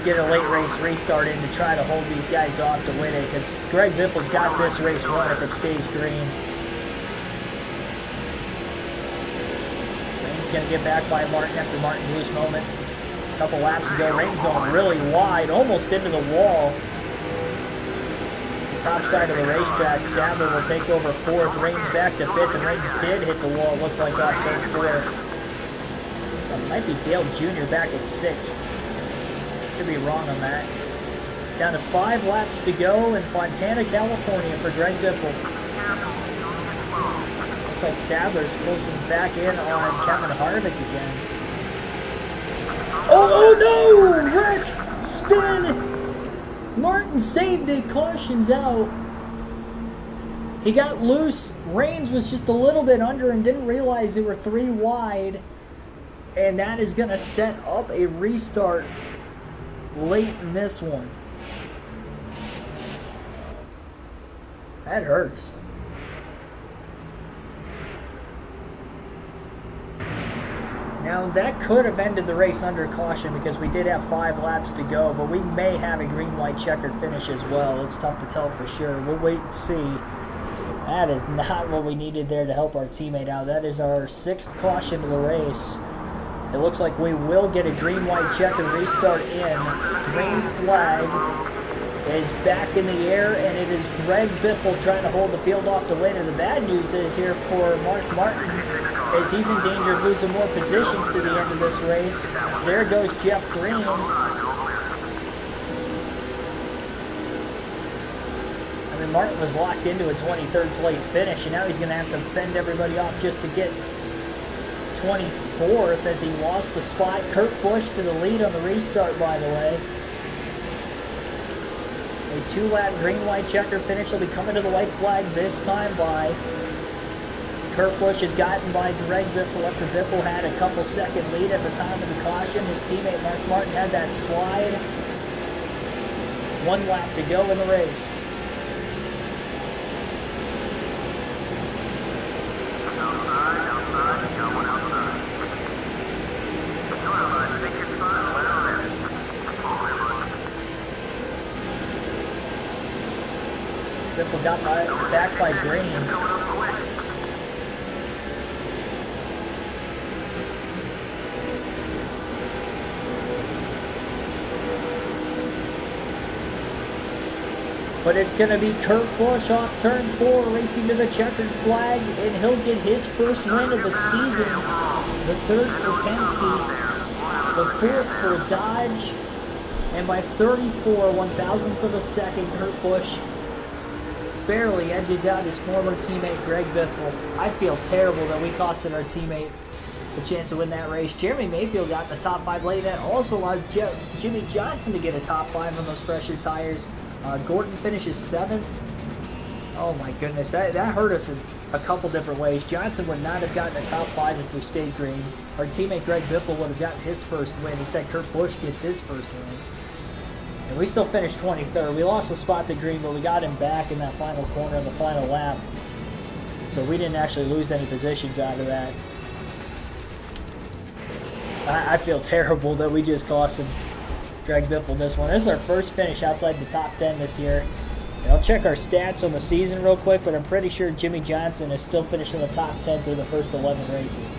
get a late race restart in to try to hold these guys off to win it, because Greg Biffle's got this race won if it stays green. Going to get back by Martin after Martin's loose moment. A couple laps ago, Raines going really wide, almost into the wall. The top side of the racetrack, Sadler will take over 4th, Raines back to 5th, and Raines did hit the wall, looked like off turn 4. That might be Dale Jr. back at 6th. Could be wrong on that. Down to 5 laps to go in Fontana, California for Greg Biffle. Looks like Sadler's closing back in on Kevin Harvick again. Oh no! Wreck! Spin! Martin saved it. Caution's out. He got loose. Raines was just a little bit under and didn't realize they were 3 wide. And that is going to set up a restart late in this one. That hurts. Now, that could have ended the race under caution because we did have 5 laps to go, but we may have a green-white checkered finish as well. It's tough to tell for sure. We'll wait and see. That is not what we needed there to help our teammate out. That is our 6th caution of the race. It looks like we will get a green-white checkered restart in. Green flag is back in the air, and it is Greg Biffle trying to hold the field off to win. And the bad news is here for Mark Martin, as he's in danger of losing more positions to the end of this race. There goes Jeff Green. I mean, Martin was locked into a 23rd place finish, and now he's going to have to fend everybody off just to get 24th as he lost the spot. Kurt Busch to the lead on the restart, by the way. A 2-lap green-white checker finish will be coming to the white flag this time by Kurt Busch is gotten by Greg Biffle after Biffle had a couple second lead at the time of the caution. His teammate Mark Martin had that slide. 1 lap to go in the race. Biffle got back by Green. But it's going to be Kurt Busch off turn 4, racing to the checkered flag, and he'll get his first win of the season. The 3rd for Penske, the 4th for Dodge, and by 34 1/1000ths of a second, Kurt Busch barely edges out his former teammate Greg Biffle. I feel terrible that we costed our teammate a chance to win that race. Jeremy Mayfield got in the top 5 late. That also allowed Jimmy Johnson to get a top 5 on those fresher tires. Gordon finishes 7th. Oh my goodness, that hurt us in a couple different ways. Johnson would not have gotten a top 5 if we stayed green. Our teammate Greg Biffle would have gotten his first win. Instead, Kurt Busch gets his first win. And we still finished 23rd. We lost a spot to green, but we got him back in that final corner in the final lap. So we didn't actually lose any positions out of that. I feel terrible that we just cost him, Greg Biffle, this one. This is our first finish outside the top 10 this year. And I'll check our stats on the season real quick, but I'm pretty sure Jimmy Johnson has still finished in the top 10 through the first 11 races.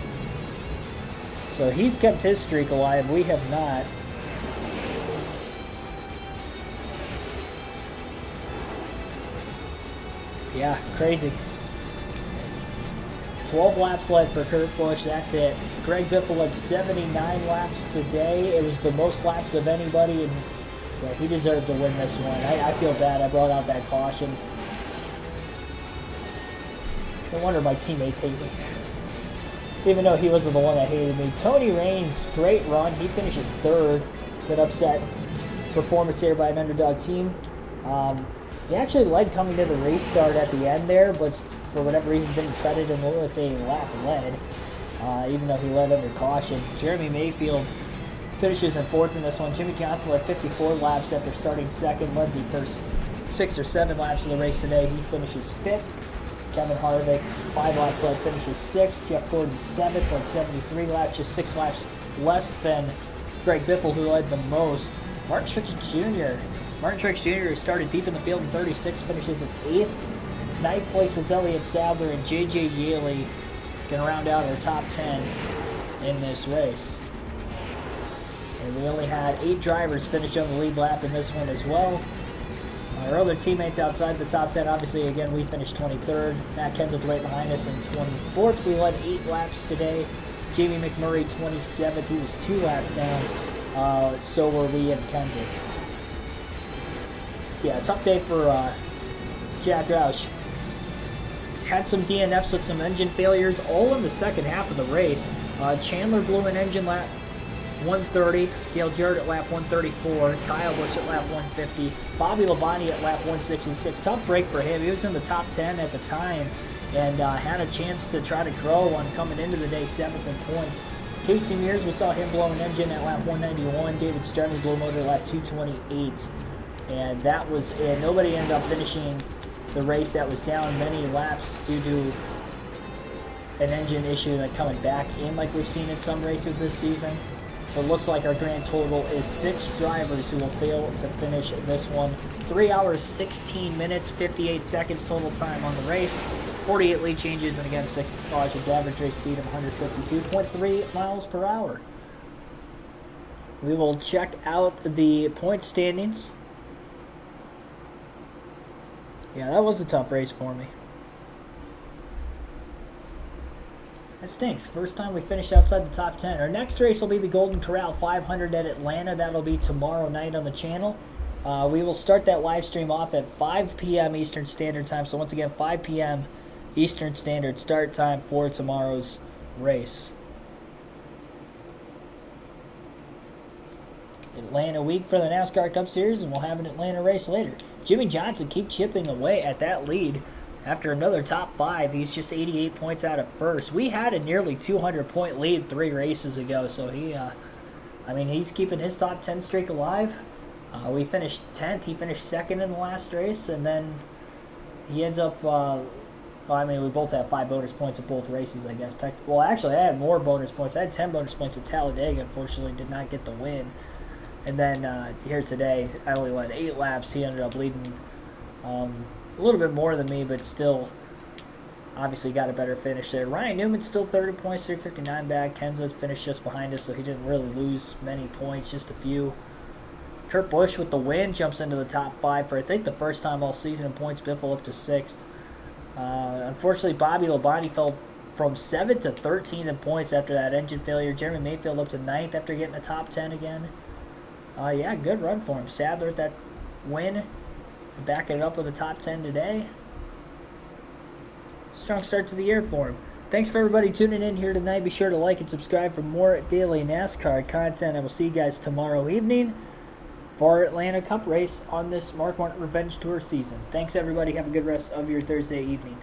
So he's kept his streak alive. We have not. Yeah, crazy. 12 laps led for Kurt Busch, that's it. Greg Biffle led 79 laps today. It was the most laps of anybody, and yeah, he deserved to win this one. I feel bad I brought out that caution. No wonder my teammates hate me. Even though he wasn't the one that hated me. Tony Raines, great run. He finishes 3rd. Good upset performance here by an underdog team. He actually led coming to the race start at the end there, but for whatever reason didn't credit him with a lap led, even though he led under caution. Jeremy Mayfield finishes in 4th in this one. Jimmy Johnson led 54 laps after starting 2nd, led the first 6 or 7 laps of the race today. He finishes 5th. Kevin Harvick, 5 laps led, finishes 6th. Jeff Gordon 7th, led 73 laps, just 6 laps less than Greg Biffle, who led the most. Martin Truex Jr. Martin Truex Jr. started deep in the field in 36, finishes in 8th. 9th place was Elliott Sadler, and J.J. Yeley can round out our top 10 in this race. And we only had 8 drivers finish on the lead lap in this one as well. Our other teammates outside the top 10, obviously, again, we finished 23rd. Matt Kenseth right behind us in 24th. We led 8 laps today. Jamie McMurray 27th. He was 2 laps down. So were we and Kenseth. Yeah, tough day for Jack Roush. Had some DNFs with some engine failures all in the second half of the race. Chandler blew an engine lap 130, Dale Jarrett at lap 134, Kyle Busch at lap 150, Bobby Labonte at lap 166. Tough break for him. He was in the top 10 at the time and had a chance to try to grow on coming into the day 7th in points. Casey Mears, we saw him blow an engine at lap 191. David Starney blew a motor at lap 228. And that was it. Nobody ended up finishing the race that was down many laps due to an engine issue like coming back in like we've seen in some races this season. So it looks like our grand total is 6 drivers who will fail to finish this one. 3 hours, 16 minutes, 58 seconds total time on the race. 48 lead changes, and again, 6 cautions. Average race speed of 152.3 miles per hour. We will check out the point standings. Yeah, that was a tough race for me. That stinks. First time we finished outside the top 10. Our next race will be the Golden Corral 500 at Atlanta. That'll be tomorrow night on the channel. We will start that live stream off at 5 p.m. Eastern Standard Time. So once again, 5 p.m. Eastern Standard start time for tomorrow's race. Atlanta week for the NASCAR Cup Series, and we'll have an Atlanta race later. Jimmy Johnson keeps chipping away at that lead. After another top 5, he's just 88 points out of first. We had a nearly 200-point lead 3 races ago, so he's keeping his top 10 streak alive. We finished 10th. He finished 2nd in the last race, and then he ends up. We both have 5 bonus points at both races, I guess. Well, actually, I had more bonus points. I had 10 bonus points at Talladega. Unfortunately, did not get the win. And then here today, I only led 8 laps. He ended up leading a little bit more than me, but still obviously got a better finish there. Ryan Newman's still 30 points, 359 back. Kenseth finished just behind us, so he didn't really lose many points, just a few. Kurt Busch with the win jumps into the top 5 for I think the first time all season in points. Biffle up to 6th. Unfortunately, Bobby Labonte fell from 7th to 13th in points after that engine failure. Jeremy Mayfield up to 9th after getting a top 10 again. Yeah, good run for him. Sadler at that win. Backing it up with a top 10 today. Strong start to the year for him. Thanks for everybody tuning in here tonight. Be sure to like and subscribe for more daily NASCAR content. I will see you guys tomorrow evening for our Atlanta Cup race on this Mark Martin Revenge Tour season. Thanks, everybody. Have a good rest of your Thursday evening.